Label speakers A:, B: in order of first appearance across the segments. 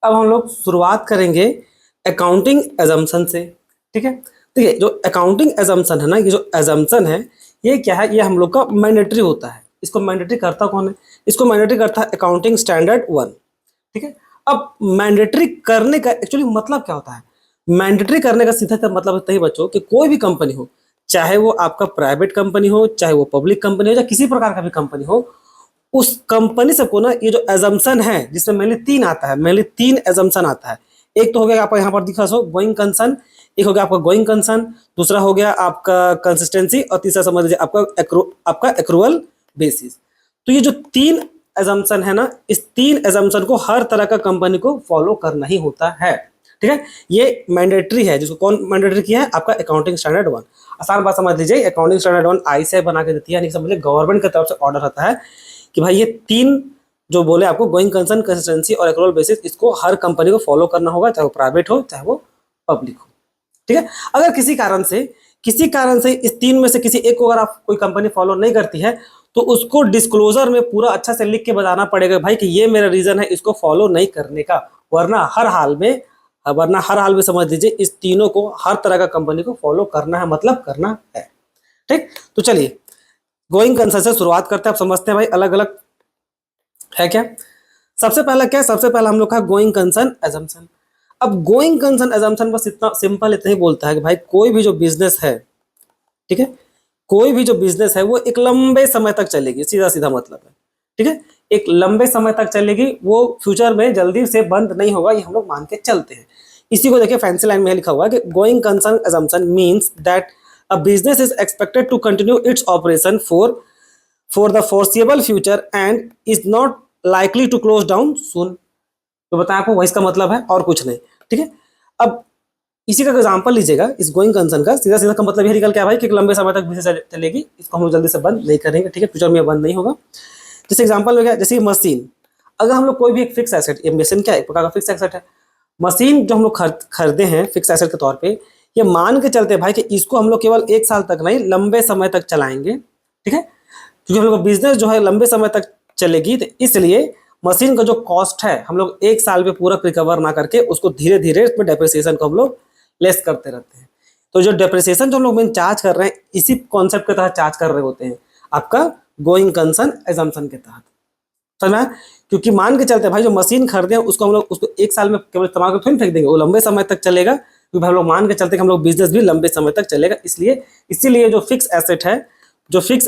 A: अब हम लोग शुरुआत करेंगे अकाउंटिंग एजम्पशन से। ठीक है, देखिए जो अकाउंटिंग एजम्पशन है ना, ये जो एजम्पशन है ये क्या है, ये हम लोग का मैंडेटरी होता है। इसको मैंडेटरी करता कौन है? इसको मैंडेटरी करता है अकाउंटिंग स्टैंडर्ड 1। ठीक है, अब मैंडेटरी करने का एक्चुअली मतलब क्या होता है? मैंडेटरी करने का सीधा सा मतलब होता है बच्चों कि कोई भी कंपनी हो, चाहे वो आपका प्राइवेट कंपनी हो, चाहे वो पब्लिक कंपनी हो, या किसी प्रकार का भी कंपनी हो, उस कंपनी से को ना ये जो एजम्पशन है, जिसमें मेनली तीन आता है, मेनली तीन एजम्पशन आता है। एक तो हो गया आपका यहाँ पर दिखा सो गोइंग कंसर्न, एक हो गया आपका गोइंग कंसर्न, दूसरा हो गया आपका कंसिस्टेंसी, और तीसरा समझ लीजिए आपका एक्रूअल बेसिस। तो ये जो तीन एजम्पशन है ना, इस तीन एजम्पशन को हर तरह का कंपनी को फॉलो करना ही होता है। ठीक है, ये मैंडेटरी है। जिसको कौन मैंडेटरी किया है? आपका अकाउंटिंग स्टैंडर्ड 1। आसान बात समझ लीजिए, अकाउंटिंग स्टैंडर्ड 1 आईसीआई बना के देती है, यानी समझ लीजिए गवर्नमेंट की तरफ से ऑर्डर आता है कि भाई ये तीन जो बोले आपको, गोइंग कंसर्न, कंसिस्टेंसी और एक्रूअल बेसिस, इसको हर कंपनी को फॉलो करना होगा, चाहे वो प्राइवेट हो चाहे वो पब्लिक हो। ठीक है, अगर किसी कारण से इस तीन में से किसी एक को अगर आप कोई कंपनी फॉलो नहीं करती है, तो उसको डिस्क्लोजर में पूरा अच्छा से लिख के बताना पड़ेगा भाई कि ये मेरा रीजन है इसको फॉलो नहीं करने का। वरना हर हाल में समझ लीजिए इस तीनों को हर तरह का कंपनी को फॉलो करना है, मतलब करना है। ठीक, तो चलिए गोइंग कंसर्न से शुरुआत करते हैं। आप समझते हैं भाई अलग अलग है क्या। सबसे पहला क्या है? सबसे पहला हम लोग का गोइंग कंसर्न एजम्पशन। अब गोइंग कंसर्न एजम्पशन बस इतना सिंपल इतना ही बोलता है कि भाई कोई भी जो बिजनेस है, ठीक है, कोई भी जो बिजनेस है वो एक लंबे समय तक चलेगी, सीधा सीधा मतलब है। ठीक है, एक लंबे समय तक चलेगी, वो फ्यूचर में जल्दी से बंद नहीं होगा, ये हम लोग मान के चलते हैं। इसी को देखिए फैंसी लाइन में लिखा हुआ है कि going concern assumption means that a business is expected to continue its operation for the foreseeable future and is not likely to close down soon. तो बताएं आपको, वही इसका मतलब है और कुछ नहीं। ठीक है, अब इसी का एग्जांपल लीजिएगा, इस गोइंग कंसर्न का सीधा सीधा का मतलब ये निकल के भाई कि एक लंबे समय तक बिजनेस चलेगी, इसको हम लोग जल्दी से बंद नहीं करेंगे। ठीक है, फ्यूचर में बंद नहीं होगा। जैसे एग्जांपल हो गया, जैसे मशीन। अगर हम लोग कोई भी एक फिक्स एसेट, ये मशीन क्या है? एक प्रकार का फिक्स एसेट है। मशीन जो हम लोग खरीदे हैं फिक्स एसेट के तौर पे, ये मान के चलते हैं भाई कि इसको हम लोग केवल एक साल तक नहीं, लंबे समय तक चलाएंगे। ठीक है, क्योंकि हम लोग बिजनेस जो है लंबे समय तक चलेगी, तो इसलिए मशीन का जो कॉस्ट है हम लोग एक साल में पूरा रिकवर ना करके उसको धीरे धीरे उसमें डेप्रिसिएशन को हम लोग लेस करते रहते हैं। तो जो डेप्रिसिएशन जो हम लोग में चार्ज कर रहे हैं, इसी कॉन्सेप्ट के तहत चार्ज कर रहे होते हैं, आपका गोइंग कंसर्न एजम्पशन के तहत। समझ में आया? क्योंकि मान के चलते हैं भाई जो मशीन खरीदे हैं उसको हम लोग उसको एक साल में केवल इस्तेमाल करके थोड़ी फेंक देंगे, वो लंबे समय तक चलेगा, क्योंकि हम लोग मान के चलते हैं कि हम लोग बिजनेस भी लंबे समय तक चलेगा। इसलिए इसीलिए जो फिक्स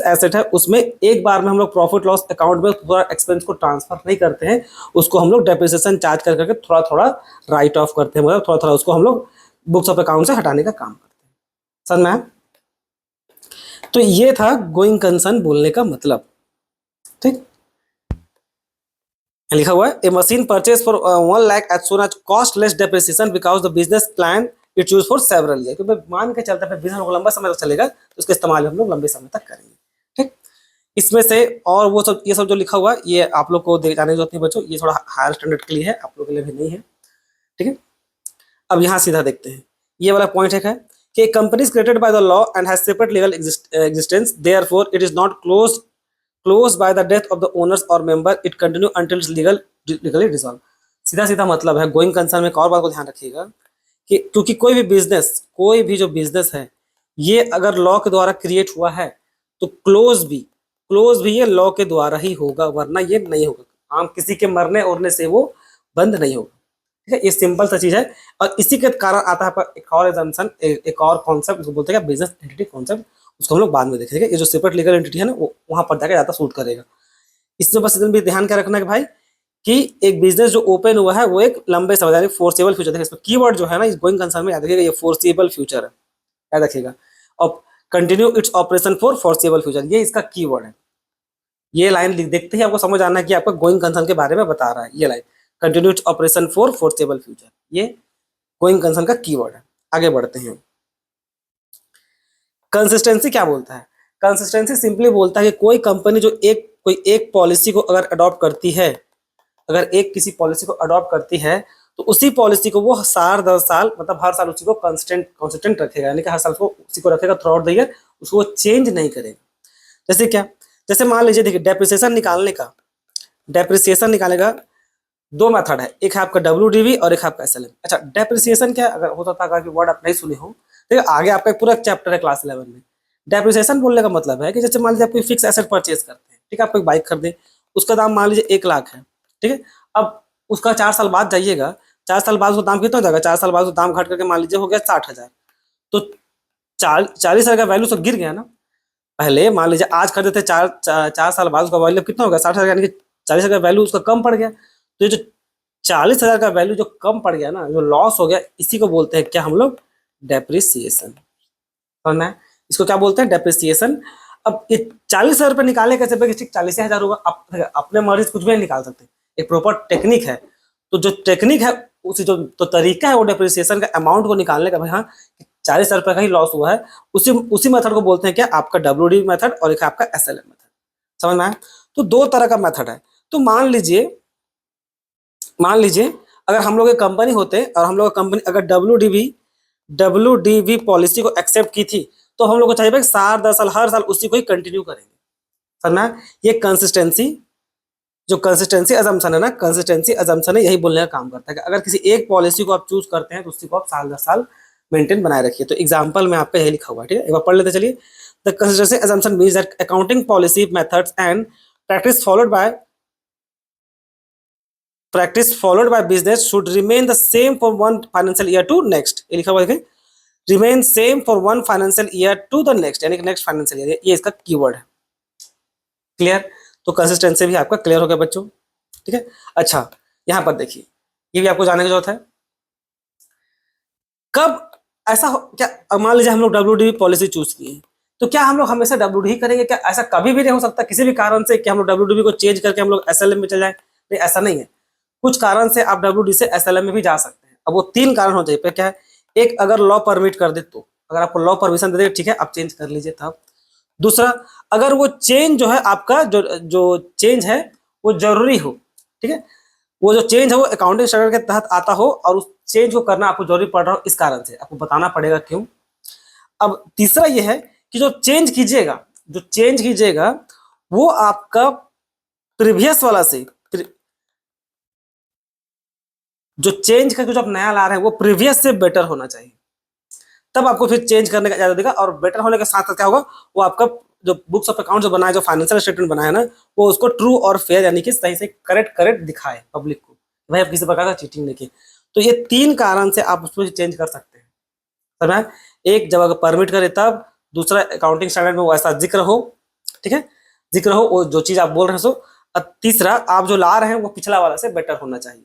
A: एसेट है उसमें एक बार में हम लोग प्रॉफिट लॉस अकाउंट में पूरा एक्सपेंस को ट्रांसफर नहीं करते हैं, उसको हम लोग डेप्रिसिएशन चार्ज कर करके थोड़ा थोड़ा राइट ऑफ करते हैं, मतलब थोड़ा थोड़ा उसको हम लोग बुक्स ऑफ अकाउंट से हटाने का काम करते हैं। समझ में आया? तो ये था गोइंग कंसर्न बोलने का मतलब। ठीक, लिखा हुआ है a machine purchase for 1 lakh as soon as cost less depreciation because the business plan it use for several year. क्योंकि मान के चलते हैं बिजनेस लंबा समय तक चलेगा, तो उसका इस्तेमाल हम लोग लंबे समय तक करेंगे। ठीक, इसमें से और वो सब ये सब जो लिखा हुआ है ये आप लोग को जाने की जरूरत नहीं बच्चों, ये थोड़ा हायर स्टैंडर्ड के लिए है, आप लोग के लिए भी नहीं है। ठीक है, अब यहाँ सीधा देखते हैं। ये वाला पॉइंट है कि company created by the law and has separate legal existence, therefore it is not close by the death of the owners और member, it continue until its legally dissolve. सीधा सीधा मतलब है गोइंग कंसर्न में। एक और बात को ध्यान रखिएगा कि क्योंकि कोई भी जो बिजनेस है, ये अगर लॉ के द्वारा क्रिएट हुआ है, तो क्लोज भी ये लॉ के द्वारा ही होगा, वरना ये नहीं होगा। आम किसी के मरने उड़ने से वो बंद नहीं होगा। ठीक है, ये सिंपल सा चीज है। और इसी के कारण आता है एक और एजम्पशन, एक और कॉन्सेप्ट, उसको बोलते हैं बिजनेस एंटिटी कॉन्सेप्ट। उसको हम लोग बाद में देखेंगे। ये जो सेपरेट लीगल एंटिटी है ना, वो वहां पर जाकर ज्यादा सूट करेगा। इसमें बस इतना भी ध्यान क्या रखना है कि भाई कि एक बिजनेस जो ओपन हुआ है वो एक लंबे समय, यानी फोर्सेबल फ्यूचर। देखिए इसमें कीवर्ड जो है ना इस गोइंग कंसर्न में याद रखिएगा, ये फोर्सेबल फ्यूचर है, याद रखिएगा। और continue its operation for forcible future, ये इसका कीवर्ड है। ये लाइन देखते ही आपको समझ आना है कि आपका गोइंग कंसर्न के बारे में बता रहा है। ये line continue its operation for forcible future, ये गोइंग कंसर्न का कीवर्ड है। आगे बढ़ते हैं। कंसिस्टेंसी क्या बोलता है? कंसिस्टेंसी सिंपली बोलता है कि कोई कंपनी जो कोई एक पॉलिसी को अगर अडॉप्ट करती है, अगर एक किसी पॉलिसी को अडॉप्ट करती है, तो उसी पॉलिसी को वो साल दर साल, मतलब हर साल उसी को कांस्टेंट रखेगा, यानी कि हर साल को उसी को रखेगा थ्रू आउट द ईयर, उसको वो चेंज नहीं करेगा। जैसे क्या? जैसे मान लीजिए देखिए डेप्रिसिएशन निकालने का दो मेथड है, एक है आपका WDV और एक है आपका SLM। अच्छा, डेप्रिसिएशन क्या है? अगर हो सकता है कि वर्ड आप नहीं सुने हो, ठीक है, आगे आपका एक पूरा चैप्टर है क्लास 11 में। डेप्रिसिएशन बोलने का मतलब है कि जैसे मान लीजिए आप कोई फिक्स एसेट परचेज करते हैं, ठीक है, आप कोई बाइक खरीदे, उसका दाम मान लीजिए 1 लाख है, ठीक है। अब उसका 4 साल बाद जाइएगा, 4 साल बाद उसका दाम कितना हो जाएगा? 4 साल बाद उसका दाम घट करके मान लीजिए हो गया 60,000। तो 40,000 का वैल्यू तो गिर गया ना। पहले मान लीजिए आज खरीदे थे, 4 साल बाद उसका वैल्यू कितना हो गया? 60,000, यानी कि 40,000 का वैल्यू उसका कम पड़ गया। तो ये जो 40,000 का वैल्यू जो कम पड़ गया ना, जो लॉस हो गया, इसी को बोलते हैं क्या हम लोग? डेप्रिसिएशन। समझना है? इसको क्या बोलते हैं? डेप्रिसिएशन। अब ये 40,000 रुपये निकाले कैसे? भाई ठीक 40,000 होगा, आप अपने मर्जी से कुछ भी नहीं निकाल सकते, एक प्रॉपर टेक्निक है। तो जो टेक्निक है, उसी जो तो तरीका है वो डेप्रिसिएशन का अमाउंट को निकालने का, भाई हाँ 40,000 रुपये का ही लॉस हुआ है, उसी उसी मेथड को बोलते हैं क्या? आपका WD मेथड और एक आपका SLM मेथड। समझ में आया? तो दो तरह का मेथड है। तो मान लीजिए अगर हम लोग एक कंपनी होते और हम लोग कंपनी अगर WDV पॉलिसी को एक्सेप्ट की थी, तो हम लोग को चाहिए भाई 7-10 साल हर साल उसी को ही कंटिन्यू करेंगे। समझना? ये कंसिस्टेंसी, जो कंसिस्टेंसी अजम्पशन है ना, कंसिस्टेंसी अजम्पशन है, यही बोलने का काम करता है कि अगर किसी एक पॉलिसी को आप चूज करते हैं तो उसी को आप 7-10 साल मेंटेन बनाए रखिए। तो एग्जांपल में आपका यही लिखा हुआ है, ठीक है, एक बार पढ़ लेते चलिए। The consistency assumption means that accounting policy methods and practice followed by business should remain the same for one financial year to next। ये लिखा हुआ है, remain same for one financial year to the next, यानी कि next financial year, ये इसका keyword है। Clear? तो कंसिस्टेंसी भी आपका क्लियर हो गया बच्चों, ठीक है। अच्छा, यहां पर देखिए, ये भी आपको जानने की जरूरत है। कब ऐसा क्या मान लीजिए हम लोग WDV पॉलिसी चूज किए, तो क्या हम लोग हमेशा WDV करेंगे? क्या ऐसा कभी भी नहीं हो सकता किसी भी कारण से कि हम लोग WDV को चेंज करके हम लोग SLM में चले जाए? नहीं, ऐसा नहीं है। कुछ कारण से आप WD से SLM में भी जा सकते हैं। अब वो 3 कारण हो जाए, क्या है? एक, अगर लॉ परमिट कर दे, तो अगर आपको लॉ परमिशन दे दे, ठीक है, आप चेंज कर लीजिए तब। दूसरा, अगर वो चेंज जो है आपका जो जो चेंज है वो जरूरी हो, ठीक है, वो जो चेंज है वो अकाउंटिंग स्टैंडर्ड के तहत आता हो और उस चेंज को करना आपको जरूरी पड़ रहा हो, इस कारण से आपको बताना पड़ेगा क्यों। अब तीसरा ये है कि जो चेंज कीजिएगा वो आपका प्रीवियस वाला से, जो चेंज का जो आप नया ला रहे हैं वो प्रीवियस से बेटर होना चाहिए, तब आपको फिर चेंज करने का इजाजत देगा। और बेटर होने के साथ साथ क्या होगा, वो आपका जो बुक्स ऑफ अकाउंट जो बनाया, जो फाइनेंशियल स्टेटमेंट बनाया ना, वो उसको ट्रू और फेयर, यानी कि सही से करेक्ट दिखाए पब्लिक को, भाई आप किसी प्रकार का चीटिंग नहीं की। तो ये 3 कारण से आप उसको चेंज कर सकते हैं। समझ? एक, जब अगर परमिट करे तब। दूसरा, अकाउंटिंग स्टैंडर्ड में वो ऐसा जिक्र हो, ठीक है, जिक्र हो वो जो चीज आप बोल रहे हैं सो। और तीसरा, आप जो ला रहे हैं वो पिछला वाला से बेटर होना चाहिए,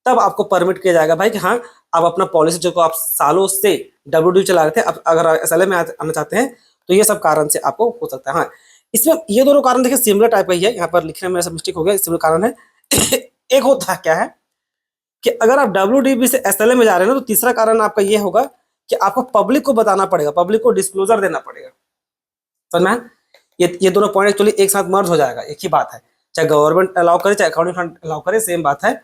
A: तब आपको परमिट किया जाएगा भाई कि हाँ आप अपना पॉलिसी जो को आप सालों से WD चला रहे थे, अब अगर SLM में आना चाहते हैं, तो ये सब कारण से आपको हो सकता है। हाँ, इसमें ये दोनों कारण देखिए सिमिलर टाइप का ही है, यहाँ पर लिखने में सब मिस्टेक हो गया, सिमिलर कारण है। एक होता है क्या है कि अगर आप WDB से SLM में जा रहे हैं ना, तो तीसरा कारण आपका ये होगा कि आपको पब्लिक को बताना पड़ेगा, पब्लिक को डिस्क्लोजर देना पड़ेगा। समझ में? ये दोनों पॉइंट एक्चुअली एक साथ मर्ज हो जाएगा, एक ही बात है, चाहे गवर्नमेंट अलाउ करे चाहे अकाउंटिंग फंड अलाउ करे, सेम बात है।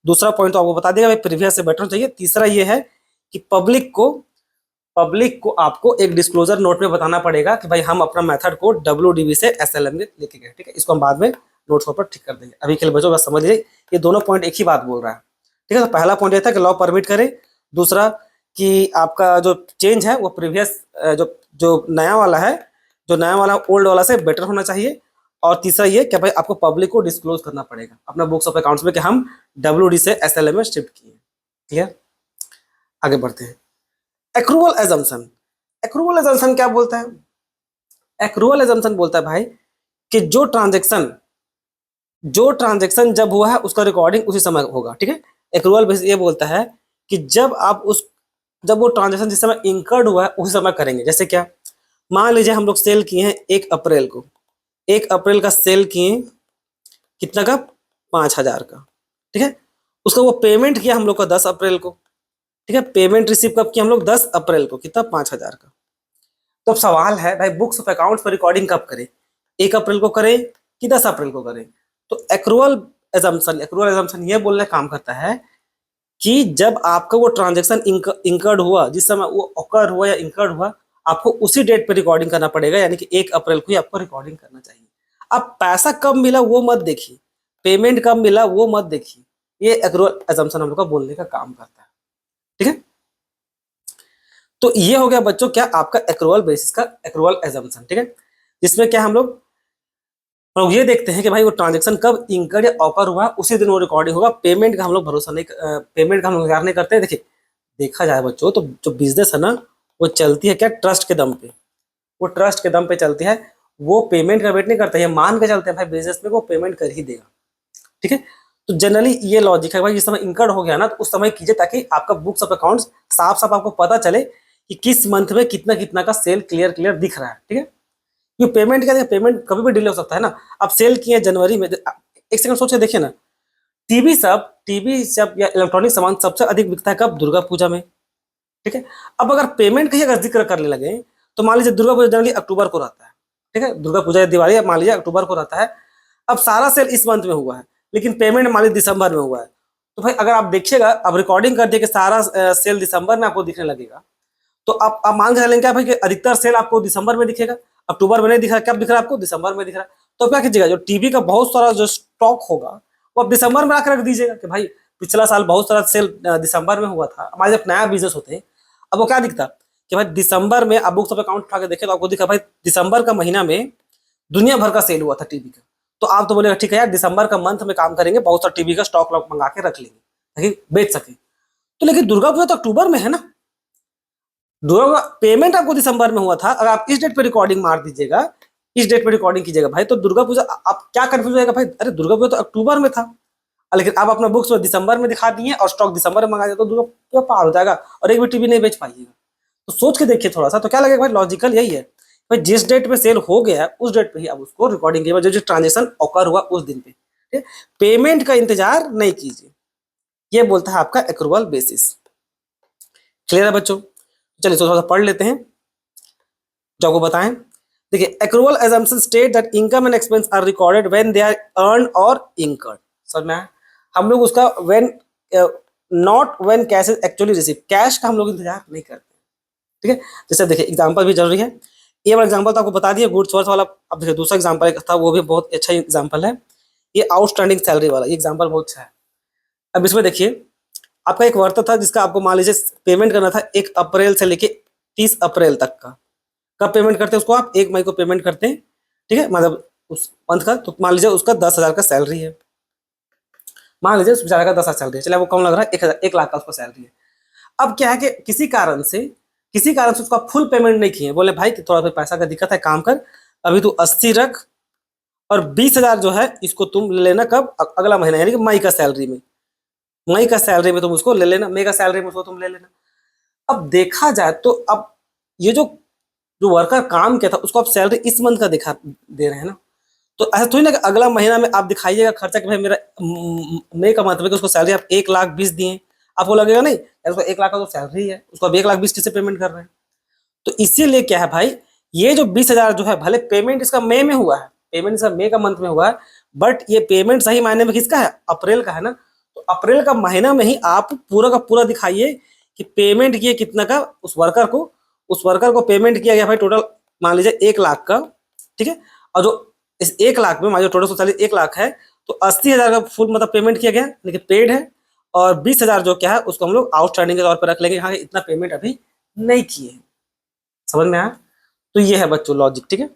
A: दूसरा पॉइंट तो आपको बता देगा भाई प्रीवियस से बेटर चाहिए। तीसरा ये है कि पब्लिक को आपको एक डिस्क्लोजर नोट में बताना पड़ेगा कि भाई हम अपना मेथड को WDB से SLM में लेके गए, ठीक है। इसको हम बाद में नोट्स पर ठीक कर देंगे, अभी के लिए बच्चों बस समझ लीजिए ये दोनों पॉइंट एक ही बात बोल रहा है, ठीक है। तो पहला पॉइंट ये था कि लॉ परमिट करे, दूसरा कि आपका जो चेंज है वो प्रीवियस जो जो नया वाला ओल्ड वाला से बेटर होना चाहिए, और तीसरा ये कि भाई आपको पब्लिक को डिस्क्लोज करना पड़ेगा अपना बुक्स ऑफ अकाउंट्स में कि हम WD से SLM में शिफ्ट किए। क्लियर? आगे बढ़ते हैं। Accrual assumption. एक्रूवल एजम्पशन क्या बोलता है? एक्रूवल एजम्पशन बोलता है भाई कि जो ट्रांजेक्शन जब हुआ है उसका रिकॉर्डिंग उसी समय होगा, ठीक है। एक्रूवल बेस ये बोलता है कि जब वो ट्रांजेक्शन जिस समय इंकर्ड हुआ है उसी समय करेंगे। जैसे क्या, मान लीजिए हम लोग सेल किए हैं 1 अप्रैल को, 1 अप्रैल का सेल किए, कितना का? 5,000 का, ठीक है। उसका वो पेमेंट किया हम लोग का 10 अप्रैल को, ठीक है। पेमेंट रिसीव कब किया हम लोग? 10 अप्रैल को, कितना? 5,000 का। तो अब सवाल है भाई बुक्स ऑफ अकाउंट्स पर रिकॉर्डिंग कब करें, 1 अप्रैल को करें कि 10 अप्रैल को करें? तो एक्रूवल एजम्पशन ये बोलने काम करता है कि जब आपका वो ट्रांजेक्शन इंकर्ड हुआ, जिस समय वो ऑकर हुआ या इंकर्ड हुआ, आपको उसी डेट पे रिकॉर्डिंग करना पड़ेगा, यानी कि 1 अप्रैल को ही आपको रिकॉर्डिंग करना चाहिए। अब पैसा कब मिला वो मत देखिए, पेमेंट कब मिला वो मत देखिए, ये एक्रूअल एजम्पशन हम लोग का बोलने का काम करता है। ठीक है, तो ये हो गया बच्चों क्या आपका एक्रूअल बेसिस का एक्रूअल एजम्पशन। ठीक है, जिसमें क्या हम लोग ये देखते हैं कि भाई वो ट्रांजेक्शन कब इंकर्ड या ऑकर हुआ उसी दिन वो रिकॉर्डिंग होगा। पेमेंट का हम लोग भरोसा नहीं, पेमेंट का हम लोग इंतजार नहीं करते। देखिए देखा जाए बच्चों तो जो बिजनेस है ना वो चलती है क्या ट्रस्ट के दम पे, वो ट्रस्ट के दम पे चलती है। वो पेमेंट का वेट नहीं करता है, मान के चलते हैं भाई बिजनेस में वो पेमेंट कर ही देगा। ठीक है, तो जनरली ये लॉजिक है भाई, जिस समय इंकर्ड हो गया ना तो उस समय कीजिए ताकि आपका बुक्स ऑफ अकाउंट्स साफ साफ आपको पता चले कि किस मंथ में कितना कितना का सेल क्लियर दिख रहा है। ठीक है, ये पेमेंट का पेमेंट कभी भी डिले हो सकता है ना। आप सेल किए जनवरी में, एक सेकंड सोच के देखिए ना, टीवी सब या इलेक्ट्रॉनिक सामान सबसे अधिक बिकता है कब? दुर्गा पूजा में। ठीक है, अब अगर पेमेंट का ही अगर जिक्र करने लगे तो मान लीजिए दुर्गा पूजा जनरली अक्टूबर को रहता है। ठीक है, दुर्गा पूजा या दिवाली मान लीजिए अक्टूबर को रहता है। अब सारा सेल इस मंथ में हुआ है लेकिन पेमेंट मान लीजिए दिसंबर में हुआ है, तो भाई अगर आप देखिएगा, अब रिकॉर्डिंग कर दिए कि सारा सेल दिसंबर में आपको दिखने लगेगा, तो आप मान के चलेंगे क्या भाई कि अधिकतर सेल आपको दिसंबर में दिखेगा, अक्टूबर में नहीं दिख रहा। कब दिख रहा है आपको? दिसंबर में दिख रहा है। तो क्या कीजिएगा, जो टीवी का बहुत सारा जो स्टॉक होगा वो आप दिसंबर में आकर रख दीजिएगा कि भाई पिछला साल बहुत सारा सेल दिसंबर में हुआ था। हमारे जब नया बिजनेस होते हैं, अब वो क्या दिखता कि भाई दिसंबर में आप बुक्स ऑफ अकाउंट उठा के देखे तो आपको दिखा भाई दिसंबर का महीना में दुनिया भर का सेल हुआ था टीवी का। तो आप तो बोलेगा ठीक है यार दिसंबर का मंथ में काम करेंगे, बहुत सारा टीवी का स्टॉक मंगा के रख लेंगे ताकि बेच सके। तो लेकिन दुर्गा पूजा तो अक्टूबर में है ना, दुर्गा पेमेंट आपको दिसंबर में हुआ था। अगर आप इस डेट पे रिकॉर्डिंग मार दीजिएगा, इस डेट पे रिकॉर्डिंग कीजिएगा भाई, तो दुर्गा पूजा आप क्या कंफ्यूज होगा भाई, अरे दुर्गा पूजा तो अक्टूबर में था लेकिन आप अपना बुक्स में दिसंबर में दिखा दिए और स्टॉक दिसंबर में मंगा दिया, तो दुर्गा पूजा पार हो जाएगा और एक भी टीवी नहीं बेच पाइएगा। तो सोच के देखिए थोड़ा सा, तो क्या लगेगा भाई लॉजिकल यही है भाई, जिस डेट पे सेल हो गया है उस डेट पे ही आप उसको रिकॉर्डिंग कीजिए, जो ट्रांजेक्शन ऑकर हुआ उस दिन पे। ठीक है? पेमेंट का इंतजार नहीं कीजिए, ये बोलता है आपका एक्रूअल बेसिस। क्लियर है बच्चों? चलिए थोड़ा सा पढ़ लेते हैं जो आपको बताएं। देखिए accrual assumption state that income and expense are recorded when they are earn और इनकर्ड। समझ में आया? हम लोग उसका when, not when cash is actually receive, cash का हम लोग इंतजार नहीं करते। ठीक है, जैसे देखिए एग्जांपल भी जरूरी है। ये वाला एग्जांपल तो आपको बता दिया गुड्स वर्थ वाला। अब देखिए दूसरा एग्जांपल था वो भी बहुत अच्छा एग्जांपल है, ये आउटस्टैंडिंग सैलरी वाला। ये एग्जांपल बहुत अच्छा है। अब इसमें देखिए आपका एक वर्कर था जिसका आपको मान लीजिए पेमेंट करना था 1 अप्रैल से लेके 30 अप्रैल तक का। कब पेमेंट करते हैं उसको? आप 1 मई को पेमेंट करते हैं। ठीक है, मतलब उस मंथ का, तो मान लीजिए उसका 10,000 का सैलरी है। मान लीजिए उस बेचारे का 10,000 सैलरी है, चलिए वो कम लग रहा है, 1 लाख का उसका सैलरी है। अब क्या है कि किसी कारण से उसका फुल पेमेंट नहीं किए, बोले भाई थोड़ा सा पैसा का दिक्कत है, काम कर अभी तू 80 रख और 20,000 जो है इसको तुम ले लेना कब? अगला महीना, यानी कि मई का सैलरी में, मई का सैलरी में तुम उसको ले लेना, मई का सैलरी में उसको तुम ले लेना। अब देखा जाए तो अब ये जो जो वर्कर काम किया था उसको आप सैलरी इस मंथ का दिखा दे रहे हैं ना, तो ऐसा थोड़ी ना कि अगला महीना में आप दिखाइएगा खर्चा कि भाई मेरा मई का मतलब कि उसको सैलरी आप 1,20,000 दिए, आपको लगेगा नहीं यार उसको 1 लाख का तो सैलरी है, उसको अब 1,20,000 किससे पेमेंट कर रहे हैं। तो इसीलिए क्या है भाई, ये जो 20,000 जो है भले पेमेंट इसका मई में हुआ है, पेमेंट इसका मई का मंथ में हुआ है, बट ये पेमेंट सही मायने में किसका है? अप्रैल का है ना। तो अप्रैल का महीना में ही आप पूरा का पूरा दिखाइए कि पेमेंट किए कितना का उस वर्कर को पेमेंट किया गया भाई टोटल मान लीजिए 1 लाख का। ठीक है, और जो इस 1 लाख में मान लीजिए टोटल सैलरी 1 लाख है, तो 80,000 का फुल मतलब पेमेंट किया गया लेकिन पेड है, और 20,000 जो क्या है उसको हम लोग आउटस्टैंडिंग के तौर पर रख लेंगे, हाँ इतना पेमेंट अभी नहीं किए हैं। समझ में आया? तो ये है बच्चों लॉजिक। ठीक है,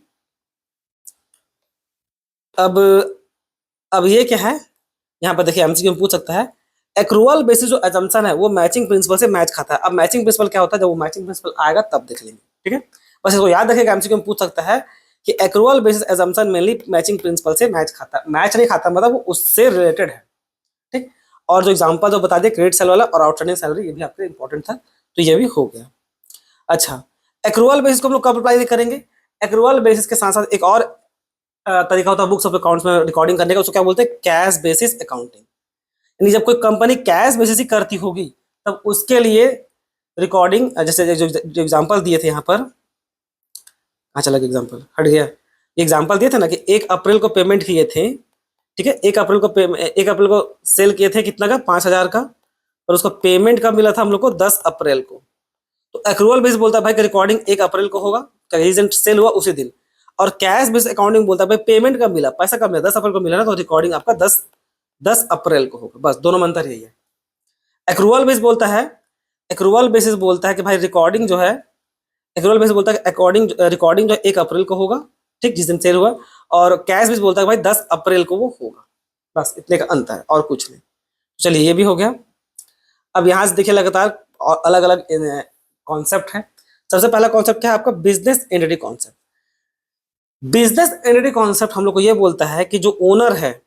A: अब अब ये क्या है, यहाँ पर देखिए एमसीक्यू में पूछ सकता है एक्रूअल बेसिस जो एजम्पशन है वो मैचिंग प्रिंसिपल से मैच खाता है। अब मैचिंग प्रिंसिपल क्या होता है, जब वो मैचिंग प्रिंसिपल आएगा तब देख लेंगे। ठीक है, बस इसको याद रखिएगा, एमसीक्यू में पूछ सकता है कि accrual basis assumption mainly matching principal से मैच खाता है, मैच नहीं खाता मतलब वो उससे रिलेटेड है। ठीक, और जो एग्जाम्पल जो बता दिए क्रेडिट सेल वाला और आउटस्टैंडिंग सैलरी, ये भी आपके इंपॉर्टेंट था, तो ये भी हो गया। अच्छा, एक्रूअल बेसिस को हम लोग कब अप्लाई करेंगे? एक्रूअल बेसिस के साथ साथ एक और तरीका होता है बुक्स ऑफ अकाउंट्स में रिकॉर्डिंग करने का, उसको क्या बोलते हैं? Cash basis accounting. यानी जब कोई कंपनी कैश बेसिस ही करती होगी तब उसके लिए रिकॉर्डिंग, जैसे जो एग्जांपल दिए थे यहाँ पर, चला एग्जांपल हट गया, ये एग्जांपल दिए थे ना कि 1 अप्रैल को पेमेंट किए थे। ठीक है, 1 अप्रैल को सेल किए थे कितना का? 5,000 का, और उसका पेमेंट कब मिला था हम लोग को? 10 अप्रैल को। तो एक्रूअल बेसिस बोलता है भाई कि रिकॉर्डिंग 1 अप्रैल को होगा, रीसेंट सेल हुआ उसी दिन, और कैश बेसिस अकाउंटिंग बोलता है भाई पेमेंट कब मिला, पैसा कब मिला? 10 अप्रैल को मिला ना, तो रिकॉर्डिंग आपका 10 10 अप्रैल को होगा, बस दोनों में अंतर यही है। एक्रूअल बेस बोलता है, एक्रूअल बेसिस बोलता है कि भाई रिकॉर्डिंग जो है, एक्रूअल बेसिस बोलता है अकॉर्डिंग रिकॉर्डिंग जो 1 अप्रैल को होगा, ठीक, जिस दिन सेल हुआ। और कैश बेस बोलता है भाई 10 अप्रैल को वो होगा, बस इतने का अंतर है और कुछ नहीं। चलिए ये भी हो गया। अब यहाँ से देखिए लगातार और अलग अलग कॉन्सेप्ट है। सबसे पहला कॉन्सेप्ट क्या है आपका, business entity concept. Business entity concept हम लोग को ये बोलता है कि जो ओनर है,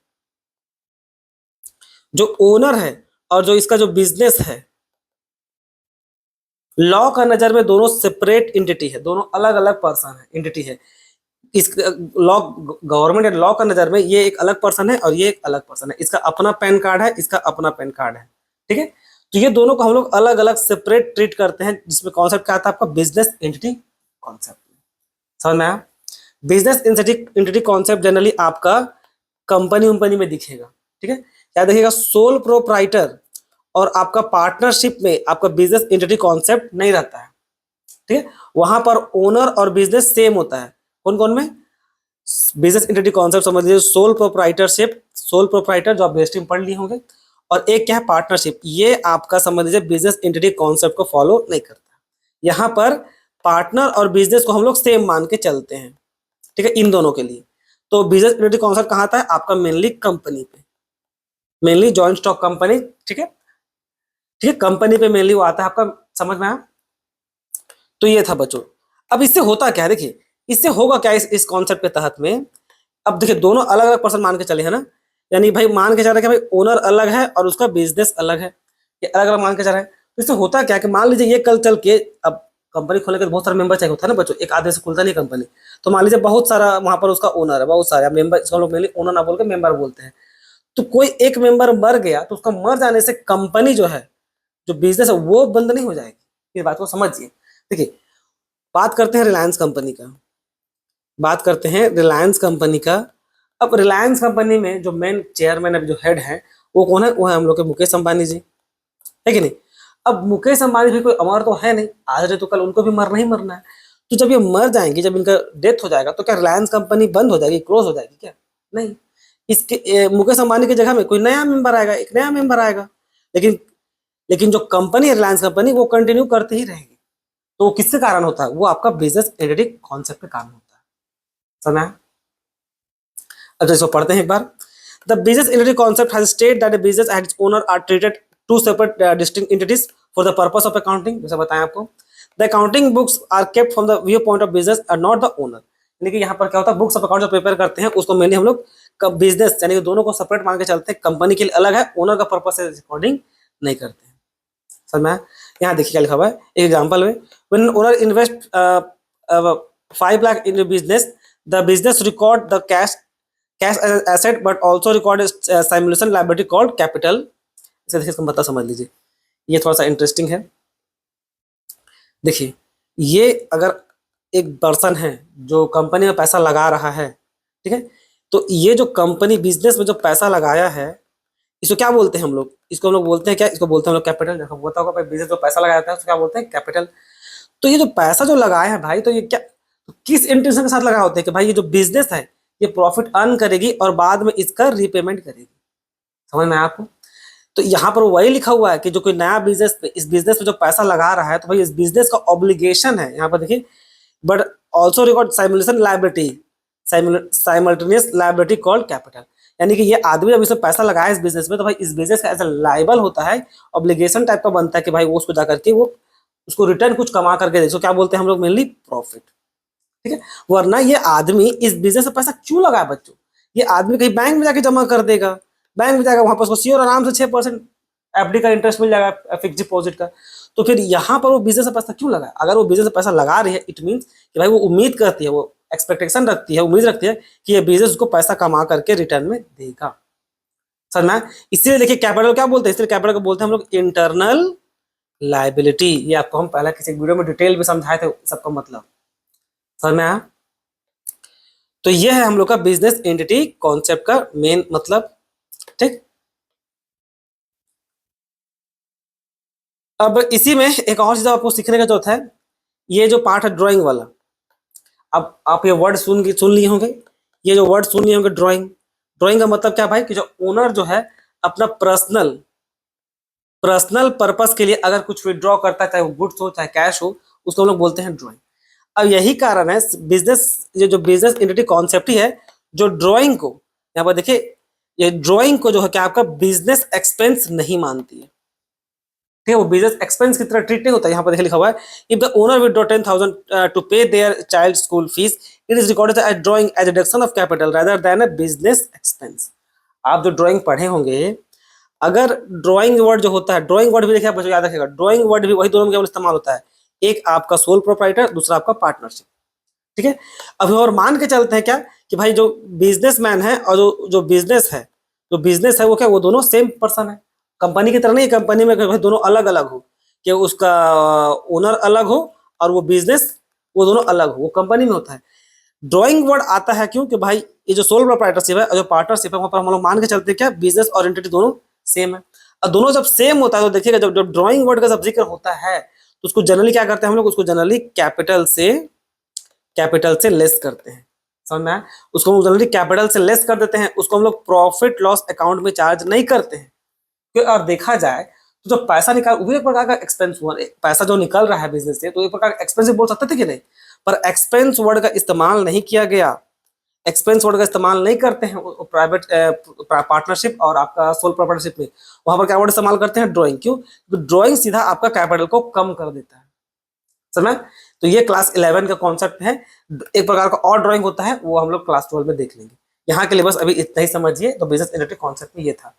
A: जो ओनर है और जो इसका जो बिजनेस है, लॉ का नजर में दोनों सेपरेट एंटिटी है, दोनों अलग अलग पर्सन है, एंटिटी है। इस लॉ, गवर्नमेंट एंड लॉ का नजर में ये एक अलग पर्सन है और ये एक अलग पर्सन है। इसका अपना पैन कार्ड है, इसका अपना पैन कार्ड है, ठीक है। तो ये दोनों को हम लोग अलग अलग सेपरेट ट्रीट करते हैं, जिसमें कॉन्सेप्ट क्या आता है आपका, बिजनेस एंटिटी कॉन्सेप्ट। समझ में आया? बिजनेस एंटिटी कॉन्सेप्ट जनरली आपका कंपनी वंपनी में दिखेगा, ठीक है। क्या देखिएगा, सोल प्रोप्राइटर और आपका पार्टनरशिप में आपका बिजनेस एंटिटी कॉन्सेप्ट नहीं रहता है, ठीक है। वहां पर ओनर और बिजनेस सेम होता है। कौन कौन में? बिजनेस एंटिटी कॉन्सेप्ट समझ लीजिए, सोल प्रोप्राइटरशिप, सोल प्रोप्राइटर जो आप बेस्टिंग पढ़ लिए होंगे, और एक क्या है, पार्टनरशिप। ये आपका समझ लीजिए बिजनेस एंटिटी कॉन्सेप्ट को फॉलो नहीं करता। यहाँ पर पार्टनर और बिजनेस को हम लोग सेम मान के चलते हैं, ठीक है, इन दोनों के लिए। तो बिजनेस एंटिटी कॉन्सेप्ट कहाँ आता है आपका, मेनली कंपनी पे, मेनली जॉइंट स्टॉक कंपनी, ठीक है, ठीक है, कंपनी पे मेनली वो आता है आपका। समझ में आया? तो ये था बच्चों। अब इससे होता क्या है, देखिए इससे होगा क्या इस कॉन्सेप्ट के तहत में। अब देखिए दोनों अलग अलग पर्सन मान के चले हैं ना, यानी भाई मान के चल रहे हैं कि भाई ओनर अलग है और उसका बिजनेस अलग है, ये अलग अलग मान के चल रहे हैं। तो इससे होता क्या है कि मान लीजिए ये कल चल के, अब कंपनी खोलने के बहुत सारे मेंबर चाहिए होता है ना बच्चों, एक आधे से खुलता नहीं कंपनी। तो मान लीजिए बहुत सारा वहां पर उसका ओनर है, बहुत सारे मेंबर, इसको लोग मेनली ओनर ना बोल के मेंबर बोलते हैं। तो कोई एक मेंबर मर गया तो उसका मर जाने से कंपनी जो है, जो बिजनेस है, वो बंद नहीं हो जाएगी। इस बात को समझिए। देखिए बात करते हैं रिलायंस कंपनी का, बात करते हैं रिलायंस कंपनी का। अब रिलायंस कंपनी में जो मेन चेयरमैन, अब जो हेड है वो कौन है, वो है हम लोग के मुकेश अंबानी जी, है कि नहीं। अब मुकेश अंबानी भी कोई अमर तो है नहीं, आज नहीं तो कल उनको भी मरना ही मरना है। तो जब ये मर जाएंगे, जब इनका डेथ हो जाएगा, तो क्या रिलायंस कंपनी बंद हो जाएगी, क्लोज हो जाएगी क्या? नहीं। इसके मुकेश अंबानी की जगह में कोई नया मेंबर आएगा, एक नया मेंबर आएगा, लेकिन लेकिन जो कंपनी है रिलायंस कंपनी, वो कंटिन्यू करती ही रहेगी। तो वो किसके कारण होता है, वो आपका बिजनेस एंटिटी कॉन्सेप्ट के कारण होता है। समझ में? अब इसको पढ़ते हैं एक बार। The business entity concept has state that the business and its owner are treated to separate distinct entities for the purpose of accounting. जैसे बताएं आपको, the accounting books are kept from the view point of business और not the owner. यानी कि यहाँ पर क्या होता है, बुक्स ऑफ अकाउंट जो प्रिपेयर करते हैं उसको मेनली हम लोग बिजनेस, यानी कि दोनों को सेपरेट मान के चलते हैं, कंपनी के लिए अलग है, ओनर का पर्पस से अकॉर्डिंग नहीं करते हैं। समझ में? यहाँ देखिए क्या लिखा हुआ है, एक एग्जांपल में, when owner invest 5 lakh in business, the business record the cash asset but also record simulation liability called capital. इसे देखिए, इसका मतलब समझ लीजिए, ये थोड़ा सा इंटरेस्टिंग है। देखिए ये अगर एक पर्सन है जो कंपनी में पैसा लगा रहा है, ठीक है, तो ये जो कंपनी बिजनेस में जो पैसा लगाया है, इसको क्या बोलते हैं हम लोग, इसको हम लोग बोलते हैं क्या, इसको बोलते हैं हम लोग कैपिटल। देखो होता होगा भाई, बिजनेस जो पैसा लगाया था उसको क्या बोलते हैं, कैपिटल। तो ये जो पैसा जो लगाया है भाई, तो ये क्या, किस इंटेंशन के साथ लगाया होता है कि भाई ये जो बिजनेस है ये प्रॉफिट अर्न करेगी और बाद में इसका रीपेमेंट करेगी। समझ में आया आपको? तो यहाँ पर वही लिखा हुआ है कि जो कोई नया बिजनेस, इस बिजनेस में जो पैसा लगा रहा है, तो भाई इस बिजनेस का ऑब्लिगेशन है, यहाँ पर देखिए, but also record simulation liability, simultaneous liability called capital. यानी कि ये आदमी जब इसमें पैसा लगाया इस बिजनेस में, तो भाई इस बिजनेस का ऐसा लाइबल होता है, ऑब्लिगेशन टाइप का बनता है कि भाई वो उसको जा करके वो उसको रिटर्न कुछ कमा करके दे। इसको क्या बोलते हैं हम लोग, मेनली प्रॉफिट, ठीक है। वरना ये आदमी इस बिजनेस में पैसा क्यों लगाया बच्चों, ये आदमी कहीं बैंक में जाके जमा कर देगा, बैंक में जाएगा, वहां पर उसको श्योर आराम से 6% एफडी का इंटरेस्ट मिल जाएगा, फिक्स डिपॉजिट का। तो फिर यहाँ पर वो बिजनेस में पैसा क्यों लगाया? अगर वो बिजनेस में पैसा लगा रही है, इट मीन्स कि भाई वो उम्मीद करती है, वो एक्सपेक्टेशन रखती है, उम्मीद रखती है कि ये बिजनेस उसको पैसा कमा करके रिटर्न में देगा। समझना है? इसलिए देखिए कैपिटल क्या बोलते हैं, इसलिए कैपिटल को बोलते हैं हम लोग इंटरनल लायबिलिटी। ये आपको हम पहले किसी वीडियो में डिटेल में समझाए थे सबका मतलब। समझ में आया? तो ये है हम लोग का बिजनेस एंटिटी कॉन्सेप्ट का मेन मतलब, ठीक। अब इसी में एक और चीज आपको सीखने का जो है, ये जो पार्ट है ड्राइंग वाला। अब आप ये वर्ड सुन लिए होंगे, ये जो वर्ड सुन लिए होंगे ड्राइंग, ड्राइंग का मतलब क्या भाई, कि जो ओनर जो है अपना पर्सनल पर्पस के लिए अगर कुछ विड्रॉ करता है, चाहे वो गुड्स हो चाहे कैश हो, उसको हम लोग बोलते हैं ड्राइंग। अब यही कारण है बिजनेस, ये जो बिजनेस एंटिटी कॉन्सेप्ट ही है जो ड्राइंग को, यहाँ पर देखिए, ये ड्राइंग को जो है क्या आपका बिजनेस एक्सपेंस नहीं मानती है, ठीक है, वो बिजनेस एक्सपेंस की तरह ट्रीट नहीं होता। यहाँ पर देखिए लिखा हुआ है, if the owner withdraw 10,000 to pay their child school fees, it is recorded as drawing as a deduction of capital rather than a business expense. आप जो ड्राइंग पढ़े होंगे, अगर ड्राइंग वर्ड जो होता है, ड्राइंग वर्ड भी देखिए, आप बच्चों याद रखिएगा, ड्राइंग वर्ड भी वही दोनों में केवल इस्तेमाल होता है, एक आपका सोल प्रोप्राइटर, दूसरा आपका पार्टनरशिप, ठीक है। अभी और मान के चलते हैं क्या कि भाई जो बिजनेसमैन है और जो बिजनेस है वो क्या, वो दोनों सेम पर्सन है, कंपनी की तरह नहीं, कंपनी में भाई दोनों अलग अलग हो, कि उसका ओनर अलग हो और वो बिजनेस वो दोनों अलग हो, वो कंपनी में होता है। ड्राइंग वर्ड आता है क्यों कि भाई ये जो सोल प्रोप्राइटरशिप है और जो पार्टनरशिप है, वहां पर हम लोग मान के चलते हैं क्या, बिजनेस और एंटिटी दोनों सेम है। और दोनों जब सेम होता है तो देखिएगा, जब जब ड्राइंग वर्ड का जब जिक्र होता है तो उसको जनरली क्या करते हैं हम लोग, उसको जनरली कैपिटल से लेस करते हैं, समझ में आया? उसको हम जनरली कैपिटल से लेस कर देते हैं, उसको हम लोग प्रॉफिट लॉस अकाउंट में चार्ज नहीं करते हैं। और देखा जाए तो जो पैसा निकाल, वो एक प्रकार का एक्सपेंस हुआ, पैसा जो निकल रहा है बिजनेस से, तो एक प्रकार का एक्सपेंसिव बोल सकते थे कि नहीं, पर एक्सपेंस वर्ड का इस्तेमाल नहीं किया गया, एक्सपेंस वर्ड का इस्तेमाल नहीं करते हैं प्राइवेट पार्टनरशिप और आपका सोल प्रोप्राइटरशिप में। वहां पर क्या वर्ड इस्तेमाल करते हैं, ड्राइंग। क्यों? तो ड्राइंग सीधा आपका कैपिटल को कम कर देता है, समझ? तो ये क्लास 11 का कॉन्सेप्ट है। एक प्रकार का और ड्राइंग होता है, वो हम लोग क्लास 12 में देख लेंगे। यहाँ के लिए बस अभी इतना ही समझिए, तो बिजनेस एंटिटी कॉन्सेप्ट में ये था।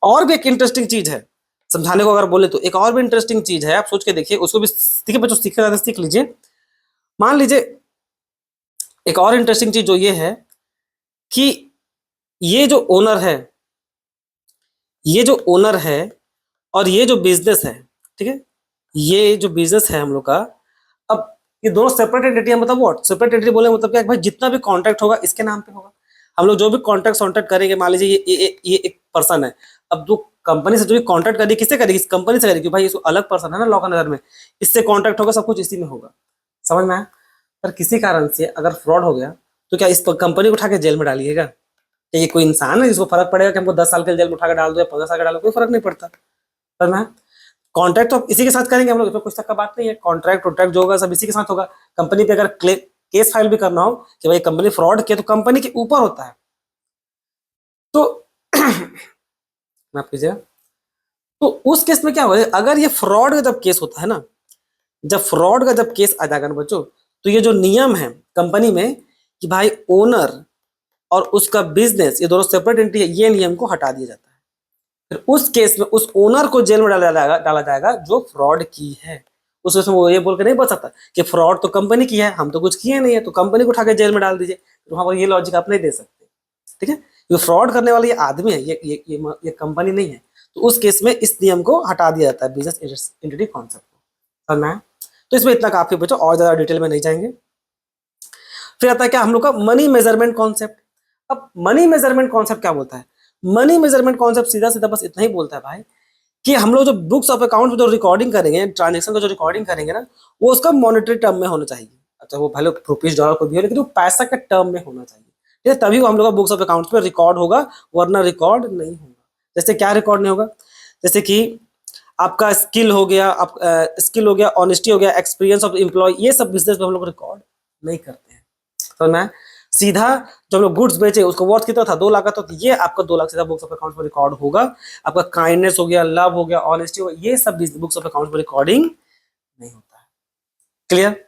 A: और भी एक इंटरेस्टिंग चीज है समझाने को, अगर बोले तो एक और भी इंटरेस्टिंग चीज है, आप सोच के देखिए, उसको भी देखिए बच्चों, सीखना ज्यादा सीख लीजिए। मान लीजिए एक और इंटरेस्टिंग चीज जो ये है कि ये जो ओनर है, ये जो ओनर है और ये जो बिजनेस है, ठीक है, ये जो बिजनेस है हम लोग का, अब ये दोनों सेपरेट एंटिटी है। मतलब व्हाट सेपरेट एंटिटी बोले मतलब क्या, भाई जितना भी कॉन्ट्रैक्ट होगा इसके नाम पे होगा। हम लोग जो भी कॉन्ट्रैक्ट करेंगे, मान लीजिए ये एक पर्सन है, अब जो कंपनी से जो भी कॉन्ट्रैक्ट करेगी, किससे करेगी, इस कंपनी से करेगी, भाई ये अलग पर्सन है ना लॉ का नजर में, इससे कॉन्ट्रैक्ट होगा, सब कुछ इसी में होगा, समझ में आया? पर किसी कारण से अगर फ्रॉड हो गया तो क्या इस कंपनी को उठा के जेल में डालिएगा? क्या ये कोई इंसान है जिसको फर्क पड़ेगा कि हमको 10 साल के जेल में उठा के डाल दो या 15 साल का डालो? कोई फर्क नहीं पड़ता, समझ में आया? कॉन्ट्रैक्ट तो इसी के साथ करेंगे हम लोग, इसमें कुछ तक का बात नहीं है, कॉन्ट्रैक्ट जो होगा सब इसी के साथ होगा। कंपनी पे अगर केस फाइल भी करना हो कि भाई कंपनी फ्रॉड किया, तो कंपनी के ऊपर होता है। तो माफ कीजिएगा, तो उस केस में क्या होगा, अगर ये फ्रॉड का जब केस होता है ना, जब फ्रॉड का जब केस आ जाएगा ना बच्चों, तो ये जो नियम है कंपनी में कि भाई ओनर और उसका बिजनेस ये दोनों सेपरेट एंटिटी है, ये नियम को हटा दिया जाता है। फिर उस केस में उस ओनर को जेल में डाला जाएगा जो फ्रॉड की है। उस केस में वो ये बोल के नहीं बच सकता कि फ्रॉड तो कंपनी की है, हम तो कुछ किए नहीं है, तो कंपनी को उठा के जेल में डाल दीजिए। तो वहां पर ये लॉजिक आप नहीं दे सकते, ठीक है? ये फ्रॉड करने वाला ये आदमी है, ये कंपनी नहीं है। तो उस केस में इस नियम को हटा दिया जाता है, बिजनेस एंटिटी कॉन्सेप्ट को, समझ में आया? तो इसमें इतना काफी बच्चों, और ज्यादा डिटेल में नहीं जाएंगे। फिर आता है क्या हम लोग का मनी मेजरमेंट कॉन्सेप्ट। अब मनी मेजरमेंट कॉन्सेप्ट क्या बोलता है? मनी मेजरमेंट कॉन्सेप्ट सीधा सीधा बस इतना ही बोलता है भाई कि हम लोग जो बुक्स ऑफ अकाउंट में जो रिकॉर्डिंग करेंगे, ट्रांजेक्शन का जो रिकॉर्डिंग करेंगे ना, वो उसका मॉनेटरी टर्म में होना चाहिए। अच्छा वो भले रुपीज डॉलर को भी हो, लेकिन वो पैसा के टर्म में होना चाहिए, ठीक है? तभी वो हम लोग का बुक्स ऑफ अकाउंट्स में रिकॉर्ड होगा, वरना रिकॉर्ड नहीं होगा। जैसे क्या रिकॉर्ड नहीं होगा? जैसे कि आपका स्किल हो गया, ऑनेस्टी हो गया, एक्सपीरियंस ऑफ एम्प्लॉय, ये सब बिजनेस में हम लोग रिकॉर्ड नहीं करते हैं। तो मैं सीधा जब हम लोग गुड्स बेचे, उसको वर्थ कितना था, 2 लाख का, तो ये आपका 2 लाख सीधा बुक्स ऑफ अकाउंट में रिकॉर्ड होगा। आपका काइंडनेस हो गया, लव हो गया, ऑनेस्टी हो गया, ये सब बुक्स ऑफ अकाउंट में रिकॉर्डिंग नहीं होता है। Clear?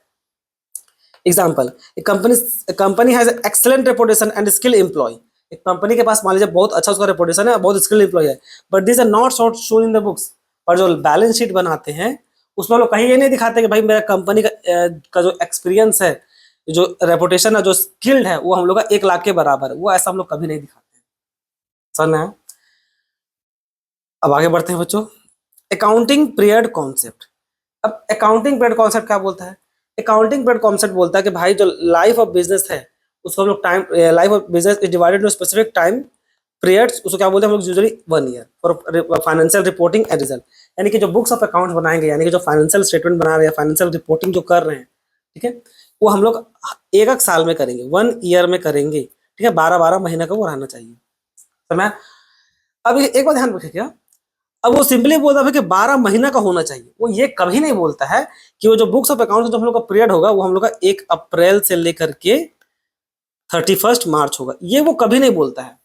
A: Example, company has excellent reputation and skill employ. एक कंपनी के पास मान लीजिए बहुत अच्छा उसका रेपुटेशन है, बहुत स्किल एम्प्लॉय है, but this are not shown in the books. और जो बैलेंस शीट बनाते हैं उसमें लोग कहीं ये नहीं दिखाते कि भाई मेरा कंपनी का जो एक्सपीरियंस है, जो रेपुटेशन है, जो स्किल्ड है, वो हम लोग का 1 लाख के बराबर है। वो ऐसा हम लोग कभी नहीं दिखाते हैं, समझ में आया? अब आगे बढ़ते हैं बच्चों, अकाउंटिंग पीरियड कॉन्सेप्ट। अब अकाउंटिंग पीरियड कॉन्सेप्ट क्या बोलता है? अकाउंटिंग पीरियड कॉन्सेप्ट बोलता है कि भाई जो लाइफ ऑफ बिजनेस है, उसको हम लोग time, life of business is divided into specific time periods, उसको क्या बोलते हैं हम लोग, usually 1 year for financial reporting and result. यानी कि जो बुक्स ऑफ अकाउंट बनाएंगे, यानी कि जो फाइनेंशियल स्टेटमेंट बना रहे हैं, फाइनेंशियल रिपोर्टिंग जो कर रहे हैं, ठीक है, वो हम लोग एक एक साल में करेंगे, 1 ईयर में करेंगे, ठीक है? 12-12 महीने का वो रहना चाहिए, समझ? अब एक बात ध्यान रखिएगा, अब वो सिंपली बोलता है कि 12 महीना का होना चाहिए, वो ये कभी नहीं बोलता है कि वो जो बुक्स ऑफ अकाउंट जो हम लोग का पीरियड होगा वो हम लोग का 1 अप्रैल से लेकर के 31 मार्च होगा, ये वो कभी नहीं बोलता है।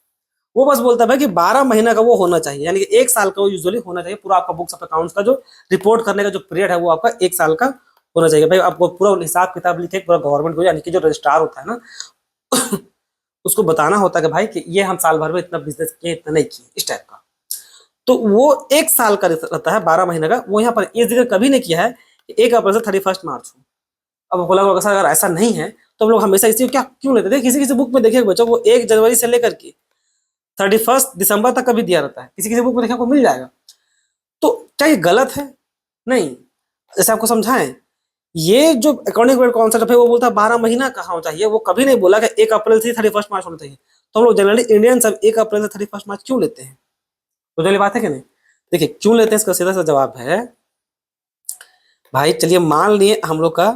A: वो बस बोलता है कि 12 महीना का वो होना चाहिए, यानी कि 1 साल का वो यूजुअली होना चाहिए। पूरा आपका बुक्स ऑफ अकाउंट्स का जो रिपोर्ट करने का जो पीरियड है वो आपका 1 साल का होना चाहिए। भाई आपको पूरा हिसाब किताब लिखे पूरा गवर्नमेंट को, यानी कि जो रजिस्ट्रार होता है ना उसको बताना होता है कि भाई कि ये हम साल भर में इतना बिजनेस किए, इतना नहीं किए, इस टाइप का। तो वो 1 साल का रहता है, 12 महीने का। वो यहाँ पर ये जिक्र कभी नहीं किया है कि 1 अप्रैल से 31 मार्च हो। अब बोला होगा सर अगर ऐसा नहीं है तो हम लोग हमेशा इसी क्या क्यों लेते थे? किसी किसी बुक में देखिए बच्चों, वो 1 जनवरी से लेकर के 31 दिसंबर तक का भी दिया रहता है, किसी किसी बुक में देखने को मिल जाएगा। तो क्या ये गलत है? नहीं, जैसे आपको समझाएं, ये जो अकाउंटिंग पीरियड कॉन्सेप्ट है वो बोलता है 12 महीना कहाँ होना चाहिए, वो कभी नहीं बोला कि 1 अप्रैल से 31 मार्च होना चाहिए। तो हम लोग जनरली इंडियन सब 1 अप्रैल से 31 मार्च क्यों लेते हैं? तो पहली बात है कि नहीं? देखिए क्यों लेते हैं, इसका सीधा सा जवाब है भाई, चलिए मान लिए हम लोग का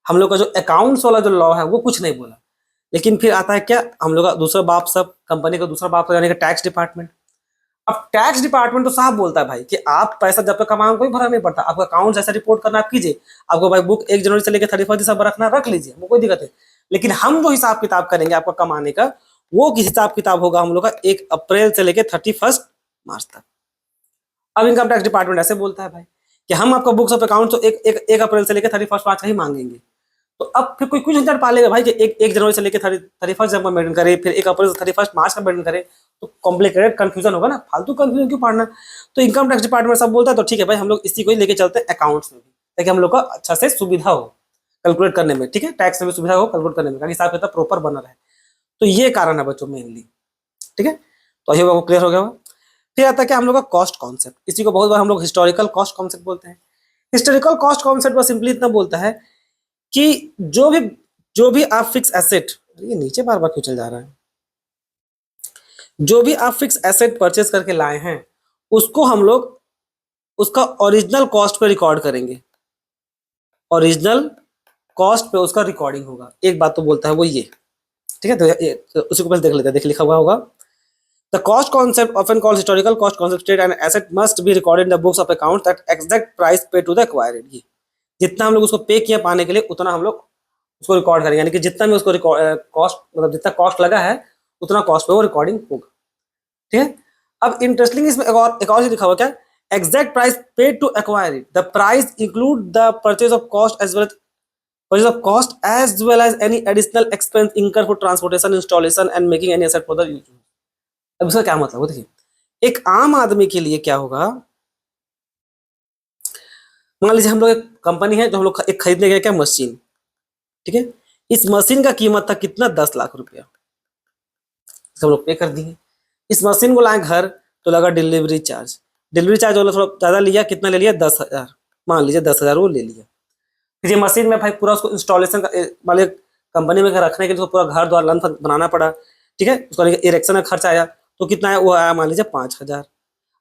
A: जो अकाउंट्स वाला जो लॉ है वो कुछ नहीं बोला, लेकिन फिर आता है क्या हम लोग का दूसरा बाप, सब कंपनी का दूसरा बाप यानी कि टैक्स डिपार्टमेंट। अब टैक्स डिपार्टमेंट तो साफ बोलता है भाई कि आप पैसा जब तक कमाओ कोई फर्क नहीं पड़ता, आपका अकाउंट जैसा रिपोर्ट करना आप कीजिए, आपको भाई बुक 1 जनवरी से लेकर 31 दिसंबर रखना रख लीजिए, वो कोई दिक्कत है। लेकिन हम जो हिसाब किताब करेंगे आपका कमाने का, वो किस हिसाब किताब होगा हम लोग का 1 अप्रैल से लेकर 31 मार्च तक। अब इनकम टैक्स डिपार्टमेंट ऐसे बोलता है भाई कि हम आपका बुक्स ऑफ अकाउंट तो एक अप्रैल से लेकर 31 मार्च का ही मांगेंगे। तो अब फिर कोई कुछ नहीं पालेगा भाई कि एक जनवरी से लेकर 31 दिसंबर मेंटेन करे, फिर 1 अप्रैल से 31 मार्च का मेंटेन करे, तो कॉम्प्लिकेटेड कंफ्यूजन होगा ना, फालतू कंफ्यूजन क्यों पढ़ना। तो इनकम टैक्स डिपार्टमेंट सब बोलता है तो ठीक है भाई, हम लोग इसी को ही लेके चलते हैं अकाउंट्स में भी, ताकि हम लोग का अच्छा से सुविधा हो कैलकुलेट करने में, ठीक है, टैक्स में भी सुविधा हो कैलकुलेट करने में, ताकि हिसाब किताब प्रॉपर बना रहे। तो ये कारण है बच्चों मेनली, ठीक है। तो ये वो क्लियर हो गया होगा। फिर आता है क्या हम लोग का कॉस्ट कॉन्सेप्ट, इसी को बहुत बार हम लोग हिस्टोरिकल कॉस्ट कॉन्सेप्ट बोलते हैं। हिस्टोरिकल कॉस्ट कॉन्सेप्ट बस सिंपली इतना बोलता है कि जो भी आप फिक्स एसेट, ये नीचे बार बार क्यों चल जा रहा है, जो भी आप फिक्स एसेट परचेज करके लाए हैं उसको हम लोग उसका ओरिजिनल कॉस्ट पे रिकॉर्ड करेंगे, ओरिजिनल कॉस्ट पे उसका रिकॉर्डिंग होगा। एक बात तो बोलता है वो ये, ठीक है। तो उसी को पहले देख लेते हैं, देख लिखा हुआ होगा the cost concept often called historical cost concept state and asset must be recorded in the books of account that exact price पे टू द एक्वायर्ड। ये जितना हम लोग उसको पे किया पाने के लिए उतना हम लोग उसको रिकॉर्ड करेंगे, यानी कि जितना भी उसको कॉस्ट मतलब जितना कॉस्ट लगा है उतना कॉस्ट पे वो रिकॉर्डिंग होगा, ठीक है। अब इंटरेस्टिंग इसमें एक और चीज लिखा हुआ क्या, exact price paid to acquire it, the price include the purchase of cost as well as any additional expense incur for transportation installation and making any asset for the use. अब इसका क्या मतलब है, देखिए एक आम आदमी के लिए क्या होगा, मान लीजिए हम लोग एक कंपनी है जो हम लोग एक खरीदने गए क्या मशीन, ठीक है। इस मशीन का कीमत था कितना, 10 लाख रुपया, हम लोग पे कर दिए। इस मशीन को लाए घर तो लगा डिलीवरी चार्ज, डिलीवरी चार्ज वाला थोड़ा ज्यादा लिया, कितना ले लिया 10,000, मान लीजिए 10,000 वो ले लिया। फिर ये मशीन में भाई पूरा उसको इंस्टॉलेशन का मान लीजिए कंपनी में रखने के लिए पूरा घर द्वार लन बनाना पड़ा, ठीक है। उसका इरेक्शन का खर्च आया तो कितना है, वो आया मान लीजिए 5,000।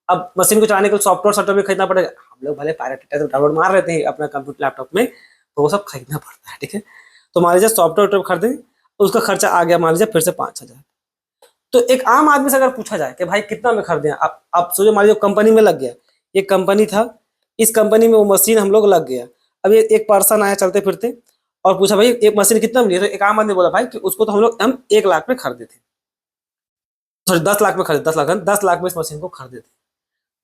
A: अब मशीन को चलाने के लिए सॉफ्टवेयर भी खरीदना पड़ेगा, हम लोग भले पायरेटेड से डाउनलोड मार रहे थे अपना कंप्यूटर लैपटॉप में, तो वो सब खरीदना पड़ता है, ठीक है। तो मान लीजिए सॉफ्टवेयर खरीदे तो उसका खर्चा आ गया मान लीजिए फिर से 5,000। तो एक आम आदमी से अगर पूछा जाए कि भाई कितना में खरीदे, आप सोचो मान लीजिए कंपनी में लग गया, ये कंपनी था, इस कंपनी में वो मशीन हम लोग लग गया। अब ये एक पर्सन आया चलते फिरते और पूछा भाई एक मशीन कितना में, तो एक आम आदमी बोला भाई कि उसको तो हम 1 लाख में खरीदे थे, सॉरी 10 लाख में खरीदे, 10 लाख में इस मशीन को खरीदे थे।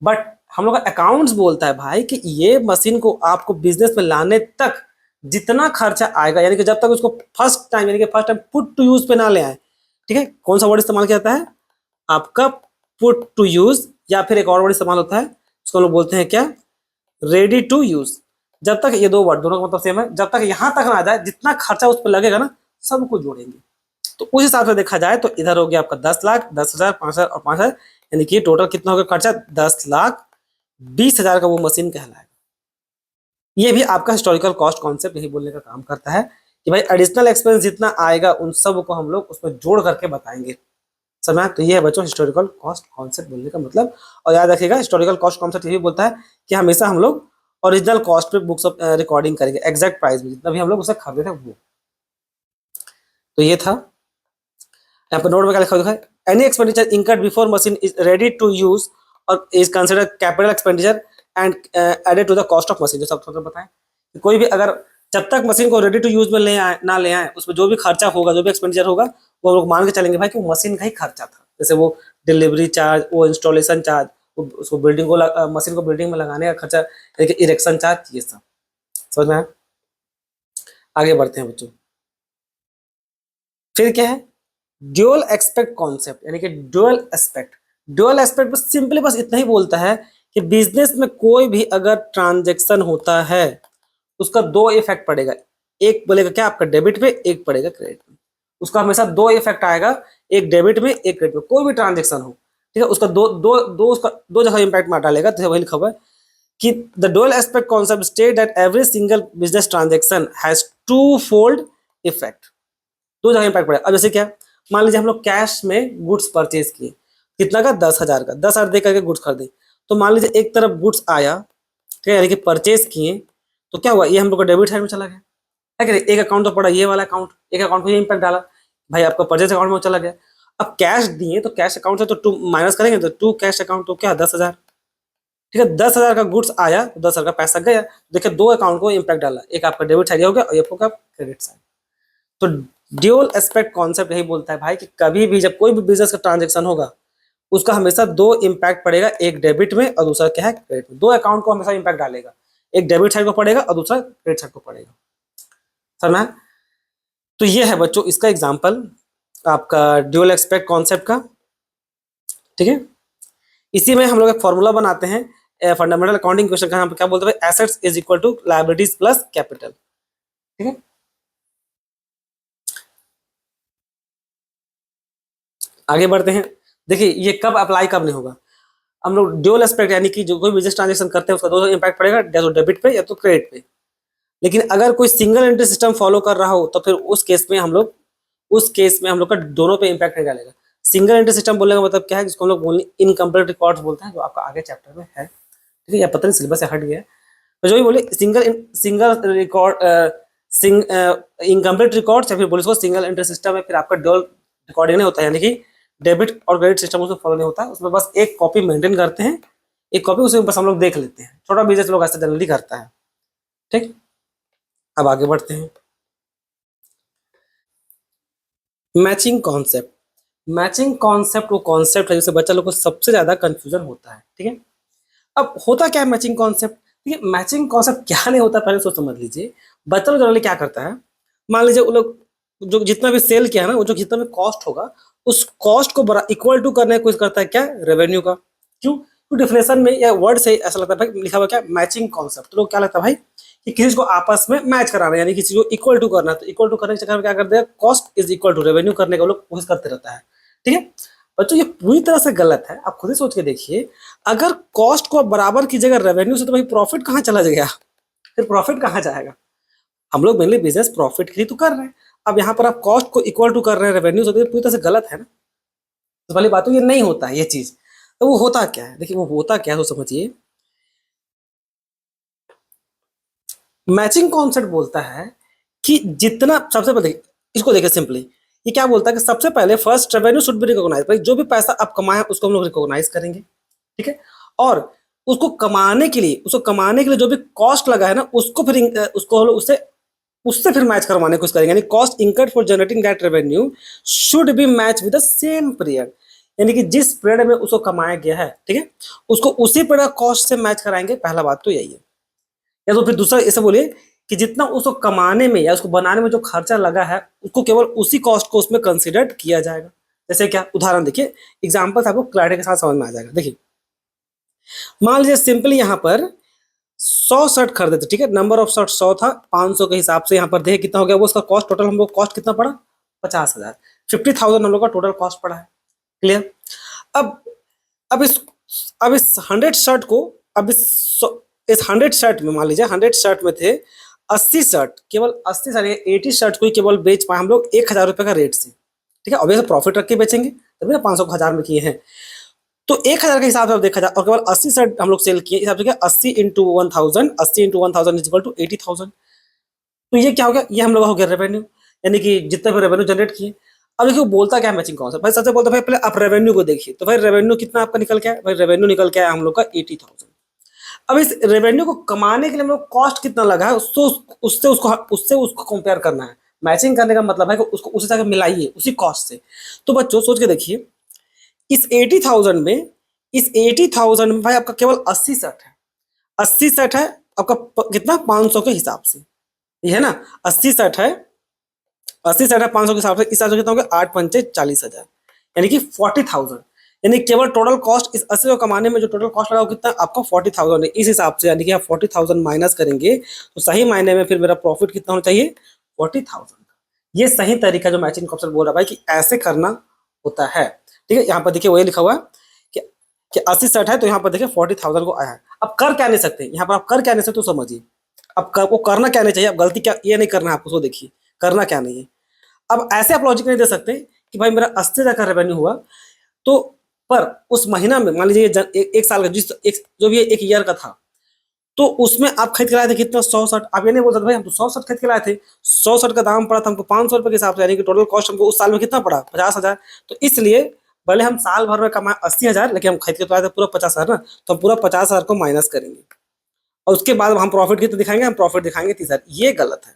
A: बट हम लोग का अकाउंट्स बोलता है भाई कि ये मशीन को आपको बिजनेस में लाने तक जितना खर्चा आएगा, यानी कि जब तक उसको फर्स्ट टाइम यानी कि first time put to use पे ना ले आए, ठीक है। कौन सा वर्ड इस्तेमाल किया जाता है आपका, पुट टू यूज, या फिर एक और वर्ड इस्तेमाल होता है उसको हम लोग बोलते हैं क्या, रेडी टू यूज। जब तक ये दो वर्ड दोनों का मतलब सेम है, जब तक यहां तक ना आ जाए जितना खर्चा उस पर लगेगा ना सबको जोड़ेंगे। तो उस हिसाब से देखा जाए तो इधर हो गया आपका 10 लाख, 10,000, 5,000 और 5,000, यानी कि टोटल कितना होगा खर्चा, 10,20,000 का वो मशीन कहलाएगा। ये भी आपका हिस्टोरिकल कॉस्ट कॉन्सेप्ट यही बोलने का काम करता है कि भाई एडिशनल एक्सपेंस जितना आएगा उन सब को हम लोग उसमें जोड़ करके बताएंगे, समझ। तो ये है बच्चों हिस्टोरिकल कॉस्ट कॉन्सेप्ट बोलने का मतलब। और याद रखिएगा हिस्टोरिकल कॉस्ट कॉन्सेप्ट यही बोलता है कि हमेशा हम लोग ओरिजिनल कॉस्ट पे बुक्स ऑफ रिकॉर्डिंग करेंगे, एग्जैक्ट प्राइस में जितना भी हम लोग उसे खरीदे थे वो। तो ये था यहाँ पर नोट में क्या लिखा हुआ है, any expenditure incurred before machine is ready to use और is consider capital expenditure and added to the cost of machine. जो सब बताएं, कोई भी अगर जब तक मशीन को रेडी टू यूज में ले आए ना ले आए, उसमें जो भी खर्चा होगा, जो भी एक्सपेंडिचर होगा, वो हम लोग मान के चलेंगे भाई कि वो मशीन का ही खर्चा था। जैसे वो डिलीवरी चार्ज, वो इंस्टॉलेशन चार्ज, उसको बिल्डिंग को मशीन को बिल्डिंग में लगाने का खर्चा, इरेक्शन चार्ज, ये सब समझ में आया। आगे बढ़ते हैं बच्चों। फिर क्या है, ड्यूअल एस्पेक्ट कॉन्सेप्ट, यानी कि ड्यूअल एस्पेक्ट। ड्यूअल एस्पेक्ट बस सिंपली बस इतना ही बोलता है कि बिजनेस में कोई भी अगर ट्रांजेक्शन होता है उसका दो इफेक्ट पड़ेगा। एक बोलेगा क्या आपका डेबिट पे, एक पड़ेगा क्रेडिट में। उसका हमेशा दो इफेक्ट आएगा, एक डेबिट में एक क्रेडिट में। कोई भी ट्रांजेक्शन हो, ठीक है, उसका दो जगह इंपैक्ट में डालेगा। तो वही लिखा हुआ है कि the dual aspect concept state that every single business transaction has two fold effect. दो जगह इंपैक्ट पड़ेगा। अब जैसे क्या, मान लीजिए हम लोग कैश में गुड्स परचेज किए, कितना का, 10,000 का, 10,000 दे करके गुड्स खरीदे। तो मान लीजिए एक तरफ गुड्स आया, ठीक है, यानी कि परचेज किए, तो क्या हुआ, ये हम लोग का डेबिट साइड में चला गया, है कि नहीं। एक अकाउंट तो पड़ा ये वाला अकाउंट, एक अकाउंट को ये इंपैक्ट डाला, भाई आपका परचेज अकाउंट में चला गया। अब कैश दिए तो कैश अकाउंट से तो टू माइनस करेंगे, तो टू कैश अकाउंट, तो क्या 10,000, ठीक है। 10,000 का गुड्स आया तो 10,000 का पैसा गया। देखिए दो अकाउंट को इंपैक्ट डाला, एक आपका डेबिट साइड हो गया और एक आपका क्रेडिट साइड। तो ड्यूअल एस्पेक्ट कॉन्सेप्ट यही बोलता है भाई कि कभी भी जब कोई भी बिजनेस का ट्रांजेक्शन होगा, उसका हमेशा दो इंपैक्ट पड़ेगा, एक डेबिट में और दूसरा क्या है, क्रेडिट में। दो अकाउंट को हमेशा इंपैक्ट डालेगा, एक डेबिट साइड को पड़ेगा और दूसरा क्रेडिट साइड को पड़ेगा। समझना है। तो ये है बच्चों इसका एग्जांपल आपका ड्यूअल एस्पेक्ट कॉन्सेप्ट का, ठीक है। इसी में हम लोग एक फॉर्मूला बनाते हैं फंडामेंटल अकाउंटिंग क्वेश्चन का। हम क्या बोलते हैं, assets is equal to liabilities plus capital, ठीक है। आगे बढ़ते हैं। देखिए ये कब अप्लाई कब नहीं होगा। हम लोग ड्यूअल एस्पेक्ट यानी कि जो कोई बिजनेस ट्रांजेक्शन करते हैं उसका दो इंपैक्ट पड़ेगा, या तो डेबिट पे या तो क्रेडिट पे। लेकिन अगर कोई सिंगल एंट्री सिस्टम फॉलो कर रहा हो तो फिर उस केस में हम लोग का दोनों पे इंपैक्ट नहीं डालेगा। सिंगल एंट्री सिस्टम बोलने का मतलब क्या है, जिसको हम लोग बोलने इनकम्प्लीट रिकॉर्ड्स बोलते हैं, जो आपका आगे चैप्टर में है, ठीक है, या पता नहीं सिलेबस से हट गया है। तो जो भी बोले सिंगल रिकॉर्ड, इनकम्प्लीट रिकॉर्ड्स, या फिर बोले उसको सिंगल एंट्री सिस्टम है, फिर आपका ड्यूअल रिकॉर्डिंग नहीं होता है, यानी कि डेबिट और क्रेडिट सिस्टम उसमें फॉलो नहीं होता। उसमें बस एक कॉपी मेंटेन करते हैं, एक कॉपी उसमें बस हम लोग देख लेते हैं। छोटा बिजनेस लोग ऐसा जनरली करता है, ठीक। अब आगे बढ़ते हैं। Matching concept. मैचिंग कॉन्सेप्ट वो कॉन्सेप्ट है जिससे बच्चा लोग को सबसे ज्यादा कंफ्यूजन होता है, ठीक है। अब होता क्या है मैचिंग कॉन्सेप्ट, ठीक है। मैचिंग कॉन्सेप्ट क्या नहीं होता पहले सोच समझ लीजिए। बच्चा लोग जनरली क्या करता है, मान लीजिए वो लोग जो जितना भी सेल किया है ना, वो जो जितना भी कॉस्ट होगा, उस कॉस्ट को बड़ा इक्वल टू करने की कोशिश करता है, क्या, रेवेन्यू का। क्यों, तो डिफिनेशन में या वर्ड से ऐसा लगता है भाई, लिखा हुआ क्या, मैचिंग कॉन्सेप्ट। तो लोग क्या लगता है भाई कि किसी को आपस में मैच कराना है, यानी किसी को इक्वल टू करना है। तो इक्वल टू करने के चक्कर में क्या करते हैं, cost is equal to revenue करने का लोग कोशिश करते रहता है, ठीक है। बच्चों ये पूरी तरह से गलत है। आप खुद ही सोच के देखिए, अगर कॉस्ट को बराबर कीजिएगा रेवेन्यू से, तो भाई प्रॉफिट कहाँ चला जाएगा, फिर प्रॉफिट कहाँ जाएगा। हम लोग मेनली बिजनेस प्रॉफिट के लिए तो कर रहे हैं। अब यहाँ पर आप कॉस्ट को इक्वल टू कर रहे हैं रेवेन्यू से, तो पूरी तरह से गलत है ना। तो वाली बात, ये नहीं होता है ये चीज। तो वो होता क्या है, देखिए वो होता क्या है तो समझिए। मैचिंग कॉन्सेप्ट बोलता है कि जितना, सबसे पहले इसको देखिए सिंपली, ये क्या बोलता है कि सबसे पहले first revenue should be recognise. भाई जो भी पैसा आप कमाए उसको हम लोग रिकॉग्नाइज करेंगे, ठीक है। और उसको कमाने के लिए जो भी कॉस्ट लगा है ना, उसको फिर उसको हम लोग उससे उससे फिर मैच करवाने की कोशिश करेंगे। यानी cost incurred for generating that revenue should B match with the same period. यानी कि जिस पीरियड में उसको कमाया गया है, ठीक है, उसको उसी पीरियड कॉस्ट से मैच कराएंगे। पहला बात तो यही है। या तो फिर दूसरा ऐसे बोलिए कि जितना उसको कमाने में या उसको बनाने में जो खर्चा लगा है, उसको केवल उसी कॉस्ट को उसमें कंसिडर किया जाएगा। जैसे क्या, उदाहरण देखिए, एग्जाम्पल आपको क्लैरिटी के साथ समझ में आ जाएगा। देखिए मान लीजिए सिंपली यहाँ पर 100 शर्ट खरीदे थे, ठीक है, नंबर ऑफ शर्ट 100 था, 500 के हिसाब से यहाँ पर देखिए कितना हो गया, वो उसका कॉस्ट टोटल हम लोग कॉस्ट कितना पड़ा, 50,000, 50,000 हम लोग का टोटल कॉस्ट पड़ा है। क्लियर। अब अब इस अब इस 100 शर्ट को, अब इस 100 शर्ट में मान लीजिए 100 शर्ट में थे 80 शर्ट, केवल 80 शर्ट 80 शर्ट को ही केवल बेच पाए हम लोग 1,000 रुपए का रेट से, ठीक है। ऑब्वियसली प्रॉफिट रख के बेचेंगे तभी ना, 500 को 1000 में किए हैं। तो 1,000 के हिसाब से देखा जाए और केवल 80 शर्ट हम लोग सेल किए, हिसाब से क्या, 80 into 1000, 80 into 1000 is equal to 80,000। तो ये क्या हो गया, ये हम लोग हो गया रेवेन्यू, यानी कि जितना भी रेवेन्यू जनरेट किए। अब देखिए वो बोलता क्या है मैचिंग कॉन्सेप्ट, भाई सबसे बोलता भाई पहले आप रेवेन्यू को देखिए, तो भाई रेवेन्यू कितना आपका निकल के आया, भाई रेवेन्यू निकल के आया हम लोग का 80,000। अब इस रेवेन्यू को कमाने के लिए हम लोग कॉस्ट कितना लगा है उससे उसको कंपेयर करना है। मैचिंग करने का मतलब है कि उसको उसी तरह मिलाइए उसी कॉस्ट से। तो बच्चों सोच के देखिए, इस 80,000 में, इस 80,000 में भाई आपका केवल 80 सेट है, 80 सेट है आपका कितना 500 के हिसाब से, ये है ना 80 सेट है, 80 सेट है 500 के हिसाब से, इस हिसाब से कितना हो गया 8 पंचे 40,000, यानी कि 40,000। यानी केवल टोटल कॉस्ट इस 80 को कमाने में जो टोटल कॉस्ट लगा वो कितना आपका 40,000 है। इस हिसाब से यानी कि आप 40,000 माइनस करेंगे तो सही मायने में फिर मेरा प्रॉफिट कितना होना चाहिए 40,000। ये सही तरीका जो मैचिंग कॉन्सेप्ट बोल रहा है भाई कि ऐसे करना होता है। ठीक है, यहाँ पर देखिए वही लिखा हुआ है कि 80 सेट है तो यहाँ पर देखिए 40,000 को आया है। अब कर क्या नहीं सकते, यहाँ पर आप कर क्या नहीं सकते तो समझिए, अब वो करना क्या नहीं चाहिए, अब गलती क्या ये नहीं करना है आपको, सो देखिए करना क्या नहीं है। अब ऐसे आप लॉजिक नहीं दे सकते कि भाई मेरा 80,000 का रेवेन्यू हुआ तो पर उस महीना में मान लीजिए एक साल का जो भी एक ईयर का था तो उसमें आप खरीद के लाए थे कितना 100 शर्ट। आप ये नहीं बोल सकते भाई हम तो 100 शर्ट खरीद के लाए थे, 100 शर्ट का दाम पड़ा था हमको 500 रुपए के हिसाब से, यानी कि टोटल कॉस्ट हमको उस साल में कितना पड़ा 50,000। तो इसलिए भले हम साल भर में कमाए 80,000 लेकिन हम खरीद के तो आए थे पूरा 50,000 ना, तो हम पूरा 50,000 को माइनस करेंगे और उसके बाद हम प्रॉफिट कितना दिखाएंगे, हम प्रॉफिट दिखाएंगे 30,000। ये गलत है,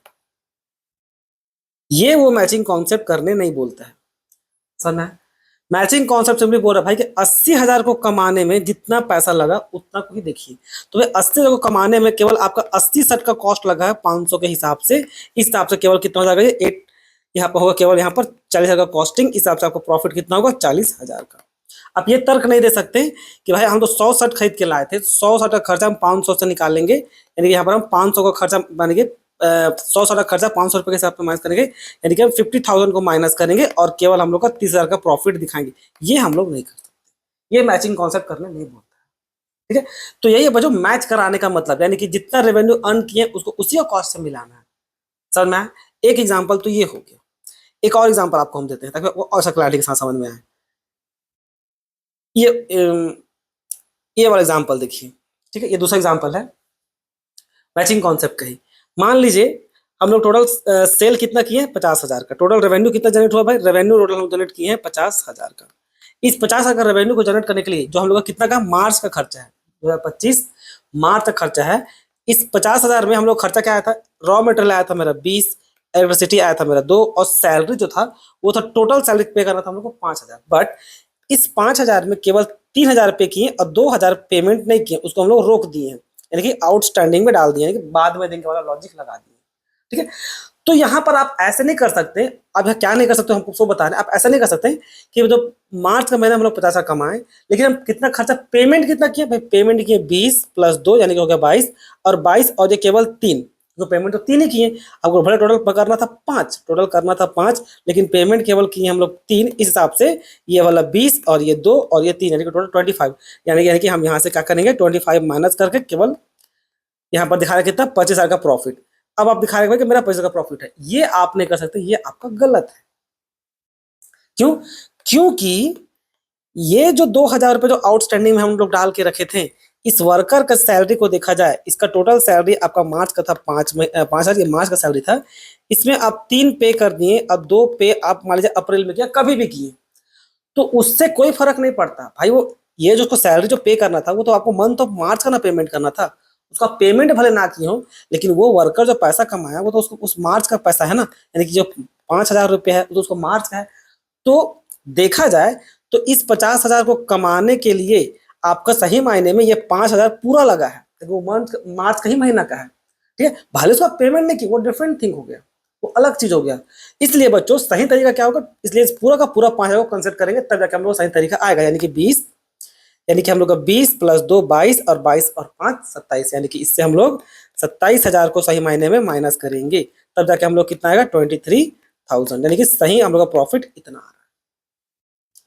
A: ये वो मैचिंग कॉन्सेप्ट करने नहीं बोलता है। समझना है, मैचिंग कॉन्सेप्ट सिंपली बोल रहा है भाई कि 80,000 को कमाने में जितना पैसा लगा उतना को ही देखिए। तो भाई 80,000 को कमाने में केवल आपका 80 सेट का कॉस्ट लगा है 500 के हिसाब से, इस हिसाब से केवल कितना हो जाएगा ये 8, यहाँ पर होगा केवल यहाँ पर 40,000 का कॉस्टिंग, इस हिसाब से आपका प्रॉफिट कितना होगा 40,000 का। आप ये तर्क नहीं दे सकते कि भाई हम तो 100 शर्ट खरीद के लाए थे, 100 शर्ट का खर्चा हम 500 से निकालेंगे, यानी कि यहाँ पर हम 500 का खर्चा मानेंगे, 100 शर्ट का खर्चा 500 रुपए के हिसाब से माइनस करेंगे, यानी कि हम 50,000 को माइनस करेंगे और केवल हम लोग का 30,000 का प्रॉफिट दिखाएंगे। ये हम लोग नहीं कर सकते, ये मैचिंग कॉन्सेप्ट करने नहीं बोलता है। ठीक है, तो यही है बच्चों मैच कराने का मतलब, यानी कि जितना रेवेन्यू अर्न किए उसको उसी कॉस्ट से मिलाना है। समझ में आया? एक एग्जाम्पल तो ये हो गया, एक और एग्जाम्पल आपको हम देते हैं ताकि वो और क्लैरिटी के साथ समझ में आए। ये वाला एग्जाम्पल देखिए, ठीक है, ये दूसरा एग्जाम्पल है मैचिंग कॉन्सेप्ट का ही। मान लीजिए हम लोग टोटल सेल कितना किए हैं 50,000 का, टोटल रेवेन्यू कितना जनरेट हुआ भाई, रेवेन्यू टोटल हम जनरेट किए हैं 50,000 का। इस 50,000 का रेवेन्यू को जनरेट करने के लिए जो हम लोग का कितना का मार्च का खर्चा है 2025 मार्च तक खर्चा है, इस 50,000 में हम लोग खर्चा क्या आया था, रॉ मटेरियल आया था मेरा 20, इलेक्ट्रिसिटी आया था मेरा 2 और सैलरी जो था वो था, टोटल सैलरी पे करना था हम लोग को 5,000। बट इस 5,000 में केवल 3,000 पे किए और 2,000 पेमेंट नहीं किए, उसको हम लोग रोक दिए हैं, यानी कि आउटस्टैंडिंग में डाल दिए, यानी कि बाद में देंगे वाला लॉजिक लगा दिए। ठीक है, तो यहाँ पर आप ऐसे नहीं कर सकते, अब क्या नहीं कर सकते हमको सो बता रहे हैं, आप ऐसा नहीं कर सकते कि जो मार्च का महीना हम लोग 50,000 कमाए लेकिन हम कितना खर्चा पेमेंट कितना किया भाई, पेमेंट किए 20 + 2 यानी कि हो गया 22, और 22 और ये केवल 3, जो पेमेंट तो 3 ही किए, आपको भले टोटल करना था 5, टोटल करना था 5 लेकिन पेमेंट केवल किए हम लोग 3, इस हिसाब से ये वाला 20 और ये 2 और ये 3 यानी कि टोटल 25, यानी कि हम यहाँ से क्या करेंगे 25 माइनस करके केवल यहाँ पर दिखा रहे कितना 25,000 का प्रॉफिट। अब आप दिखा रहे हैं कि मेरा 25,000 का प्रॉफिट है, ये आप नहीं कर सकते, ये आपका गलत है। क्यों? क्योंकि ये जो 2,000 रुपए जो आउटस्टैंडिंग में हम लोग डाल के रखे थे, इस वर्कर का सैलरी को देखा जाए, इसका टोटल सैलरी आपका मार्च का था 5,000, ये मार्च का सैलरी था, इसमें आप 3 पे कर दिए और 2 पे आप मान लीजिए अप्रैल में किया, कभी भी किए तो उससे कोई फर्क नहीं पड़ता भाई। वो ये जो उसको सैलरी जो पे करना था वो तो आपको मंथ ऑफ मार्च का ना पेमेंट करना था, उसका पेमेंट भले ना किए हो लेकिन वो वर्कर जो पैसा कमाया वो तो उसको उस मार्च का पैसा है ना, यानी कि जो 5,000 रुपये है तो उसको मार्च का है। तो देखा जाए तो इस 50,000 को कमाने के लिए आपका सही मायने में ये 5,000 पूरा लगा है, वो मंथ मार्च का ही महीना का है। ठीक है, भले उसका पेमेंट नहीं की, वो डिफरेंट थिंग हो गया, वो अलग चीज हो गया। इसलिए बच्चों सही तरीका क्या होगा, इसलिए इस पूरा का पूरा 5,000 को कंसिडर करेंगे तब जाके हम लोग सही तरीका आएगा, यानी कि 20, यानी कि हम लोग का 20 + 2 22 और 22 और 5 27, यानी कि इससे हम लोग 27,000 को सही मायने में माइनस करेंगे तब जाके हम लोग कितना आएगा 23,000, यानी कि सही हम लोग का प्रॉफिट इतना आ रहा है।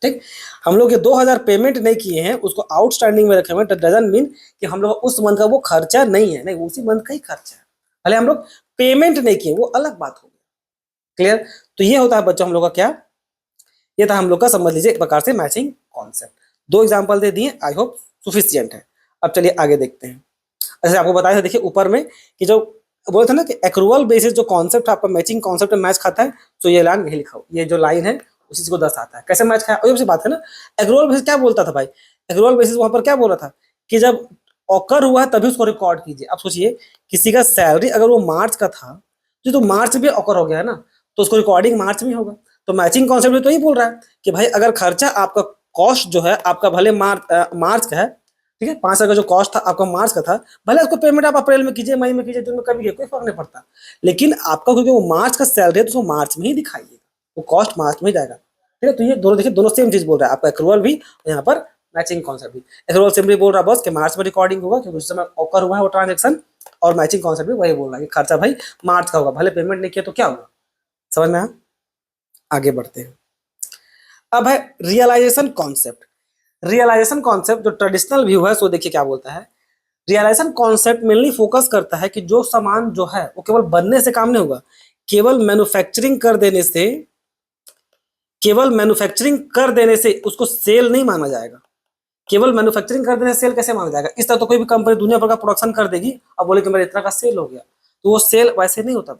A: ठीक, हम लोग ये 2,000 पेमेंट नहीं किए हैं, उसको आउटस्टैंडिंग में रखे हुए, डजंट मीन कि हम लोग उस मंथ का वो खर्चा नहीं है, नहीं उसी मंथ का ही खर्चा है, भले हम लोग पेमेंट नहीं किए, वो अलग बात हो गई। क्लियर? तो ये होता है बच्चों हम लोग का क्या, ये था हम लोग का, समझ लीजिए एक प्रकार से मैचिंग कॉन्सेप्ट। 2 एग्जांपल दे दिए, आई होप सफिशिएंट है। अब चलिए आगे देखते हैं। जैसे आपको बताया था देखिए ऊपर में कि जो बोले थे ना कि एक्रूअल बेसिस जो कॉन्सेप्ट आपका मैचिंग कॉन्सेप्ट में मैच खाता है, तो ये लाइन यही लिखा हो, ये जो लाइन है उसी चीज को 10 आता है। कैसे मैच खाया, वही सी बात है ना। एग्रोल बेसिस क्या बोलता था भाई, एग्रोल बेसिस वहां पर क्या बोला था कि जब ऑकर हुआ है तभी उसको रिकॉर्ड कीजिए। अब सोचिए किसी का सैलरी अगर वो मार्च का था तो मार्च भी ऑकर हो गया है ना, तो उसको रिकॉर्डिंग मार्च में होगा। तो मैचिंग कॉन्सेप्ट में तो यही बोल रहा है कि भाई अगर खर्चा आपका कॉस्ट जो है आपका भले मार्च का है, ठीक है, 5 का जो कॉस्ट था आपका मार्च का था, भले उसको पेमेंट आप अप्रैल में कीजिए, मई में कीजिए, जून में कभी कीजिए, कोई फर्क नहीं पड़ता। लेकिन आपका क्योंकि वो मार्च का सैलरी है तो उसको मार्च में ही दिखाइएगा, वो कॉस्ट मार्च में ही जाएगा। ठीक है, तो ये दोनों देखिए, दोनों सेम चीज बोल रहा है, आपका एक्रूअल भी और यहाँ पर मैचिंग कॉन्सेप्ट भी। एक्रूअल सिंपली बोल रहा है बस कि मार्च में रिकॉर्डिंग होगा क्योंकि उस समय ऑकर हुआ है वो ट्रांजेक्शन, और मैचिंग कॉन्सेप्ट भी वही बोल रहा है कि खर्चा भाई मार्च का होगा, भले पेमेंट नहीं किया तो क्या होगा। समझ में आया? आगे बढ़ते हैं। अब है रियलाइजेशन कॉन्सेप्ट। रियलाइजेशन कॉन्सेप्ट जो ट्रेडिशनल व्यू है सो देखिए क्या बोलता है। रियलाइजेशन कॉन्सेप्ट मेनली फोकस करता है कि जो सामान जो है वो केवल बनने से काम नहीं होगा, केवल मैन्युफैक्चरिंग कर देने से, केवल मैन्युफैक्चरिंग कर देने से उसको सेल नहीं माना जाएगा। केवल मैन्युफैक्चरिंग कर देने से सेल कैसे माना जाएगा? इस तरह तो कोई भी कंपनी दुनिया भर का प्रोडक्शन कर देगी और बोले कि मेरा इतना का सेल हो गया, तो वो सेल वैसे नहीं होता।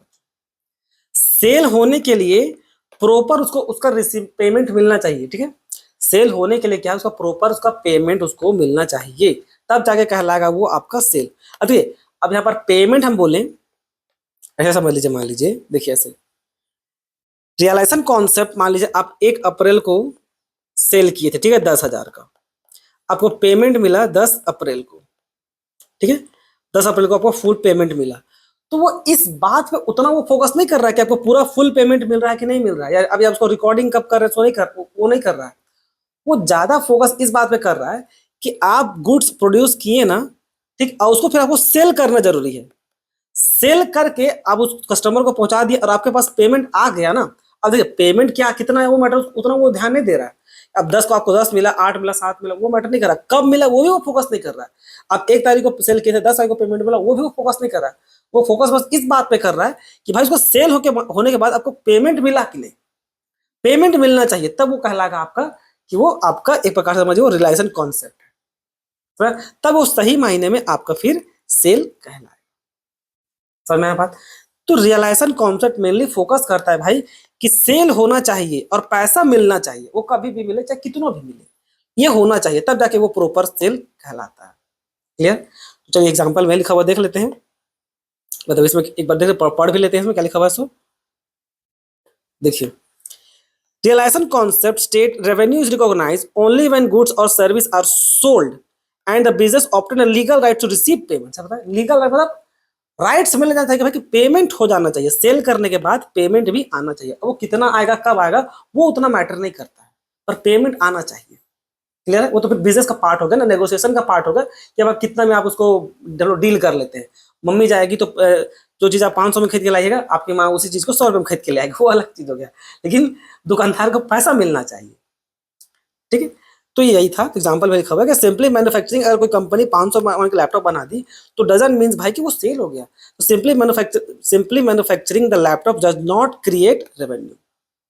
A: सेल होने के लिए प्रॉपर उसको उसका रिसीव पेमेंट मिलना चाहिए। ठीक है, सेल होने के लिए क्या है, उसका प्रॉपर उसका पेमेंट उसको मिलना चाहिए, तब जाके कहलाएगा वो आपका सेल। अब देखिए, अब यहाँ पर पेमेंट हम बोलें ऐसा समझ लीजिए, मान लीजिए देखिए ऐसे रियलाइजेशन कॉन्सेप्ट, मान लीजिए आप 1 अप्रैल को सेल किए थे, ठीक है, 10,000 का, आपको पेमेंट मिला 10 अप्रैल को। ठीक है, 10 अप्रैल को आपको फुल पेमेंट मिला, तो वो इस बात पे उतना वो फोकस नहीं कर रहा है कि आपको पूरा फुल पेमेंट मिल रहा है कि नहीं मिल रहा है, या अभी आप उसको रिकॉर्डिंग कब कर रहे हैं सो नहीं कर, वो नहीं कर रहा है। वो ज्यादा फोकस इस बात पे कर रहा है कि आप गुड्स प्रोड्यूस किए ना, ठीक, और उसको फिर आपको सेल करना जरूरी है। सेल करके आप उस कस्टमर को पहुंचा दिए और आपके पास पेमेंट आ गया ना। अब देखिए पेमेंट क्या कितना है वो मैटर, उतना वो ध्यान नहीं दे रहा है। अब 10 को आपको 10 मिला, 8 मिला, 7 मिला, वो मैटर नहीं कर रहा, कब मिला वो भी वो फोकस नहीं कर रहा है। आप 1 तारीख को सेल किए थे, 10 तारीख को पेमेंट मिला, वो भी वो फोकस नहीं कर रहा है। वो फोकस बस इस बात पे कर रहा है कि भाई उसको सेल होने के बाद आपको पेमेंट मिला कि नहीं, पेमेंट मिलना चाहिए, तब वो कहलाएगा आपका कि वो आपका एक प्रकार से समझिए वो रिलायंस कॉन्सेप्ट है, तब वो सही मायने में आपका फिर सेल कहलाएगा। समझ में आया बात? तो रियलाइजेशन कॉन्सेप्ट मेनली फोकस करता है भाई कि सेल होना चाहिए और पैसा मिलना चाहिए, वो कभी भी मिले चाहे कितना भी मिले, ये होना चाहिए, तब जाके वो प्रॉपर सेल कहलाता है। क्लियर? तो चलिए एग्जांपल में लिखा हुआ देख लेते हैं, मतलब इसमें एक बार देख पढ़ भी लेते हैं इसमें क्या लिखा हुआ है सो देखिए। Realisation concept state revenue is recognised only when goods और service are sold and the business obtain a legal right to receive payment. समझ रहे हैं? लीगल राइट मतलब राइट्स मिलना चाहिए कि भाई कि पेमेंट हो जाना चाहिए, सेल करने के बाद पेमेंट भी आना चाहिए। वो कितना आएगा कब आएगा वो उतना मैटर नहीं करता है, पर पेमेंट आना चाहिए। क्लियर है? वो तो फिर बिजनेस का पार्ट हो गया ना, नेगोशिएशन का पार्ट होगा कि अब आप कितना में आप उसको डील कर लेते हैं। मम्मी जाएगी तो जो चीज आप 500 में खरीद के लाइएगा, आपकी माँ उसी चीज को 100 रुपये में खरीद के लाएगी, वो अलग चीज हो गया, लेकिन दुकानदार को पैसा मिलना चाहिए। ठीक है, तो यही था एग्जांपल में लिखा हुआ है कि सिंपली मैन्युफैक्चरिंग, अगर कोई कंपनी 500 की लैपटॉप बना दी तो डजंट मींस भाई कि वो सेल हो गया। तो simply manufacturing the laptop does not create revenue.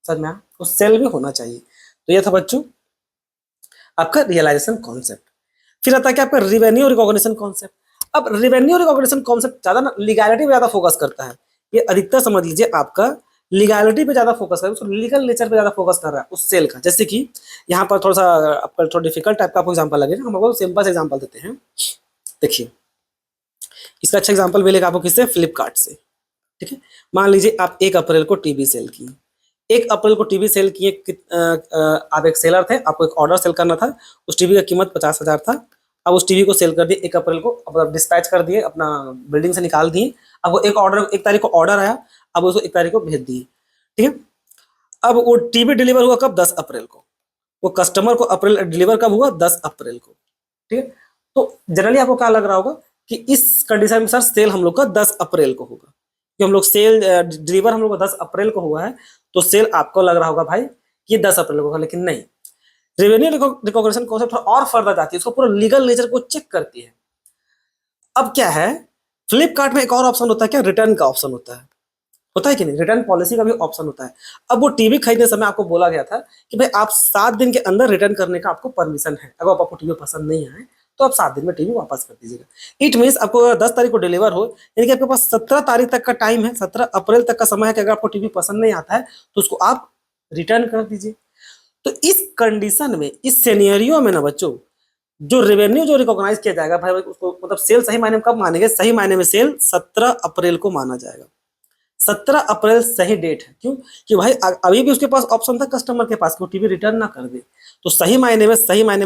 A: समझ में आया? वो सेल भी होना चाहिए। तो ये था बच्चों आपका रियलाइजेशन कॉन्सेप्ट। फिर आता है कि आपका रिवेन्यू रिकॉग्निशन कॉन्सेप्ट। अब रिवेन्यू रिकॉग्निशन कॉन्सेप्ट ज्यादा ना लीगैलिटी पे ज्यादा फोकस करता है, ये अधिकतर समझ लीजिए आपका लीगैलिटी पे ज्यादा फोकस कर रहा है, लीगल नेचर पे ज्यादा फोकस कर रहा है उस सेल का। जैसे कि यहाँ पर थोड़ा सा आपका थोड़ा डिफिकल्ट टाइप का आपको एग्जांपल लगेगा, हम आपको सिंपल से एग्जांपल देते हैं। देखिए इसका अच्छा एग्जांपल मिलेगा आपको किससे, फ्लिपकार्ट से। ठीक है, मान लीजिए आप 1 अप्रैल को टीवी सेल किए, 1 अप्रैल को टीवी सेल किए, आप एक सेलर थे, आपको एक ऑर्डर सेल करना था, उस टीवी का कीमत 50,000 था। अब उस टीवी को सेल कर दिए 1 अप्रैल को, अब डिस्पैच कर दिए, अपना बिल्डिंग से निकाल दिए। अब वो 1 तारीख को ऑर्डर आया, अब उसको 1 तारीख को भेज दिए। ठीक है, अब वो टीवी डिलीवर हुआ कब, 10 अप्रैल को। वो कस्टमर को अप्रैल डिलीवर कब हुआ, 10 अप्रैल को। ठीक है, तो जनरली आपको क्या लग रहा होगा कि इस कंडीशन में सर सेल हम लोग का 10 अप्रैल को होगा, कि हम लोग सेल डिलीवर हम लोग का 10 अप्रैल को हुआ है, तो सेल आपको लग रहा होगा भाई ये 10 अप्रैल को होगा। लेकिन नहीं, रेवेन्यू रिकॉग्निशन कॉन्सेप्ट और फर्दर जाती है, उसको पूरा लीगल नेचर को चेक करती है। अब क्या है, फ्लिपकार्ट में एक और ऑप्शन होता है, क्या, रिटर्न का ऑप्शन होता है कि नहीं, रिटर्न पॉलिसी का भी ऑप्शन होता है। अब वो टीवी खरीदने समय आपको बोला गया था कि भाई आप 7 दिन के अंदर रिटर्न करने का आपको परमिशन है, अगर आपको टीवी पसंद नहीं आए तो आप 7 दिन में टीवी वापस कर दीजिएगा। इट मीन्स आपको 10 तारीख को डिलीवर हो, यानी कि आपके पास 17 तारीख तक का टाइम है, 17 अप्रैल तक का समय है कि अगर आपको टीवी पसंद नहीं आता है तो उसको आप रिटर्न कर दीजिए। तो इस कंडीशन में, इस सिनेरियो में ना बच्चों, जो रेवेन्यू जो रिकॉग्नाइज किया जाएगा भाई, उसको मतलब सेल सही मायने में कब मानेंगे? सही मायने में सेल 17 अप्रैल को माना जाएगा। 17 अप्रैल सही डेट है। क्यों? कि भाई अभी भी उसके पास ऑप्शन था कस्टमर के पास कि वो टीवी रिटर्न ना कर दे। तो सही मायने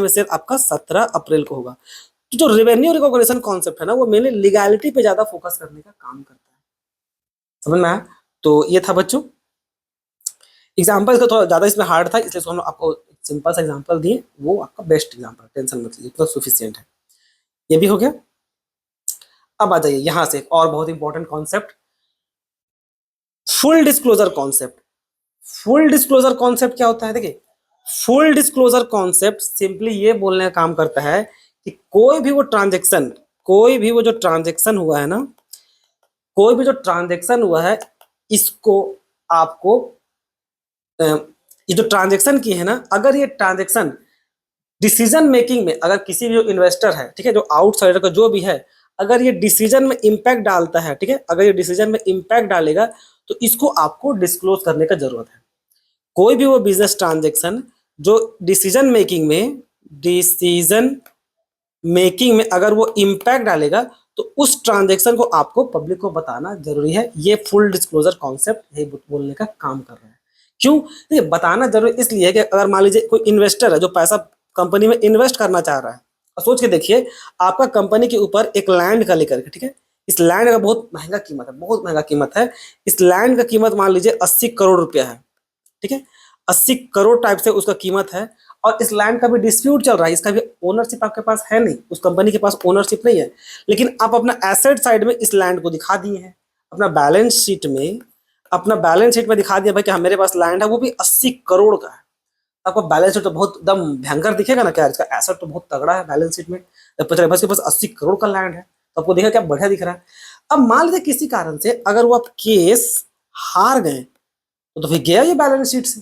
A: में सेल आपका 17 अप्रैल को होगा। तो जो रेवेन्यू रिकॉग्निशन कॉन्सेप्ट है ना, वो मेनली लीगैलिटी पे ज्यादा फोकस करने का काम करता है। समझ में आया? तो ये था बच्चों एग्जाम्पल। इसका थोड़ा ज्यादा इसमें हार्ड था, इसलिए हम आपको सिंपल सा एग्जाम्पल दिए, वो आपका बेस्ट एग्जाम्पल, टेंशन मत लीजिए, इतना सफिशियंट है। ये भी हो गया। अब आ जाइए यहां से और बहुत important concept, full disclosure concept. Full disclosure concept क्या होता है? देखिए, फुल डिस्क्लोजर कॉन्सेप्ट सिंपली ये बोलने का काम करता है कि कोई भी वो जो ट्रांजेक्शन हुआ है ना, कोई भी जो ट्रांजेक्शन हुआ है, इसको आपको ये जो ट्रांजेक्शन की है ना, अगर ये ट्रांजेक्शन डिसीजन मेकिंग में, अगर किसी भी जो इन्वेस्टर है, ठीक है, जो आउटसाइडर का जो भी है, अगर ये डिसीजन में इंपैक्ट डालता है, ठीक है, अगर ये डिसीजन में इंपैक्ट डालेगा, तो इसको आपको डिस्क्लोज करने का जरूरत है। कोई भी वो बिजनेस ट्रांजेक्शन जो डिसीजन मेकिंग में अगर वो इंपैक्ट डालेगा, तो उस ट्रांजेक्शन को आपको पब्लिक को बताना जरूरी है। ये फुल डिस्क्लोजर कॉन्सेप्ट यही बोलने का काम कर रहा है। क्यों? देखिए, बताना जरूरी इसलिए है कि अगर मान लीजिए कोई इन्वेस्टर है जो पैसा कंपनी में इन्वेस्ट करना चाह रहा है, और सोच के देखिए, आपका कंपनी के ऊपर एक लैंड का लेकर के, ठीक है, इस लैंड का बहुत महंगा कीमत है, बहुत महंगा कीमत है। इस लैंड का कीमत मान लीजिए 80 करोड़ रुपया है, ठीक है, 80 करोड़ टाइप से उसका कीमत है। और इस लैंड का भी डिस्प्यूट चल रहा है, इसका भी ओनरशिप आपके पास है नहीं, उस कंपनी के पास ओनरशिप नहीं है, लेकिन आप अपना एसेट साइड में इस लैंड को दिखा दिए हैं, अपना बैलेंस शीट में, दिखा दिया भाई कि हाँ मेरे पास लैंड है, वो भी 80 करोड़ का है। आपको बैलेंस शीट तो बहुत एकदम भयंकर दिखेगा ना, क्या इसका एसेट तो बहुत तगड़ा है बैलेंस शीट में, जब पता चले भाई इसके पास 80 करोड़ का लैंड है, तो आपको देखा क्या बढ़िया दिख रहा है। अब मान लीजिए किसी कारण से अगर वो आप केस हार गए, तो फिर गया ये बैलेंस शीट से,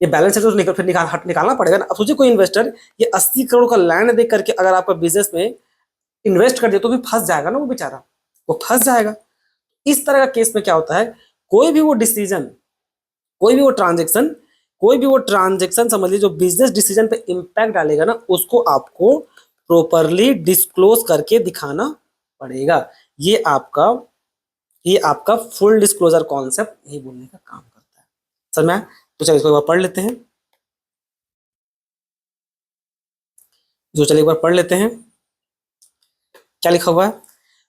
A: ये बैलेंस शीट तो फिर निकालना पड़ेगा ना। अब सोचिए कोई इन्वेस्टर ये 80 करोड़ का लैंड देख करके अगर आपका बिजनेस में इन्वेस्ट कर दिया, तो भी फंस जाएगा ना वो बेचारा, वो फंस जाएगा। इस तरह का केस में क्या होता है, कोई भी वो डिसीजन, कोई भी वो ट्रांजेक्शन, समझ लीजिए जो बिजनेस डिसीजन पे इंपैक्ट डालेगा ना, उसको आपको प्रॉपरली डिस्क्लोज करके दिखाना पड़ेगा। ये आपका फुल डिस्क्लोजर कॉन्सेप्ट यही बोलने का काम करता है। समझ में आया? तो चलिए इसको एक बार पढ़ लेते हैं। क्या लिखा हुआ है?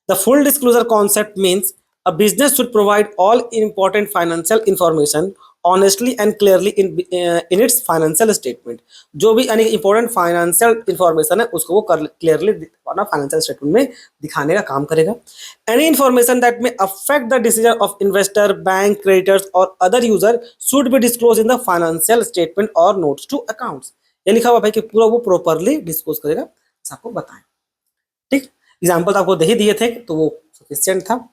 A: The full disclosure concept means a business should provide all important financial information honestly and clearly in its financial statement. जो भी यानी इंपॉर्टेंट फाइनेंशियल इंफॉर्मेशन है, उसको वो क्लियरली अपना फाइनेंशियल स्टेटमेंट में दिखाने का काम करेगा। Any information that may affect the decision of investor, bank, creditors और other user should be disclose in the financial statement और नोट्स टू अकाउंट्स। ये लिखा हुआ भाई कि पूरा वो प्रॉपरली डिस्क्लोज करेगा, आपको बताएं। ठीक, एग्जाम्पल आपको दे ही दिए थे, तो वो सफिशिएंट था।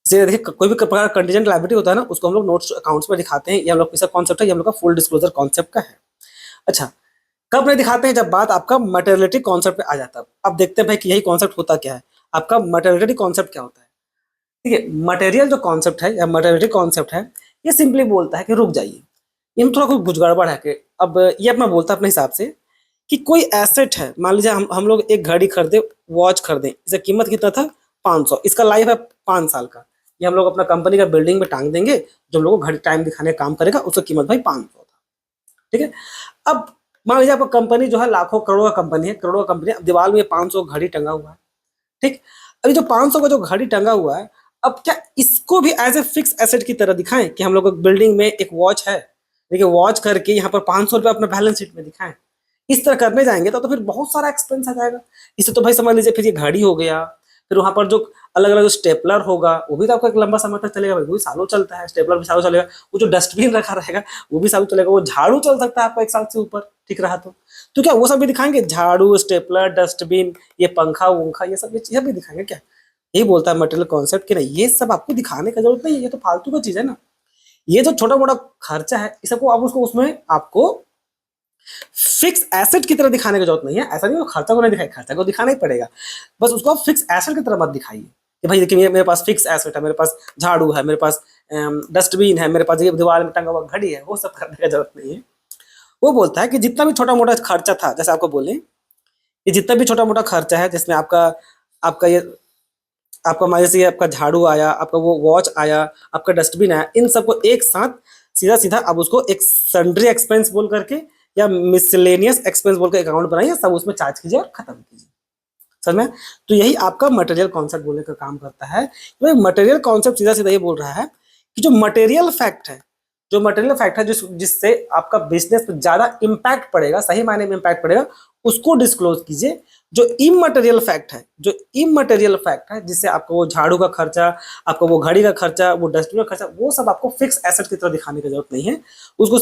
A: देखिए, कोई भी प्रकार का कंटीजेंट लायबिलिटी होता है ना, उसको हम लोग नोट्स अकाउंट्स में दिखाते हैं। ये हम लोग किसका कॉन्सेप्ट है? ये हम लोग का फुल डिस्क्लोजर कॉन्सेप्ट का है। अच्छा, कब नहीं दिखाते हैं? जब बात आपका मटेरियलिटी कॉन्सेप्ट पे आ जाता है। अब देखते हैं भाई कि यही कॉन्सेप्ट होता क्या है। आपका मटेरियलिटी कॉन्सेप्ट क्या होता है? ठीक है, मटेरियल जो कॉन्सेप्ट है या मटेरियलिटी कॉन्सेप्ट है, ये सिंपली बोलता है कि रुक जाइए, ये थोड़ा कुछ गड़बड़ है। कि अब ये अपना बोलता है अपने हिसाब से कि कोई एसेट है, मान लीजिए हम लोग एक घड़ी खरीदे, वॉच खरीदे, इसका कीमत कितना था? 500, इसका लाइफ है 5 साल का। ये हम लोग अपना कंपनी का बिल्डिंग में टांग देंगे, जो हम लोग को घड़ी टाइम दिखाने का काम करेगा, उसका कीमत भाई 500 था। ठीक है, अब मान लीजिए आपका कंपनी जो है लाखों करोड़ों का कंपनी है, करोड़ों का कंपनी है, दीवार में 500 घड़ी टंगा हुआ है। ठीक, अभी जो 500 का जो घड़ी टंगा हुआ है, अब क्या इसको भी एज ए फिक्स एसेट की तरह दिखाएं कि हम लोग बिल्डिंग में एक वॉच है, देखिए वॉच करके यहाँ पर 500 रुपये अपना बैलेंस शीट में दिखाएं? इस तरह करने जाएंगे तो फिर बहुत सारा एक्सपेंस आ जाएगा। इससे तो भाई समझ लीजिए फिर ये घड़ी हो गया, फिर वहां पर जो अलग अलग स्टेपलर होगा, वो भी तो आपको एक लंबा समय तक चलेगा भाई, वो भी सालों चलता है, स्टेपलर भी सालों चलेगा। वो जो डस्टबिन रखा रहेगा वो भी सालों चलेगा, वो झाड़ू चल सकता है आपका 1 साल से ऊपर, ठीक रहा तो क्या वो सब भी दिखाएंगे? झाड़ू, स्टेपलर, डस्टबिन, ये पंखा वंखा, ये सब भी दिखाएंगे क्या? यही बोलता है मटेरियल कॉन्सेप्ट कि नहीं, ये सब आपको दिखाने का जरूरत नहीं है, ये तो फालतू का चीज है ना। ये जो छोटा मोटा खर्चा है, इस सबको आप उसको उसमें आपको फिक्स एसेट की तरह दिखाने की जरूरत नहीं है। ऐसा नहीं खर्चा को नहीं दिखाए, खर्चा को दिखाना ही पड़ेगा, बस उसको आप फिक्स एसेट की तरह मत दिखाइए। कि भाई देखिए मेरे पास फिक्स एसेट है, मेरे पास झाड़ू है, मेरे पास डस्टबिन है, मेरे पास ये दीवार में टंगा हुआ घड़ी है, वो सब करने की जरूरत नहीं है। वो बोलता है कि जितना भी छोटा मोटा खर्चा था, जैसे आपको बोले कि जितना भी छोटा मोटा खर्चा है, जिसमें आपका आपका ये आपका मान लीजिए आपका झाड़ू आया, आपका वो वॉच आया, आपका डस्टबिन आया, इन सबको एक साथ सीधा सीधा आप उसको एक सन्ड्री एक्सपेंस बोल करके या मिसलेनियस एक्सपेंस बोल के अकाउंट बनाइए, सब उसमें चार्ज कीजिए और खत्म कीजिए। समझ में? तो यही आपका मटेरियल कॉन्सेप्ट बोलने का काम करता है। तो मटेरियल कॉन्सेप्ट सीधा सीधा ये बोल रहा है कि जो मटेरियल फैक्ट है, जो मटेरियल फैक्ट है जिससे आपका बिजनेस पे ज्यादा इम्पैक्ट पड़ेगा, सही मायने में इम्पैक्ट पड़ेगा, उसको डिस्क्लोज कीजिए। जो इमटेरियल फैक्ट है, जो इमटेरियल फैक्ट है, जिससे आपको वो झाड़ू का खर्चा, आपको वो घड़ी का खर्चा, वो डस्टबिन का खर्चा, वो सब आपको फिक्स एसेट की तरह दिखाने की जरूरत नहीं है। उसको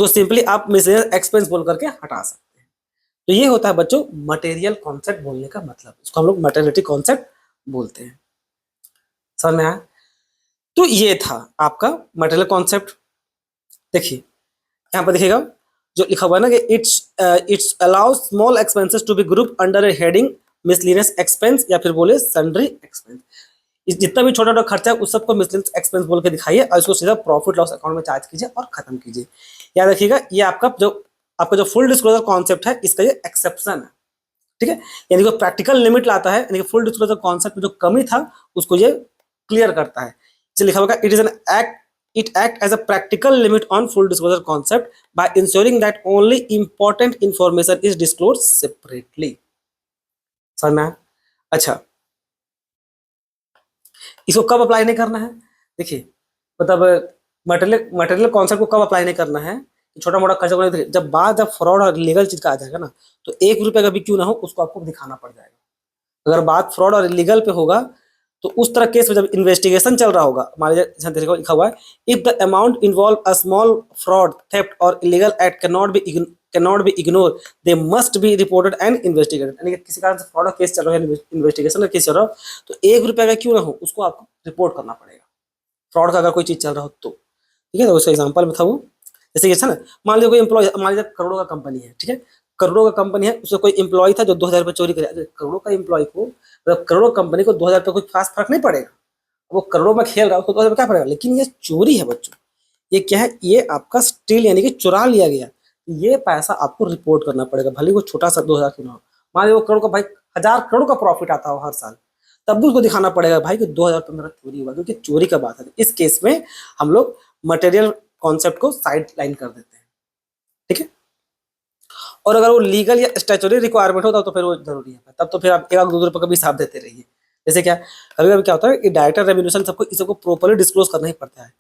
A: सिंपली आप मिसलेनियस एक्सपेंस बोल करके हटा सकते हैं। तो ये होता है बच्चों मटेरियल कॉन्सेप्ट बोलने का मतलब, इसको हम लोग मटेरियलिटी कॉन्सेप्ट बोलते हैं। समझ में आया? तो ये था आपका मटेरियल कॉन्सेप्ट। देखिए यहाँ पर देखिएगा जो लिखा हुआ है ना कि it's allow small expenses to be group under a heading miscellaneous expense, या फिर बोले सन्ड्री एक्सपेंस। जितना भी छोटा छोटा खर्चा है उस सबको मिसलेनियस एक्सपेंस बोल के दिखाइए और इसको सीधा प्रॉफिट लॉस अकाउंट में चार्ज कीजिए और खत्म कीजिए। याद रखिएगा ये आपका जो फुल डिस्क्लोजर कॉन्सेप्ट है, इसका ये एक्सेप्शन है। ठीक है, यानी कि प्रैक्टिकल लिमिट लाता है, यानी कि फुल डिस्क्लोजर कॉन्सेप्ट में जो कमी था उसको ये क्लियर करता है। इसे लिखा होगा it is an act it act as a practical limit on full disclosure concept by ensuring that only important information is disclosed separately। समझ में आया? अच्छा, इसको कब अप्लाई नहीं करना है? देखिए मतलब मटेरियल कॉन्सेप्ट को कब अप्लाई नहीं करना है? छोटा मोटा खर्चा को नहीं, जब फ्रॉड और लीगल चीज का आ जाएगा ना, तो 1 रुपए का भी क्यों ना हो उसको आपको दिखाना पड़ जाएगा। अगर बात फ्रॉड और इलीगल पे होगा तो उस तरह केस में जब इन्वेस्टिगेशन चल रहा होगा, मान लीजिए लिखा हुआ है if the amount involve a small fraud theft और illegal act cannot be ignore they must be reported and investigated. यानी कि किसी कारण से फ्रॉड का केस चल रहा है, इन्वेस्टिगेशन का केस चल रहा हो, तो 1 रुपए का क्यों ना हो उसको आपको रिपोर्ट करना पड़ेगा, फ्रॉड का अगर कोई चीज चल रहा हो तो। ठीक है, तो उसका एग्जाम्पल में था वो, जैसे ये था ना, मान लीजिए कोई एम्प्लॉय, मान लीजिए करोड़ों का कंपनी है, ठीक है, करोड़ों का कंपनी है, उसमें कोई एम्प्लॉय था जो 2000 रुपये चोरी करे। करोड़ों का एम्प्लॉय को, मतलब करोड़ों कंपनी को 2000 रुपये कोई खास फर्क नहीं पड़ेगा, वो करोड़ों में खेल रहा है, उसको 2000 क्या पड़ेगा। लेकिन ये चोरी है बच्चों, ये क्या है, ये आपका स्टील यानी कि चुरा लिया गया, ये पैसा आपको रिपोर्ट करना पड़ेगा, भले वो छोटा सा 2000 क्यों ना हो। मान लीजिए वो करोड़ का, भाई 1000 करोड़ का प्रॉफिट आता हो हर साल, तब भी उसको दिखाना पड़ेगा भाई कि 2000 रुपये मेरा चोरी हुआ, क्योंकि चोरी का बात है। इस केस में हम लोग मटेरियल कॉन्सेप्ट को साइड लाइन कर देते हैं। ठीक है, और अगर वो लीगल या स्टैच्यूटरी रिक्वायरमेंट होता तो फिर वो जरूरी है, तब तो फिर आप 1-2 रुपए का भी हिसाब देते रहिए। जैसे क्या कभी कभी क्या होता है कि डायरेक्टर रेम्यूनरेशन सबको इसको प्रॉपर्ली डिस्क्लोज करना ही पड़ता है।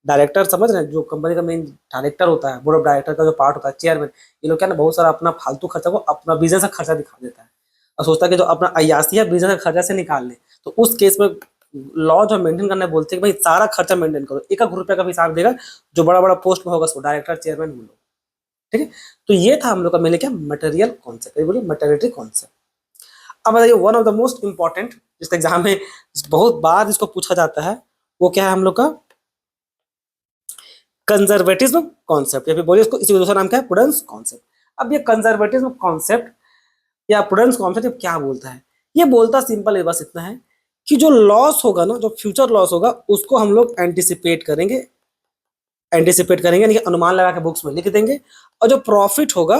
A: डायरेक्टर समझ रहे हैं, जो कंपनी का मेन डायरेक्टर होता है, बोर्ड ऑफ डायरेक्टर का जो पार्ट होता है, चेयरमैन, ये लोग क्या ना बहुत सारा अपना फालतू खर्चा को अपना बिजनेस का खर्चा दिखा देता है और सोचता है कि जो अपना अयासी है बिजनेस का खर्चा से निकाल ले। तो उस केस में लॉ जो मेंटेन करना बोलते हैं कि भाई सारा खर्चा मेंटेन करो, 1-1 रुपए का भी हिसाब देगा, जो बड़ा बड़ा पोस्ट में होगा उसको डायरेक्टर चेयरमैन वो लोग। ठीक है, तो ये था हम लोग का मैंने क्या मटेरियल कॉन्सेप्ट, बोलिए मटेरियलिटी कॉन्सेप्ट। अब बताइए one of the most important, जिसका एग्जाम में बहुत बार इसको पूछा जाता है, वो क्या है हम लोग का कंजर्वेटिज्म कॉन्सेप्ट, या फिर बोलिए इसको, इसी का दूसरा नाम क्या है, प्रूडेंस कॉन्सेप्ट। अब ये कंजर्वेटिज्म कॉन्सेप्ट या प्रूडेंस कॉन्सेप्ट क्या बोलता है? ये बोलता सिंपल है, बस इतना है कि जो लॉस होगा ना, जो फ्यूचर लॉस होगा उसको हम लोग एंटिसिपेट करेंगे यानी कि अनुमान लगा के बुक्स में लिख देंगे, और जो प्रॉफिट होगा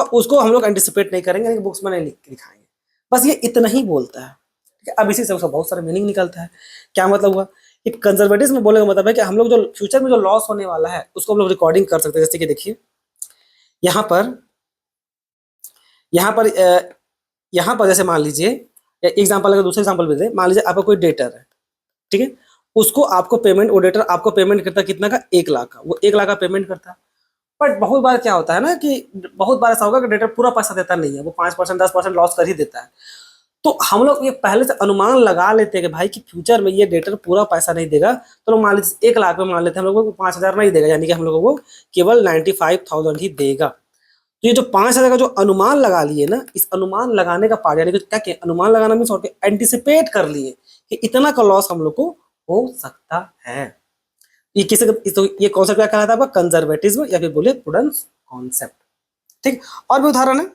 A: उसको हम लोग एंटिसिपेट नहीं करेंगे, यानी कि बुक्स में नहीं दिखाएंगे। बस ये इतना ही बोलता है। ठीक है, अब इसी से उसका बहुत सारा मीनिंग निकलता है। क्या मतलब हुआ कि कंजर्वेटिव में बोलने का मतलब है कि हम लोग जो फ्यूचर में जो लॉस होने वाला है उसको हम लोग रिकॉर्डिंग कर सकते हैं। जैसे कि देखिए यहाँ पर यहाँ पर यहाँ पर जैसे मान लीजिए एग्जाम्पल, अगर दूसरा एग्जाम्पल भी दे, मान लीजिए आपका कोई डेटर है, ठीक है, उसको आपको पेमेंट, वो डेटर आपको पेमेंट करता है कितना का, 1 लाख का, वो 1 लाख का पेमेंट करता है। बट बहुत बार क्या होता है ना कि बहुत बार ऐसा होगा कि डेटर पूरा पैसा देता नहीं है, वो 5% 10% लॉस कर ही देता है। तो हम लोग ये पहले से अनुमान लगा लेते हैं कि भाई कि फ्यूचर में ये डेटर पूरा पैसा नहीं देगा, तो लोग मान लीजिए 1 लाख में मान लेते हैं हम लोग को 5,000 नहीं देगा, यानी कि हम लोगों को केवल 95,000 ही देगा। तो ये जो 5,000 का जो अनुमान लगा लिए ना, इस अनुमान लगाने का पार्ट, यानी कि क्या क्या अनुमान लगाना मीन्स और एंटिसिपेट कर लिए कि इतना का लॉस हम लोग को हो सकता है। ये किसी तो ये कॉन्सेप्ट क्या कहलाता है आपका, कंजर्वेटिज्म या फिर बोले प्रूडेंस कॉन्सेप्ट। ठीक, और भी उदाहरण है,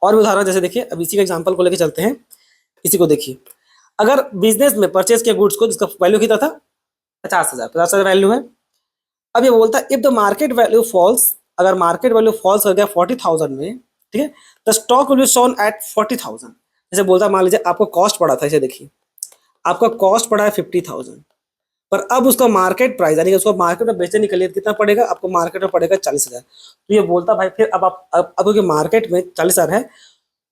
A: और भी उदाहरण जैसे देखिए, अब इसी का एग्जांपल को लेके चलते हैं। इसी को देखिए, अगर बिजनेस में परचेज किया गुड्स को जिसका वैल्यू कितना था 50,000, 50,000 वैल्यू है। अब ये बोलता है if the market value falls, अगर मार्केट वैल्यू फॉल्स कर गया 40,000 में, ठीक है, the stock will be shown at 40,000। जैसे बोलता है, मान लीजिए आपको कॉस्ट पड़ा था, इसे देखिए आपका कॉस्ट पड़ा है 50,000, पर अब उसका मार्केट प्राइस यानी कि उसको मार्केट में बेचने के लिए कितना पड़ेगा, आपको मार्केट में पड़ेगा 40,000। तो ये बोलता भाई फिर अब आप अब क्योंकि मार्केट में 40,000 है,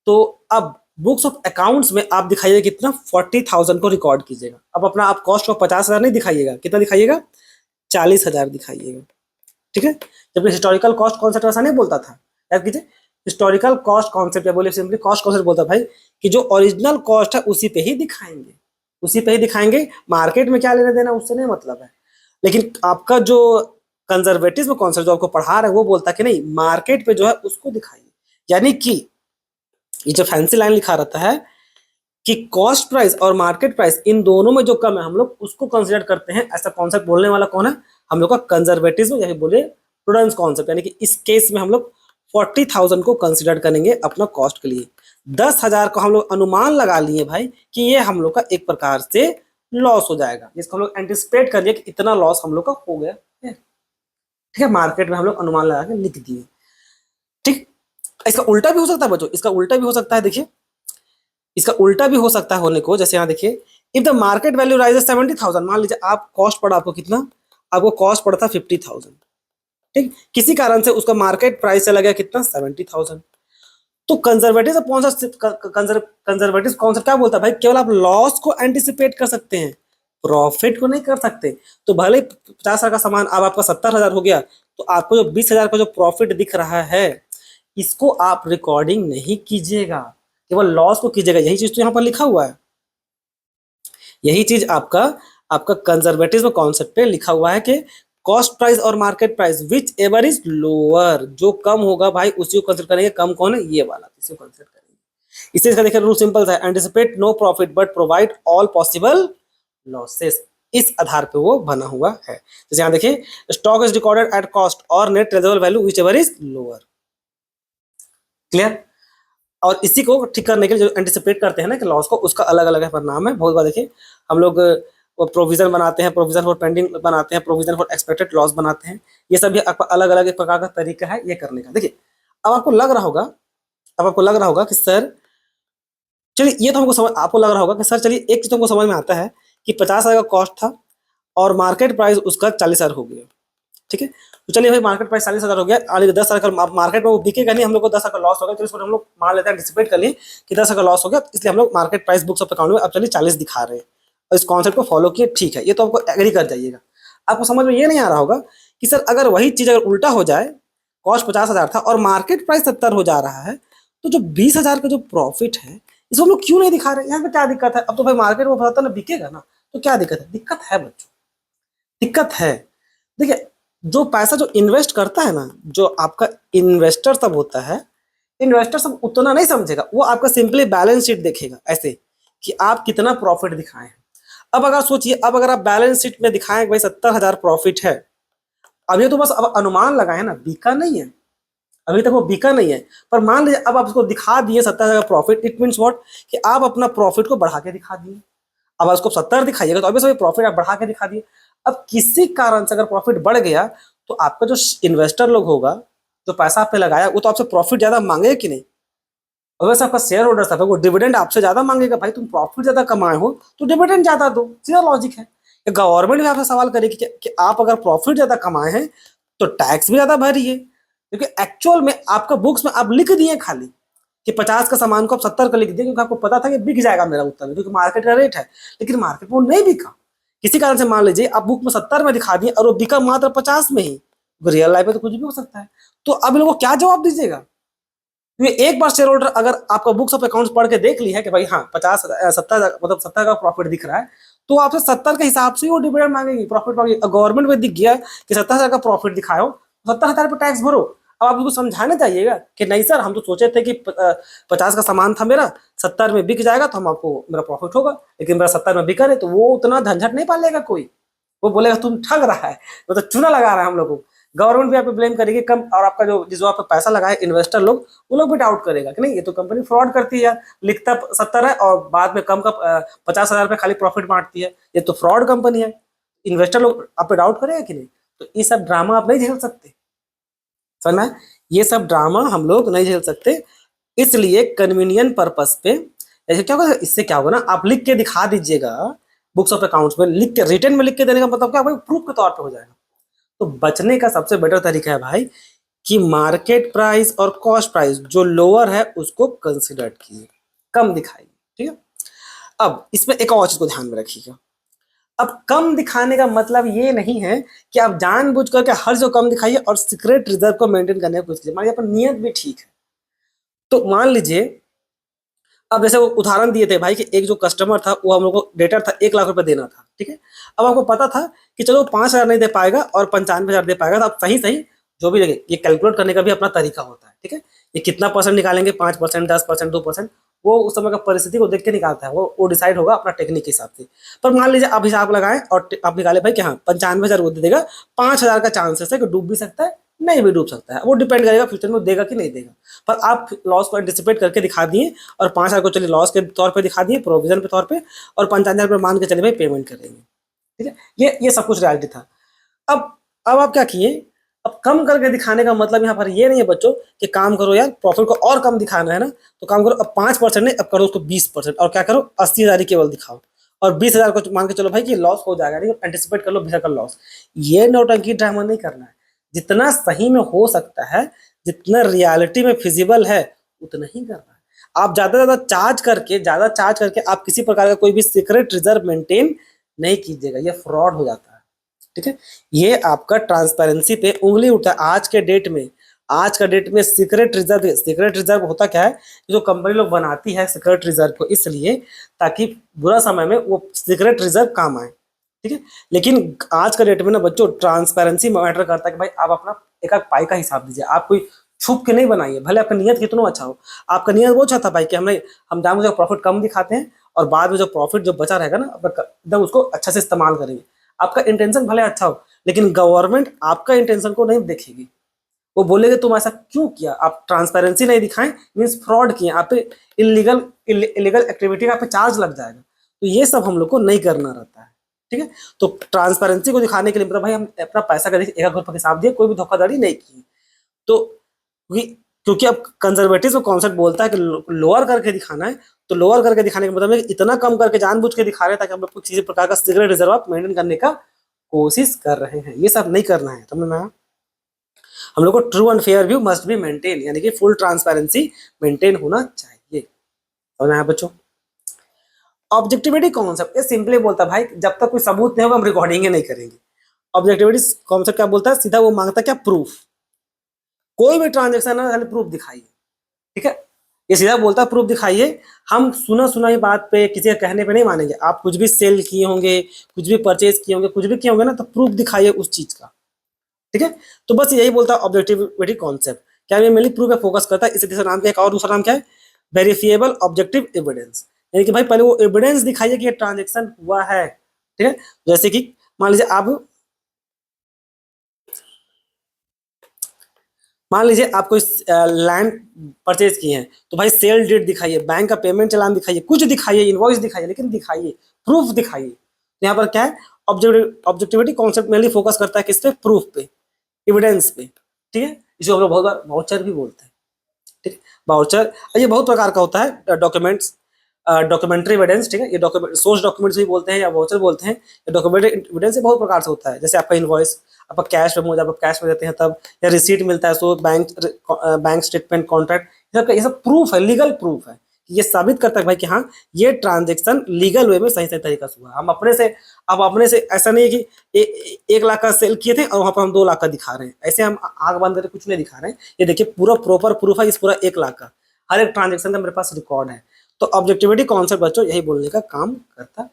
A: तो अब बुक्स ऑफ अकाउंट्स में आप दिखाइएगा कितना, 40,000 को रिकॉर्ड कीजिएगा। अब अपना आप कॉस्ट को 50,000 नहीं दिखाइएगा, कितना दिखाइएगा, 40,000 दिखाइएगा, ठीक है। जबकि हिस्टोरिकल कॉस्ट कॉन्सेप्ट ऐसा नहीं बोलता था, याद कीजिए, हिस्टोरिकल कॉस्ट कॉन्सेप्ट या बोले सिंपली कॉस्ट कॉन्सेप्ट बोलता भाई कि जो ओरिजिनल कॉस्ट है उसी पे ही दिखाएंगे, उसी पे ही दिखाएंगे, मार्केट में क्या लेना देना उससे नहीं मतलब है। लेकिन आपका जो कंजर्वेटिज्म कॉन्सेप्ट जो आपको पढ़ा रहा है वो बोलता है कि नहीं, मार्केट पे जो है उसको दिखाइए। यानी कि ये जो फैंसी लाइन लिखा रहता है कि कॉस्ट प्राइस और मार्केट प्राइस इन दोनों में जो कम है हम लोग उसको कंसिडर करते हैं। ऐसा कॉन्सेप्ट बोलने वाला कौन है, हम लोग का कंजर्वेटिज्म या बोले प्रूडेंस कॉन्सेप्ट। यानी कि इस केस में हम लोग 40,000 को कंसिडर करेंगे अपना कॉस्ट के लिए। 10,000 को हम लोग अनुमान लगा लिए भाई कि ये हम लोग का एक प्रकार से लॉस हो जाएगा, जिसको हम लोग एंटिसिपेट कर लिए कि इतना लॉस हम लोग का हो गया है, ठीक है। मार्केट में हम लोग अनुमान लगा के लिख दिए, ठीक। इसका उल्टा भी हो सकता है बच्चों, इसका उल्टा भी हो सकता है। देखिए इसका उल्टा भी हो सकता है होने को, जैसे यहाँ देखिए, if the market value rises 70,000, मान लीजिए आप कॉस्ट पड़ा आपको कितना, आपको कॉस्ट पड़ा था 50,000, ठीक, किसी कारण से उसका मार्केट प्राइस चला गया कितना 70,000। तो कंजर्वेटिव कंजर्वेटिव कॉन्सेप्ट क्या बोलता है भाई, केवल आप लॉस को एंटिसिपेट कर सकते हैं, प्रॉफिट को नहीं कर सकते। तो भले 50,000 का सामान अब आपका 70,000 हो गया, तो आपको जो 20,000 का जो प्रॉफिट दिख रहा है इसको आप रिकॉर्डिंग नहीं कीजिएगा, केवल लॉस को कीजिएगा। यही चीज तो यहाँ पर लिखा हुआ है, यही चीज आपका आपका कंजर्वेटिज्म कॉन्सेप्ट पे लिखा हुआ है कि कॉस्ट प्राइस और market price which ever is lower, जो कम होगा भाई उसी को कंसिडर करेंगे। कम कौन है, ये वाला, इसी को कंसिडर करेंगे। इससे इसका देखिए रूल सिंपल है, anticipate no profit but provide all possible losses, इस आधार पे वो बना हुआ है। जैसे यहाँ देखिए, stock is recorded at cost और net realisable value whichever is lower, clear. और इसी को ठीक करने के लिए जो एंटिसिपेट करते हैं ना कि लॉस को, उसका अलग अलग है परिणाम है। बहुत बार देखिए हम लोग प्रोविजन बनाते हैं, प्रोविजन फॉर पेंडिंग बनाते हैं, प्रोविजन फॉर एक्सपेक्टेड लॉस बनाते हैं। ये सब भी अलग अलग एक प्रकार का तरीका है ये करने का। देखिए अब आपको लग रहा होगा, अब आपको लग रहा होगा कि सर चलिए, ये तो हमको समझ, आपको लग रहा होगा कि सर चलिए एक चीज हमको समझ में आता है कि 50,000 का कॉस्ट था और मार्केट प्राइस उसका 40,000 हो गया, ठीक है। तो चलिए भाई मार्केट प्राइस 40,000 हो गया, आगे 10,000 का मार्केट में वो बिकेगा नहीं, हम लोग को 10,000 का लॉस हो गया। तो इसको हम लोग मान लेते हैं, एंटिसिपेट कर लिए कि 10,000 का लॉस हो गया, इसलिए हम लोग market price books of account में अब चलिए 40 दिखा रहे हैं और इस कॉन्सेप्ट को फॉलो किए, ठीक है। ये तो आपको एग्री कर जाइएगा। आपको समझ में ये नहीं आ रहा होगा कि सर अगर वही चीज अगर उल्टा हो जाए, कॉस्ट 50,000 था और मार्केट प्राइस 70 हो जा रहा है, तो जो 20,000 का जो प्रॉफिट है इसको हम लोग क्यों नहीं दिखा रहे, यहाँ पे क्या दिक्कत है। अब तो भाई मार्केट में पता ना बिकेगा ना, तो क्या दिक्कत है, दिक्कत है बच्चों, दिक्कत है। देखिए जो पैसा जो इन्वेस्ट करता है ना, जो आपका इन्वेस्टर सब होता है, इन्वेस्टर सब उतना नहीं समझेगा, वो आपका सिंपली बैलेंस शीट देखेगा ऐसे कि आप कितना प्रॉफिट दिखाए हैं। अब अगर सोचिए, अब अगर आप बैलेंस शीट में दिखाएं भाई 70,000 प्रॉफिट है, अब ये तो बस अब अनुमान लगाए ना, बिका नहीं है, अभी तक वो बिका नहीं है। पर मान लीजिए अब आप उसको दिखा दिए 70,000 का प्रॉफिट, इट मीन्स व्हाट कि आप अपना प्रॉफिट को बढ़ा के दिखा दिए। अब उसको 70 दिखाइएगा तो अभी सभी प्रॉफिट आप बढ़ा के दिखा दिए। अब किसी कारण से अगर प्रॉफिट बढ़ गया तो आपका जो इन्वेस्टर लोग होगा, जो पैसा आप पे लगाया, वो तो आपसे प्रॉफिट ज्यादा मांगेगा कि नहीं। अगर से आपका शेयर होल्डर था वो डिविडेंड आपसे ज्यादा मांगेगा, भाई तुम प्रॉफिट ज्यादा कमाए हो तो डिविडेंड ज्यादा दो, सीधा लॉजिक है। गवर्नमेंट भी आपसे सवाल करेगी कि आप अगर प्रॉफिट ज्यादा कमाए हैं तो टैक्स भी ज्यादा भरिए, क्योंकि एक्चुअल में आपका बुक्स में आप लिख दिए खाली कि 50 का सामान को आप 70 का लिख दिए, क्योंकि आपको पता था कि बिक जाएगा मेरा उत्तर में, क्योंकि मार्केट का रेट है। लेकिन मार्केट में वो नहीं बिका, किसी कारण से मान लीजिए आप बुक में 70 में दिखा दिए और वो बिका मात्र 50 में ही। रियल लाइफ में तो कुछ भी हो सकता है। तो अब लोगों को क्या जवाब दीजिएगा, क्योंकि एक बार शेयर होल्डर अगर आपका बुक्स ऑफ अकाउंट्स पढ़ के देख ली है कि भाई हाँ 50 70 मतलब 70 का प्रॉफिट दिख रहा है, तो आपसे 70 के हिसाब से ही वो डिविडेंड मांगेगी, प्रॉफिट मांगेगी। गवर्नमेंट में दिख गया कि 70,000 का प्रॉफिट दिखाओ, 70,000 पे टैक्स भरो। अब आप उसको समझाना चाहिएगा कि नहीं सर, हम तो सोचे थे कि 50 का सामान था मेरा, 70 में बिक जाएगा तो हम आपको मेरा प्रॉफिट होगा, लेकिन मेरा 70 में बिका नहीं। तो वो उतना झंझट नहीं पालेगा कोई, वो बोलेगा तुम ठग रहा है, वो तो चूना लगा रहा है हम लोग को। गवर्नमेंट भी आप पे ब्लेम करेगी कम, और आपका जो आप पे पैसा लगाए इन्वेस्टर लोग, वो लोग भी डाउट करेगा कि नहीं ये तो कंपनी फ्रॉड करती है यार, लिखता 70 है और बाद में कम का 50,000 रुपये खाली प्रॉफिट बांटती है, ये तो फ्रॉड कंपनी है। इन्वेस्टर लोग आप पे डाउट करेगा कि नहीं? तो ये सब ड्रामा आप नहीं झेल सकते, समझना है? ये सब ड्रामा हम लोग नहीं झेल सकते, इसलिए कन्वीनियंट पर्पस पे ऐसे क्या होगा, इससे क्या होगा ना, आप लिख के दिखा दीजिएगा बुक्स ऑफ अकाउंट्स में, लिख के रिटर्न में लिख के देने का मतलब क्या भाई, प्रूफ के तौर पे हो जाएगा। तो बचने का सबसे बेटर तरीका है भाई कि मार्केट प्राइस और कॉस्ट प्राइस जो लोअर है उसको कंसिडर कीजिए, कम दिखाइए, ठीक है। अब इसमें एक और चीज को ध्यान में रखिएगा, अब कम दिखाने का मतलब ये नहीं है कि आप जानबूझ करके हर जो कम दिखाइए और सीक्रेट रिजर्व को मेंटेन करने की कोशिश कीजिए। मान लीजिए अपन नियत भी ठीक है, तो मान लीजिए अब जैसे वो उदाहरण दिए थे भाई कि एक जो कस्टमर था वो हम लोग को डेटर था 1 लाख रुपए देना था, ठीक है। अब आपको पता था कि चलो 5,000 नहीं दे पाएगा और 95,000 दे पाएगा, तो आप सही सही जो भी लगे, ये कैलकुलेट करने का भी अपना तरीका होता है, ठीक है। ये कितना परसेंट निकालेंगे, 5%, 10%, 2%, वो उस समय का परिस्थिति को देख के निकालता है, वो डिसाइड होगा अपना टेक्निक के हिसाब से। पर मान लीजिए आप हिसाब लगाएं और आप निकाले भाई कि हाँ 95,000 वो दे देगा, 5,000 का चांसेस है कि डूब भी सकता है, नहीं भी डूब सकता है, वो डिपेंड करेगा फ्यूचर में देगा कि नहीं देगा। पर आप लॉस को एंटिसिपेट करके दिखा दिए और 5,000 को चलिए लॉस के तौर पे दिखा दिए, प्रोविजन के तौर पे, और 5,000 रुपये मान के चले भाई पेमेंट करेंगे, ठीक है। ये सब कुछ रियलिटी था। अब आप क्या किए, अब कम करके दिखाने का मतलब यहाँ पर ये नहीं है बच्चों कि काम करो यार प्रॉफिट को और कम दिखाना है ना, तो काम करो अब 5% नहीं, अब करो उसको 20%, और क्या करो 80,000 ही केवल दिखाओ, और 20,000 को मान के चलो भाई कि लॉस हो जाएगा, नहीं एंटिसिपेट कर लो 20,000 का लॉस। ये नौटंकी ड्रामा नहीं करना है, जितना सही में हो सकता है, जितना रियलिटी में फिजिबल है उतना ही करना है। आप ज्यादा चार्ज करके आप किसी प्रकार का कोई भी सीक्रेट रिजर्व मेंटेन नहीं कीजिएगा, ये फ्रॉड हो जाता है, ठीक है। ये आपका ट्रांसपेरेंसी पे उंगली उठा आज का डेट में सीक्रेट रिजर्व होता क्या है, जो कंपनी लोग बनाती है सीक्रेट रिजर्व को इसलिए ताकि बुरा समय में वो सीक्रेट रिजर्व काम आए, ठीक है। लेकिन आज का डेट में ना बच्चों ट्रांसपेरेंसी मैटर करता है कि भाई आप अपना एक एक पाई का हिसाब दीजिए, आप कोई छुप के नहीं बनाइए, भले आपका नियत कितना अच्छा हो। आपका नियत वो अच्छा था भाई कि हम जानबूझ कर प्रॉफिट कम दिखाते हैं और बाद में जो प्रॉफिट जो बचा रहेगा ना एकदम उसको अच्छा से इस्तेमाल करेंगे। आपका इंटेंशन भले अच्छा हो, लेकिन गवर्नमेंट आपका इंटेंशन को नहीं देखेगी, वो बोलेगे तुम ऐसा क्यों किया, आप ट्रांसपेरेंसी नहीं दिखाएं मीन्स फ्रॉड किए, आप पे इलीगल एक्टिविटी का आप पे चार्ज लग जाएगा। तो ये सब हम लोग को नहीं करना रहता है, ठीक है। तो ट्रांसपेरेंसी को दिखाने के लिए मतलब भाई हम अपना पैसा का देखिए 1,00,000 रुपये के हिसाब दिए, कोई भी धोखाधड़ी नहीं की। तो क्योंकि अब कंजर्वेटिव कॉन्सेप्ट बोलता है कि लोअर करके दिखाना है, तो लोअर करके दिखाने का मतलब है कि इतना कम करके जानबूझ के दिखा रहे हैं ताकि हम लोग किसी प्रकार का सीक्रेट रिजर्व आप मेंटेन करने का कोशिश कर रहे हैं। ये सब नहीं करना है, समझ में आया? हम लोग को true and fair view must be maintain, यानी कि फुल ट्रांसपेरेंसी मेंटेन होना चाहिए, समझ में आया बच्चों? ऑब्जेक्टिविटी कॉन्सेप्ट ये सिंपली बोलता है भाई जब तक कोई सबूत नहीं होगा हम रिकॉर्डिंग नहीं करेंगे। ऑब्जेक्टिविटी कॉन्सेप्ट क्या बोलता है, सीधा वो मांगता है क्या, प्रूफ। कोई भी ट्रांजेक्शन है प्रूफ दिखाइए, ठीक है। ये सीधा बोलता है प्रूफ दिखाइए। हम सुना सुनाई बात पे किसी के कहने पे नहीं मानेंगे। आप कुछ भी सेल किए होंगे, कुछ भी परचेज किए होंगे, कुछ भी किए होंगे ना, तो प्रूफ दिखाइए उस चीज का, ठीक है। तो बस यही बोलता है ऑब्जेक्टिविटी कॉन्सेप्ट, क्या ये मेनली प्रूफ पे फोकस करता है। इसी तीसरा नाम क्या है, एक और दूसरा नाम क्या है, वेरिफिएबल ऑब्जेक्टिव एविडेंस, यानी कि भाई पहले वो एविडेंस दिखाइए कि ये ट्रांजेक्शन हुआ है, ठीक है। जैसे कि मान लीजिए आप कोई लैंड परचेज किए हैं, तो भाई सेल डेट दिखाइए, बैंक का पेमेंट चालान दिखाइए, कुछ दिखाइए, इनवॉइस दिखाइए, लेकिन दिखाइए, प्रूफ दिखाइए। तो यहाँ पर क्या है, ऑब्जेक्टिविटी कॉन्सेप्ट मेनली फोकस करता है किस पे, प्रूफ पे, एविडेंस पे, ठीक है। इसे हम लोग बहुत बार वाउचर भी बोलते हैं, ठीक है। वाउचर ये बहुत प्रकार का होता है, डॉक्यूमेंट्स, डॉक्यूमेंट्री एविडेंस, ठीक है। ये डॉक्यूमेंट सोर्स डॉक्यूमेंट्स भी बोलते हैं या वाउचर बोलते हैं। ये डॉक्यूमेंट्री एविडेंस बहुत प्रकार से होता है, जैसे आपका इनवॉइस, आपका कैश में जब आप कैश में देते हैं तब, या रिसीट मिलता है सो बैंक स्टेटमेंट, कॉन्ट्रैक्ट, ये सब प्रूफ है, लीगल प्रूफ है। ये साबित करता है भाई कि हाँ ये ट्रांजेक्शन लीगल वे में सही सही तरीका से हुआ। हम अपने से ऐसा नहीं है कि 1 लाख का सेल किए थे और वहां पर हम 2 लाख का दिखा रहे हैं, ऐसे हम आग बंद करके कुछ नहीं दिखा रहे हैं। ये देखिए पूरा प्रॉपर प्रूफ है इस पूरा 1 लाख का, हर एक ट्रांजेक्शन का मेरे पास रिकॉर्ड है। तो ऑब्जेक्टिविटी कॉन्सेप्ट बच्चों यही बोलने का काम करता है,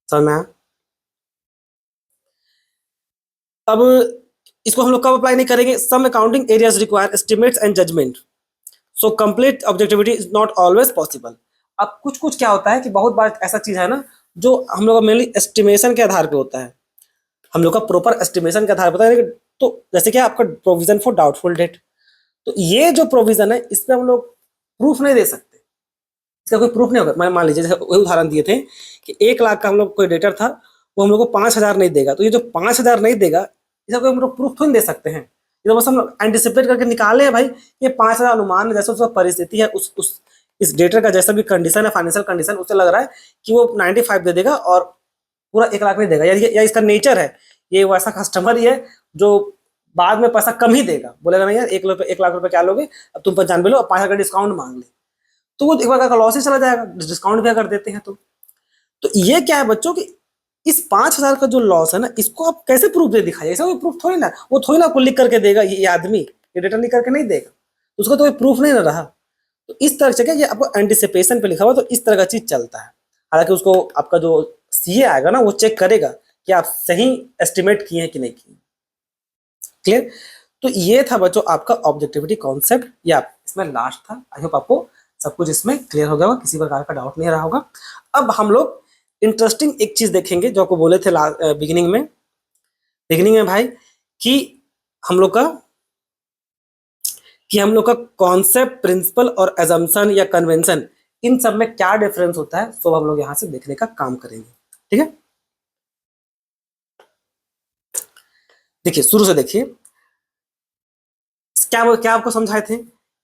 A: समझ में आया? अब इसको हम लोग कब अप्लाई नहीं करेंगे, some accounting areas require estimates and judgement, so complete objectivity is not always possible. अब कुछ कुछ क्या होता है कि बहुत बार ऐसा चीज है ना जो हम लोग का मेनली एस्टिमेशन के आधार पे होता है, हम लोग का प्रॉपर एस्टिमेशन के आधार पर होता है, तो जैसे कि आपका प्रोविजन फॉर डाउटफुल डेट, तो ये जो प्रोविजन है इस पे हम लोग प्रूफ नहीं दे सकते, इसका कोई प्रूफ नहीं होगा। मैं मान लीजिए जैसे वही उदाहरण दिए थे कि 1 लाख का हम लोग कोई डेटर था, वो हम लोग को 5,000 नहीं देगा, तो ये जो 5,000 नहीं देगा इसका कोई हम लोग प्रूफ थोड़ी दे सकते हैं। ये तो बस हम लोग एंटिसिपेट करके निकाले हैं भाई, ये 5,000 अनुमान है, जैसे उसका परिस्थिति है, उस इस डेटर का जैसा भी कंडीशन है, फाइनेंशियल कंडीशन, उससे लग रहा है कि वो 95 दे देगा और पूरा 1 लाख नहीं देगा, या इसका नेचर है, ये वैसा कस्टमर ही है जो बाद में पैसा कम ही देगा, बोलेगा नहीं यार 1 लाख रुपए क्या लोगे, अब तुम 95 लो और 5,000 का डिस्काउंट मांग ले, तो वो 1 लाख का लॉस ही चला जाएगा, डिस्काउंट भी अगर देते हैं तो ये क्या है बच्चों की, इस 5,000 का जो लॉस है ना, इसको आप कैसे प्रूफ दे दिखाइए, ऐसा कोई प्रूफ थोड़ी ना, वो थोड़ी ना आपको लिख करके देगा, ये आदमी ये डेटा लिख करके नहीं देगा, उसका तो कोई प्रूफ नहीं ना रहा। तो इस तरह से क्या, ये आपको एंटिसिपेशन पे लिखा हुआ, तो इस तरह का चीज चलता है। हालांकि उसको आपका जो सीए आएगा ना, वो चेक करेगा कि आप सही एस्टिमेट किए हैं कि नहीं किए। क्लियर? तो ये था बच्चों आपका ऑब्जेक्टिविटी कॉन्सेप्ट, या इसमें लास्ट था। आई होप आपको सब कुछ इसमें क्लियर हो गया होगा, किसी प्रकार का डाउट नहीं रहा होगा। अब हम लोग इंटरेस्टिंग एक चीज देखेंगे जो आपको बोले थे बिगिनिंग में भाई, कि हम लोग का कॉन्सेप्ट, प्रिंसिपल और एजम्पशन या कन्वेंशन, इन सब में क्या डिफरेंस होता है, सब हम लोग यहां से देखने का काम करेंगे। ठीक है, देखिए शुरू से देखिए, क्या आपको समझाए थे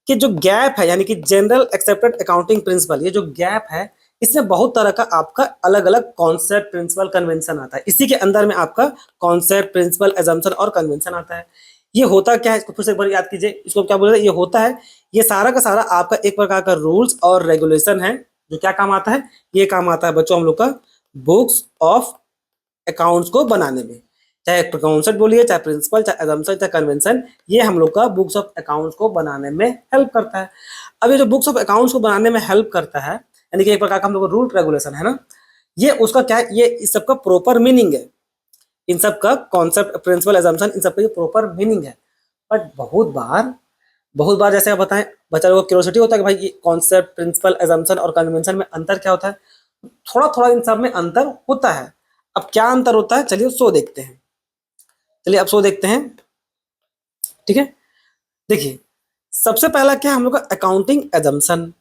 A: कि जो गैप है, यानी कि जनरल एक्सेप्टेड अकाउंटिंग प्रिंसिपल, ये जो गैप है, इसमें बहुत तरह का आपका अलग अलग कॉन्सेप्ट, प्रिंसिपल, कन्वेंशन आता है। इसी के अंदर में आपका कॉन्सेप्ट, प्रिंसिपल, एजम्पशन और कन्वेंशन आता है। ये होता क्या है, इसको फिर से एक बार याद कीजिए, इसको क्या बोले, ये होता है, ये सारा का सारा आपका एक प्रकार का रूल्स और रेगुलेशन है, जो क्या काम आता है, ये काम आता है बच्चों हम लोग का बुक्स ऑफ अकाउंट्स को बनाने में, चाहे कॉन्सेप्ट बोलिए, चाहे प्रिंसिपल, चाहे एजम्पशन, चाहे कन्वेंशन, ये हम लोग का बुक्स ऑफ अकाउंट्स को बनाने में हेल्प करता है। अब ये जो बुक्स ऑफ अकाउंट्स को बनाने में हेल्प करता है, यानी कि एक प्रकार का हम लोग का रूल रेगुलेशन है ना, ये उसका क्या है, ये इस सब का प्रॉपर मीनिंग है, इन सब का कॉन्सेप्ट, प्रिंसिपल, एजम्पशन, इन सब का ये प्रॉपर मीनिंग है। बट बहुत बार जैसे आप बताएं, बच्चा लोगों को क्यूरियोसिटी होता है कि भाई ये कॉन्सेप्ट, प्रिंसिपल, एजम्पशन और कन्वेंशन में अंतर क्या होता है, थोड़ा थोड़ा इन सब में अंतर होता है। अब क्या अंतर होता है, चलिए सो देखते हैं, चलिए अब सो देखते हैं। ठीक है, देखिए सबसे पहला क्या है हम लोग का अकाउंटिंग एजम्पशन।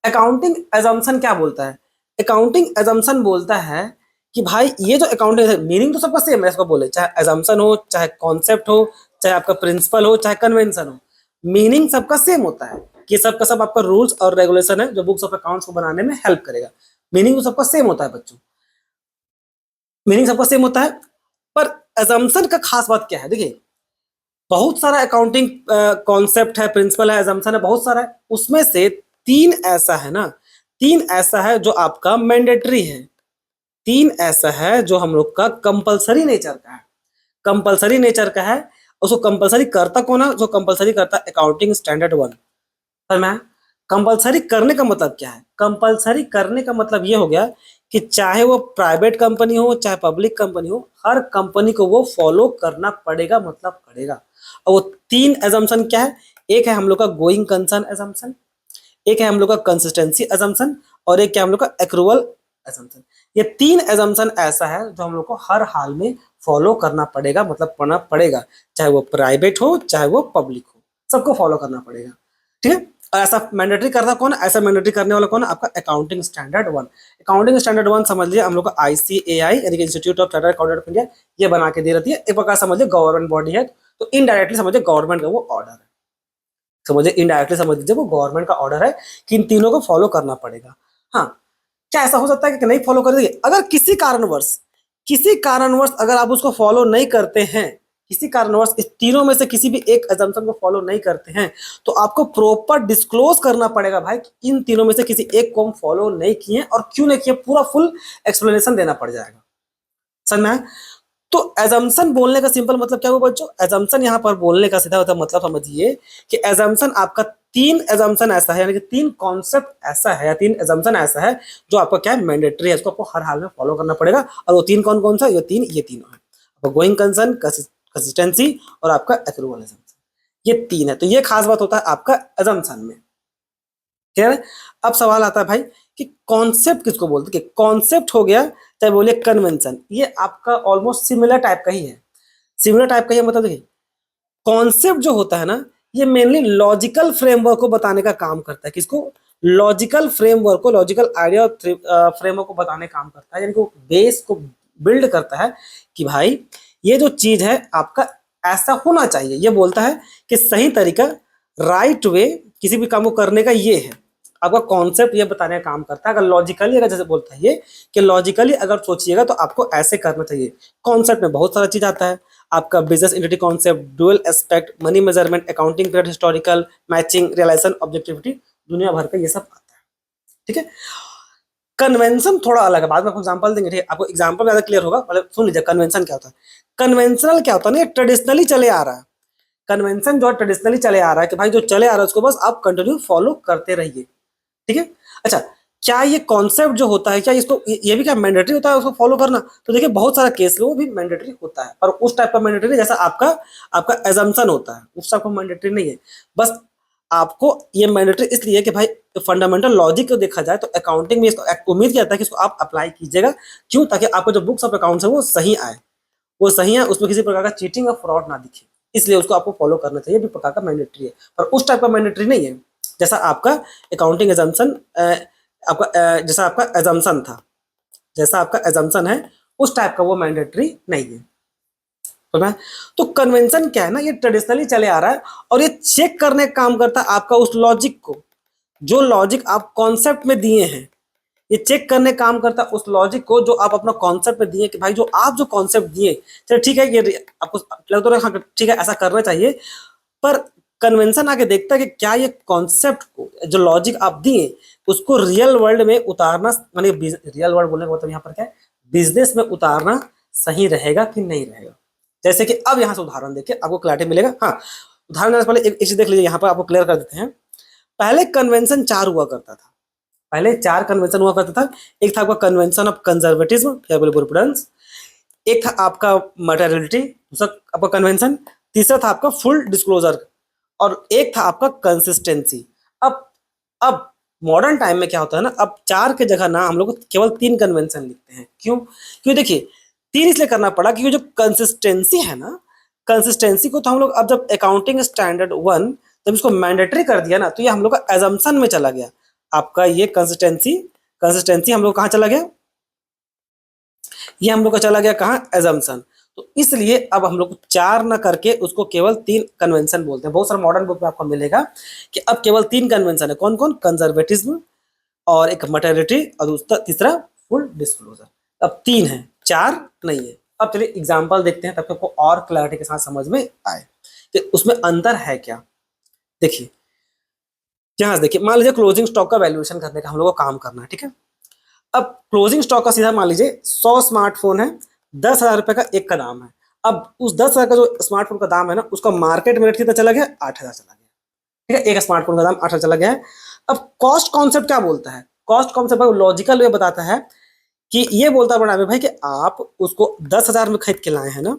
A: अकाउंटिंग एजम्पशन क्या बोलता है, अकाउंटिंग एजम्पशन बोलता है कि भाई ये जो अकाउंटिंग, मीनिंग तो सबका सेम है, इसको बोले चाहे एजम्पशन हो, चाहे कॉन्सेप्ट हो, चाहे आपका प्रिंसिपल हो, चाहे कन्वेंशन हो, मीनिंग सबका सेम होता है कि सबका सब आपका रूल्स और रेगुलेशन है जो बुक्स ऑफ अकाउंट्स को बनाने में हेल्प करेगा। मीनिंग तो सबका सेम होता है बच्चों, मीनिंग सबका सेम होता है, पर एजम्पशन का खास बात क्या है, देखिए बहुत सारा अकाउंटिंग कॉन्सेप्ट है, प्रिंसिपल है, एजम्पशन है, बहुत सारा है, उसमें से तीन ऐसा है ना, तीन ऐसा है जो आपका मैंडेटरी है, तीन ऐसा है जो हम लोग का कंपलसरी नेचर का है, कंपलसरी नेचर का है। उसको कंपलसरी करता कौन है, जो कंपलसरी करता है अकाउंटिंग स्टैंडर्ड 1। पर मैं कंपलसरी करने का मतलब क्या है, कंपलसरी करने का मतलब ये हो गया कि चाहे वो प्राइवेट कंपनी हो, चाहे पब्लिक कंपनी हो, हर कंपनी को वो फॉलो करना पड़ेगा, मतलब पड़ेगा। और वो तीन एजम्पशन क्या है, एक है हम लोग का गोइंग कंसर्न एजम्पशन, एक है हम लोग का कंसिस्टेंसी एजम्पशन, और एक क्या हम लोग का एक्रूवल एजम्पशन। ये तीन एजम्पशन ऐसा है जो हम लोग को हर हाल में फॉलो करना पड़ेगा, मतलब पढ़ना पड़ेगा, चाहे वो प्राइवेट हो चाहे वो पब्लिक हो, सबको फॉलो करना पड़ेगा। ठीक है, और ऐसा मैंडेटरी करता कौन है, ऐसा मैंडेटरी करने वाला कौन है, आपका अकाउंटिंग स्टैंडर्ड 1। अकाउंटिंग स्टैंडर्ड 1 समझ लीजिए हम लोग का ICAI यानी कि institute of chartered accountant of India, ये बना के दे रहती है। एक प्रकार समझिए गवर्नमेंट बॉडी है, तो इनडायरेक्टली समझिए गवर्नमेंट का वो ऑर्डर है, समझिए इनडायरेक्टली समझ लीजिए वो गवर्नमेंट का ऑर्डर है कि इन तीनों को फॉलो करना पड़ेगा। हाँ, क्या ऐसा हो सकता है कि नहीं फॉलो कर देंगे, अगर किसी कारणवश अगर आप उसको फॉलो नहीं करते हैं, किसी कारणवश इस तीनों में से किसी भी एक एजम्पशन को फॉलो नहीं करते हैं, तो आपको प्रॉपर डिस्क्लोज करना पड़ेगा भाई कि इन तीनों में से किसी एक को हम फॉलो नहीं किए और क्यों नहीं किए, पूरा फुल एक्सप्लेनेशन देना पड़ जाएगा। समझ में आया? तो एजम्पशन बोलने का सिंपल मतलब क्या हुआ बच्चों, एजम्पशन यहाँ पर बोलने का सीधा होता मतलब समझिए कि एजम्पशन आपका तीन एजम्पशन ऐसा है, यानी कि तीन कॉन्सेप्ट ऐसा है या तीन एजम्पशन ऐसा है जो आपका क्या है, मैंडेटरी है, इसको आपको हर हाल में फॉलो करना पड़ेगा। और वो तीन कौन कौन सा, ये तीनों है, गोइंग कंसर्न, कंसिस्टेंसी और आपका एक्रूवल एजम्पशन, ये तीन है। तो ये खास बात होता है आपका एजम्पशन में। क्लियर है? अब सवाल आता है भाई कि कॉन्सेप्ट किसको बोलते हैं, कॉन्सेप्ट हो गया चाहे बोलिए कन्वेंशन, ये आपका ऑलमोस्ट सिमिलर टाइप का ही है, सिमिलर टाइप का ही है, मतलब देखिए कॉन्सेप्ट जो होता है ना, ये मेनली लॉजिकल फ्रेमवर्क को बताने का काम करता है। किसको? लॉजिकल फ्रेमवर्क को, लॉजिकल आइडिया फ्रेमवर्क को बताने का काम करता है, यानी कि बेस को बिल्ड करता है कि भाई ये जो चीज है आपका ऐसा होना चाहिए। ये बोलता है कि सही तरीका, राइट वे किसी भी काम को करने का ये है। आपका कॉन्सेप्ट ये बताने का काम करता है। अगर लॉजिकली, अगर जैसे बोलता है ये कि लॉजिकली अगर सोचिएगा तो आपको ऐसे करना चाहिए। कॉन्सेप्ट में बहुत सारा चीज आता है आपका, business entity concept, dual aspect, money measurement, accounting period, historical, matching, realisation, objectivity, दुनिया भर का ये सब आता है। ठीक है। कन्वेंशन थोड़ा अलग है, बाद में आपको एग्जांपल देंगे। ठीक है, आपको एग्जांपल ज्यादा क्लियर होगा, मतलब सुन लीजिए कन्वेंशन क्या होता है। कन्वेंशनल क्या होता है ना, ट्रेडिशनली चले आ रहा है। कन्वेंशन जो ट्रेडिशनली चले आ रहा है कि भाई जो चले आ रहा है उसको बस आप कंटिन्यू फॉलो करते रहिए। ठीक है। अच्छा, क्या ये कॉन्सेप्ट जो होता है, क्या इसको ये भी क्या मैंडेटरी होता है उसको फॉलो करना? तो देखिए बहुत सारा केस वो भी मैंडेटरी होता है, पर उस टाइप का मैंडेटरी नहीं जैसा आपका आपका एजम्पशन होता है, उस टाइप का मैंडेटरी नहीं है। बस आपको ये मैंडेटरी इसलिए है कि भाई फंडामेंटल लॉजिक को देखा जाए तो अकाउंटिंग में इसको उम्मीद किया जाता है कि इसको आप अप्लाई कीजिएगा। क्यों? ताकि आपको जो बुक्स ऑफ अकाउंट्स है वो सही आए, वो सही है, उसमें किसी प्रकार का चीटिंग और फ्रॉड ना दिखे, इसलिए उसको आपको फॉलो करना चाहिए। भी प्रकार का मैंडेटरी है, पर उस टाइप का मैंडेटरी नहीं है जैसा आपका अकाउंटिंग एजम्पशन, आपका जैसा आपका एजम्पशन था, जैसा आपका एजम्पशन है उस टाइप का वो मैंडेटरी नहीं है। तो कन्वेंशन क्या है ना, ये ट्रेडिशनली चले आ रहा है और ये चेक करने का काम करता है आपका उस लॉजिक को, जो लॉजिक आप कॉन्सेप्ट में दिए हैं। ये चेक करने काम करता है उस लॉजिक को जो आप अपना कॉन्सेप्ट में दिए कि भाई जो आप जो कॉन्सेप्ट दिए, चलो ठीक है, ये आपको लग तो रहा है ठीक है ऐसा करना चाहिए, पर कन्वेंशन आके देखता है कि क्या ये कॉन्सेप्ट को, जो लॉजिक आप दिए उसको रियल वर्ल्ड में उतारना, माने रियल वर्ल्ड बोलने का मतलब यहाँ पर क्या है, बिजनेस में उतारना सही रहेगा कि नहीं रहेगा। जैसे कि अब यहाँ से उदाहरण देखिए आपको क्लैरिटी मिलेगा। हाँ, उदाहरण से पहले एक चीज देख लीजिए, यहाँ पर आपको क्लियर कर देते हैं। पहले कन्वेंशन 4 हुआ करता था, पहले 4 कन्वेंशन हुआ करता था। एक था आपका convention of conservatism, favourable prudence. एक था आपका मटेरियलिटी, दूसरा आपका कन्वेंशन। तीसरा था आपका फुल डिस्क्लोजर, और एक था आपका कंसिस्टेंसी। अब मॉडर्न टाइम में क्या होता है ना, अब 4 के जगह ना हम लोग केवल 3 कन्वेंशन लिखते हैं। क्यों? क्योंकि देखिए 3 इसलिए करना पड़ा क्योंकि जो कंसिस्टेंसी है ना, कंसिस्टेंसी को तो हम लोग अब जब अकाउंटिंग स्टैंडर्ड 1 जब इसको मैंडेटरी कर दिया ना, तो ये हम लोग का एजम्पशन में चला गया। आपका ये कंसिस्टेंसी कंसिस्टेंसी हम लोग कहाँ चला गया, ये हम लोग का चला गया कहाँ, एजम्पशन। तो इसलिए अब हम लोग 4 ना करके उसको केवल 3 कन्वेंशन बोलते हैं। बहुत सारा मॉडर्न बुक में आपको मिलेगा कि अब केवल 3 कन्वेंशन है। कौन कौन? कंजर्वेटिज्म, और एक मटेरियलिटी, और दूसरा तीसरा फुल डिस्क्लोजर। अब 3 है, 4 नहीं है। अब चलिए एग्जाम्पल देखते हैं ताकि आपको और क्लैरिटी के साथ समझ में आए कि उसमें अंतर है क्या। देखिए यहाँ से देखिए, मान लीजिए क्लोजिंग स्टॉक का वैल्यूएशन करने का हम लोग को काम करना है। ठीक है। अब क्लोजिंग स्टॉक का सीधा मान लीजिए 100 स्मार्टफोन है, 10,000 रुपए का एक का दाम है। अब उस 10,000 का जो स्मार्टफोन का दाम है ना, उसका मार्केट में रेट कितना चला गया, 8,000 चला गया। ठीक है, एक स्मार्टफोन का दाम 8,000 चला गया है। अब कॉस्ट कॉन्सेप्ट क्या बोलता है? कॉस्ट कॉन्सेप्ट लॉजिकल वे बताता है कि ये बोलता है बड़ा भाई कि आप उसको 10,000 में खरीद के लाए हैं ना,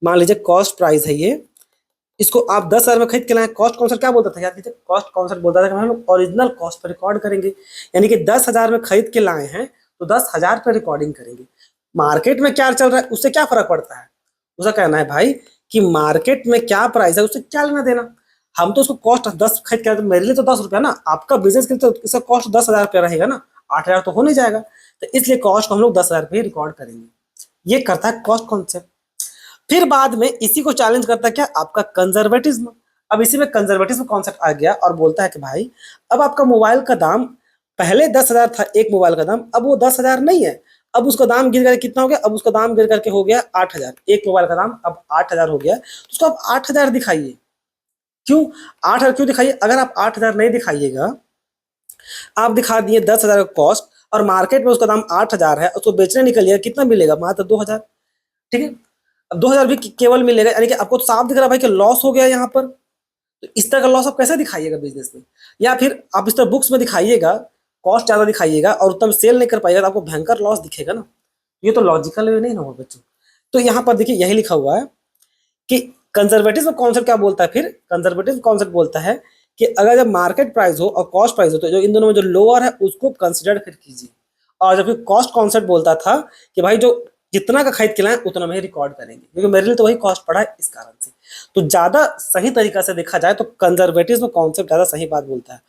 A: मान लीजिए कॉस्ट प्राइस है ये, इसको आप 10,000 में खरीद के लाए। कॉस्ट कॉन्सेप्ट क्या बोलता था याद कीजिए, कॉस्ट कॉन्सेप्ट बोलता था कि हम लोग ओरिजिनल कॉस्ट पर रिकॉर्ड करेंगे, यानी कि 10,000 में खरीद के लाए हैं तो 10,000 पर रिकॉर्डिंग करेंगे। मार्केट में क्या चल रहा है उससे क्या फर्क पड़ता है, उसका कहना है भाई कि मार्केट में क्या प्राइस है उससे क्या लेना देना। हम तो उसको कॉस्ट 10 खरीद के, तो मेरे लिए तो 10 रुपया ना, आपका बिजनेस के लिए तो इसका कॉस्ट 10,000 रुपया रहेगा ना, 8,000 तो हो नहीं जाएगा। तो इसलिए कॉस्ट को हम लोग 10,000 रुपये रिकॉर्ड करेंगे। ये करता है कॉस्ट कॉन्सेप्ट। फिर बाद में इसी को चैलेंज करता है क्या, आपका कंजर्वेटिज्म। अब इसी में कंजर्वेटिज्म कॉन्सेप्ट आ गया और बोलता है कि भाई अब आपका मोबाइल का दाम पहले 10,000 था एक मोबाइल का दाम, अब वो 10,000 नहीं है, अब उसका दाम गिर करके कितना हो गया, अब उसका दाम गिर करके हो गया 8,000। एक मोबाइल का दाम अब 8,000 हो गया, तो उसको आप 8,000 दिखाइए। क्यों 8,000 क्यों दिखाइए? अगर आप 8,000 नहीं दिखाइएगा, आप दिखा दिए 10,000 का कॉस्ट और मार्केट में उसका दाम 8,000 है, उसको बेचने निकलिएगा कितना मिलेगा, मात्र 2,000। ठीक है, अब 2,000 भी केवल मिलेगा, यानी कि आपको तो साफ दिख रहा है भाई कि लॉस हो गया यहाँ पर। तो इस तरह का लॉस आप कैसे दिखाइएगा बिजनेस में, या फिर आप इस तरह बुक्स में दिखाइएगा, कॉस्ट ज्यादा दिखाइएगा और उत्तम सेल नहीं कर पाइएगा तो आपको भयंकर लॉस दिखेगा ना। ये तो लॉजिकल वे नहीं ना होगा बच्चों। तो यहाँ पर देखिए यही लिखा हुआ है कि कंजर्वेटिव कॉन्सेप्ट क्या बोलता है, फिर कंजर्वेटिव कॉन्सेप्ट बोलता है कि अगर जब मार्केट प्राइस हो और कॉस्ट प्राइस हो तो जो इन दोनों में जो लोअर है उसको कंसिडर फिर कीजिए। और जब फिर कॉस्ट कॉन्सेप्ट बोलता था कि भाई जो जितना का खरीद के लाए उतना में ही रिकॉर्ड करेंगे, क्योंकि मेरे लिए तो वही कॉस्ट पड़ा है इस कारण से। तो ज्यादा सही तरीका से देखा जाए तो कंजर्वेटिव कॉन्सेप्ट ज्यादा सही बात बोलता है।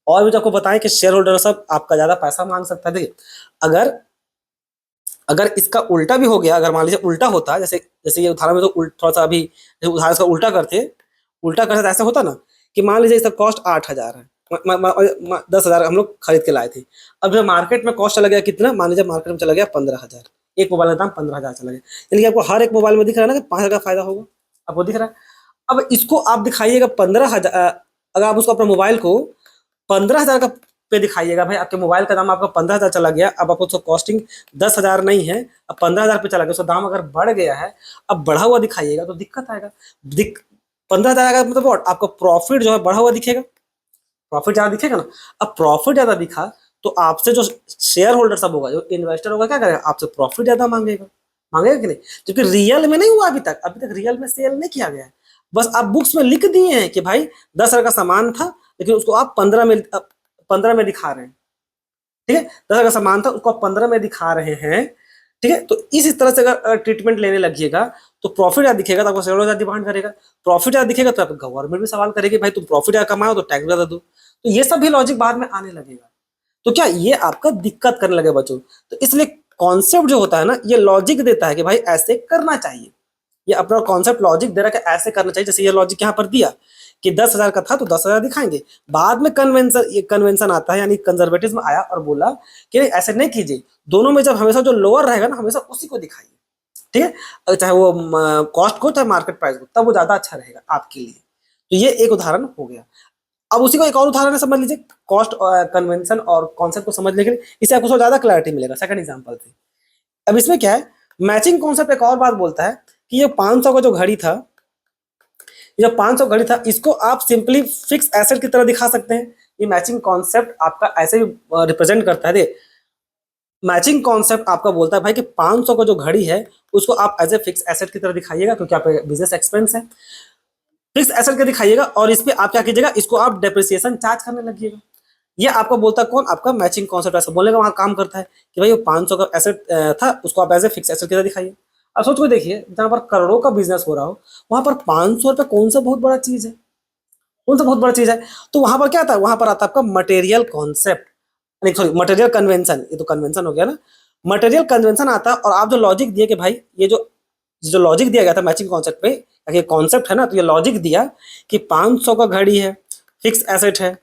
A: और भी जो आपको बताएं कि शेयर होल्डर सब आपका ज्यादा पैसा मांग सकता है। देखिए अगर अगर इसका उल्टा भी हो गया, अगर मान लीजिए उल्टा होता, जैसे जैसे ये उदाहरण में तो थोड़ा सा अभी उदाहरण इसका उल्टा करते तो ऐसा होता ना कि मान लीजिए इसका कॉस्ट 8,000 है, 10,000 हम लोग खरीद के लाए थे। अब जब मार्केट में कॉस्ट चला गया कितना, मान लीजिए मार्केट में चला गया 15,000, एक मोबाइल का दाम 15,000 चला गया, यानी कि आपको हर एक मोबाइल में दिख रहा है ना कि 5,000 का फायदा होगा, आपको दिख रहा है। अब इसको आप दिखाइएगा 15,000, अगर आप उसको अपने मोबाइल को 15,000 का पे दिखाइएगा, भाई आपके मोबाइल का दाम आपका 15,000 चला गया, अब आपको उसका कॉस्टिंग 10,000 नहीं है, अब 15,000 पे चला गया, उसका दाम अगर बढ़ गया है, अब बढ़ा हुआ दिखाइएगा तो दिक्कत आएगा। 15,000 का मतलब what? आपका प्रॉफिट जो है बढ़ा हुआ दिखेगा, प्रॉफिट ज्यादा दिखेगा ना। अब प्रॉफिट ज्यादा दिखा तो आपसे जो शेयर होल्डर सब होगा, जो इन्वेस्टर होगा, क्या करेगा, आपसे प्रॉफिट ज्यादा मांगेगा, मांगेगा कि नहीं। क्योंकि रियल में नहीं हुआ अभी तक रियल में सेल नहीं किया गया है। बस आप बुक्स में लिख दिए हैं कि भाई 10,000 का सामान था, लेकिन उसको आप 15 में दिखा रहे हैं, ठीक है। 10,000 का सामान था, उसको आप 15 में दिखा रहे हैं, ठीक है। तो इस तरह से अगर ट्रीटमेंट लेने लगिएगा तो प्रॉफिट ज्यादा दिखेगा तो आपको शेयर होल्डर डिमांड करेगा, प्रॉफिट ज्यादा दिखेगा तो आपको गवर्नमेंट भी सवाल करेगी, भाई तुम प्रॉफिट ज्यादा कमाओ तो टैक्स ज्यादा दो। तो ये सब भी लॉजिक बाद में आने लगेगा, तो क्या ये आपका दिक्कत करने लगे बच्चों। तो इसलिए कॉन्सेप्ट जो होता है ना, ये लॉजिक देता है कि भाई ऐसे करना चाहिए, ये अपना कॉन्सेप्ट लॉजिक दे रहा है कि ऐसे करना चाहिए। जैसे ये लॉजिक यहाँ पर दिया कि 10,000 का था तो 10,000 दिखाएंगे, बाद में कन्वेंशन आता है, यानी कंजर्वेटिव में आया और बोला कि ऐसे नहीं कीजिए, दोनों में जब हमेशा जो लोअर रहेगा ना हमेशा उसी को दिखाइए, ठीक है, चाहे वो कॉस्ट को चाहे मार्केट प्राइस को, तब वो ज्यादा अच्छा रहेगा आपके लिए। तो ये एक उदाहरण हो गया। अब उसी को एक और उदाहरण समझ लीजिए, कॉस्ट कन्वेंशन और कॉन्सेप्ट को समझने के लिए, इससे आपको ज्यादा क्लैरिटी मिलेगा। सेकंड एग्जांपल से, अब इसमें क्या है, मैचिंग कॉन्सेप्ट एक और बात बोलता है कि ये 500 का जो घड़ी था, ये जो 500 घड़ी था, इसको आप सिंपली फिक्स एसेट की तरह दिखा सकते हैं। ये मैचिंग कॉन्सेप्ट आपका ऐसे भी रिप्रेजेंट करता है। मैचिंग कॉन्सेप्ट आपका बोलता है भाई कि 500 का जो घड़ी है उसको आप एज ए फिक्स एसेट की तरह दिखाइएगा, क्योंकि आपका बिजनेस एक्सपेंस है, फिक्स एसेट का दिखाइएगा, और इस पे आप क्या कीजिएगा, इसको आप डेप्रिसिएशन चार्ज करने लगिएगा। ये आपको बोलता है कौन, आपका मैचिंग कॉन्सेप्ट। ऐसा बोलने का वहां काम करता है कि भाई वो 500 का एसेट था, उसको आप एज ए फिक्स एसेट की तरह दिखाइए। अब सोच के देखिए, जहां पर करोड़ों का बिजनेस हो रहा हो, वहां पर 500 रुपये कौन सा बहुत बड़ा चीज है, कौन सा बहुत बड़ा चीज है। तो वहां पर क्या आता है, वहां पर आता है आपका मटेरियल कॉन्सेप्ट, नहीं सॉरी मटेरियल कन्वेंशन, ये तो कन्वेंशन हो गया ना, मटेरियल कन्वेंशन आता है। और आप जो लॉजिक दिए कि भाई ये जो जो लॉजिक दिया गया था मैचिंग कॉन्सेप्ट पे, ये कॉन्सेप्ट है ना, तो ये लॉजिक दिया कि 500 का घड़ी है, फिक्स एसेट है,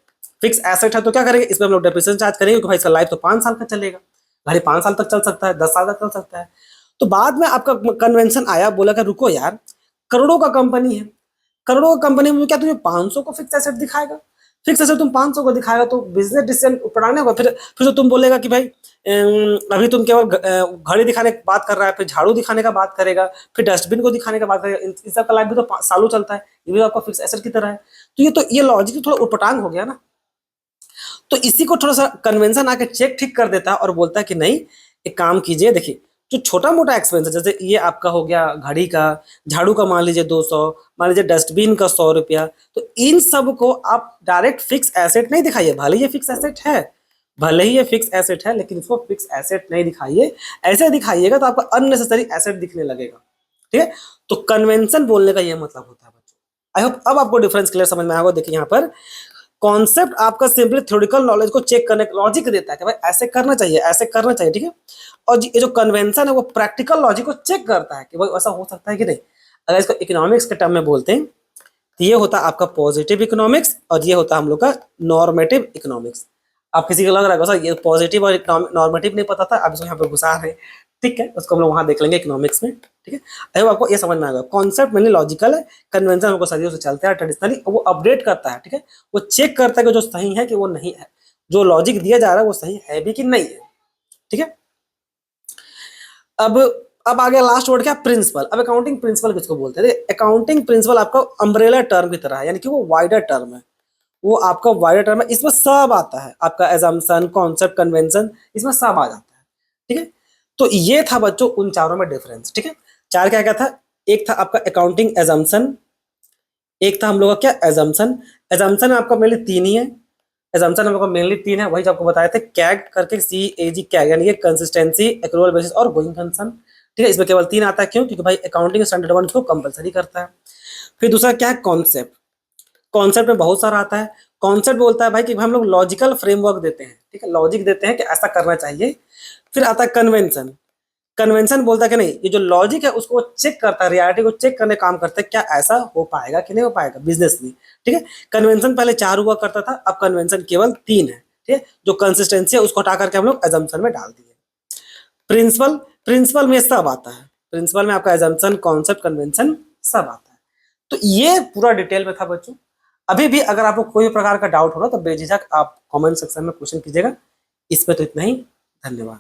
A: फिक्स एसेट है तो क्या करेंगे, इसमें हम लोग डेप्रिसिएशन चार्ज करेंगे, क्योंकि भाई इसका लाइफ तो 5 साल का चलेगा, घड़ी 5 साल तक चल सकता है, 10 साल तक चल सकता है। तो बाद में आपका कन्वेंशन आया, बोला कि रुको यार, करोड़ों का कंपनी है, करोड़ों का कंपनी में क्या तुझे 500 को फिक्स एसेट दिखाएगा, फिक्स एसेट तुम 500 को दिखाएगा तो बिजनेस डिसीजन पढ़ाने होगा। फिर तो तुम बोलेगा कि भाई अभी तुम केवल घड़ी दिखाने की बात कर रहा है, फिर झाड़ू दिखाने का बात करेगा, फिर डस्टबिन को दिखाने का बात करेगा, इन सब का लाइफ भी तो सालों चलता है, ये भी आपका फिक्स एसेट की तरह है। तो ये लॉजिक तो थोड़ा उटपटांग हो गया ना। तो इसी को थोड़ा सा कन्वेंशन आके चेक ठीक कर देता है और बोलता है कि नहीं, एक काम कीजिए, देखिए जो छोटा मोटा एक्सपेंस है, जैसे ये आपका हो गया घड़ी का, झाड़ू का मान लीजिए 200, मान लीजिए डस्टबिन का 100 रुपया, तो इन सब को आप डायरेक्ट फिक्स एसेट नहीं दिखाइए, भले ये फिक्स एसेट है, भले ही ये फिक्स एसेट है, लेकिन इसको फिक्स एसेट नहीं दिखाइए, ऐसे दिखाइएगा तो आपका अननेसेसरी एसेट दिखने लगेगा, ठीक है। तो कन्वेंशन बोलने का ये मतलब होता है बच्चों। आई होप अब आपको डिफरेंस क्लियर समझ में आएगा। देखिए यहाँ पर कॉन्सेप्ट आपका सिंपली थ्योरेटिकल नॉलेज को चेक करने का लॉजिक देता है कि भाई ऐसे करना चाहिए, ऐसे करना चाहिए, ठीक है। और ये जो कन्वेंशन है वो प्रैक्टिकल लॉजिक को चेक करता है कि भाई ऐसा हो सकता है कि नहीं। अगर इसको इकोनॉमिक्स के टर्म में बोलते हैं तो ये होता है आपका पॉजिटिव इकोनॉमिक्स, और ये होता है हम लोग का नॉर्मेटिव इकोनॉमिक्स। आप किसी को लग रहा है सर ये पॉजिटिव और नॉर्मेटिव नहीं पता था, अब इसको यहाँ पे घुसा रहे हैं, ठीक है, उसको हम लोग वहां देख लेंगे इकोनॉमिक्स में, ठीक है। अरे आपको ये समझ में आएगा, कॉन्सेप्ट मेनली लॉजिकल है, कन्वेंशन हमको सदियों से चलते हैं ट्रेडिशनली, वो अपडेट करता है, ठीक है, वो चेक करता है कि जो सही है कि वो नहीं है, जो लॉजिक दिया जा रहा है वो सही है भी कि नहीं है, ठीक है। अब अब आ गया लास्ट वर्ड क्या, प्रिंसिपल। अब अकाउंटिंग प्रिंसिपल किसको बोलते हैं, अकाउंटिंग प्रिंसिपल आपका अम्ब्रेला टर्म की तरह है, यानी कि वो वाइडर टर्म है, वो आपका वाइडर टर्म है, इसमें सब आता है, आपका एजम्पशन, कॉन्सेप्ट, कन्वेंशन, इसमें सब आ जाता है, ठीक है। तो ये था बच्चों उन चारों में डिफरेंस, ठीक है। चार क्या क्या था, एक था आपका अकाउंटिंग एजम्पशन, एक था हम लोग का क्या एजम्पशन, एजम्पशन आपका मेनली तीन ही है, एजम्पशन हम लोग का मेनली तीन है, वही जो आपको बताए थे, कैग करके, CAG कैग, यानी कि कंसिस्टेंसी, एक्रूअल बेसिस और गोइंग कंसर्न, ठीक है। इसमें केवल तीन आता है, क्यों, क्योंकि भाई अकाउंटिंग स्टैंडर्ड 1 इसको कंपलसरी करता है। फिर दूसरा क्या है, कॉन्सेप्ट। कॉन्सेप्ट में बहुत सारा आता है। कॉन्सेप्ट बोलता है भाई कि हम लोग लॉजिकल फ्रेमवर्क देते हैं, ठीक है, लॉजिक देते हैं कि ऐसा करना चाहिए। फिर आता है कन्वेंशन। कन्वेंशन बोलता है कि नहीं, ये जो लॉजिक है उसको चेक करता है, रियलिटी को चेक करने का काम करता है, क्या ऐसा हो पाएगा कि नहीं हो पाएगा बिजनेस में, ठीक है। कन्वेंशन पहले 4 हुआ करता था, अब कन्वेंशन केवल 3 है, ठीक है। जो कंसिस्टेंसी है उसको हटा करके हम लोग एजम्पशन में डाल दिए। प्रिंसिपल, प्रिंसिपल में सब आता है। प्रिंसिपल में आपका एजम्पशन, कॉन्सेप्ट, कन्वेंशन सब आता है। तो ये पूरा डिटेल में था बच्चों। अभी भी अगर आपको कोई प्रकार का डाउट हो रहा तो बेझिझक आप कमेंट सेक्शन में क्वेश्चन कीजिएगा। इस पे तो इतना ही। धन्यवाद।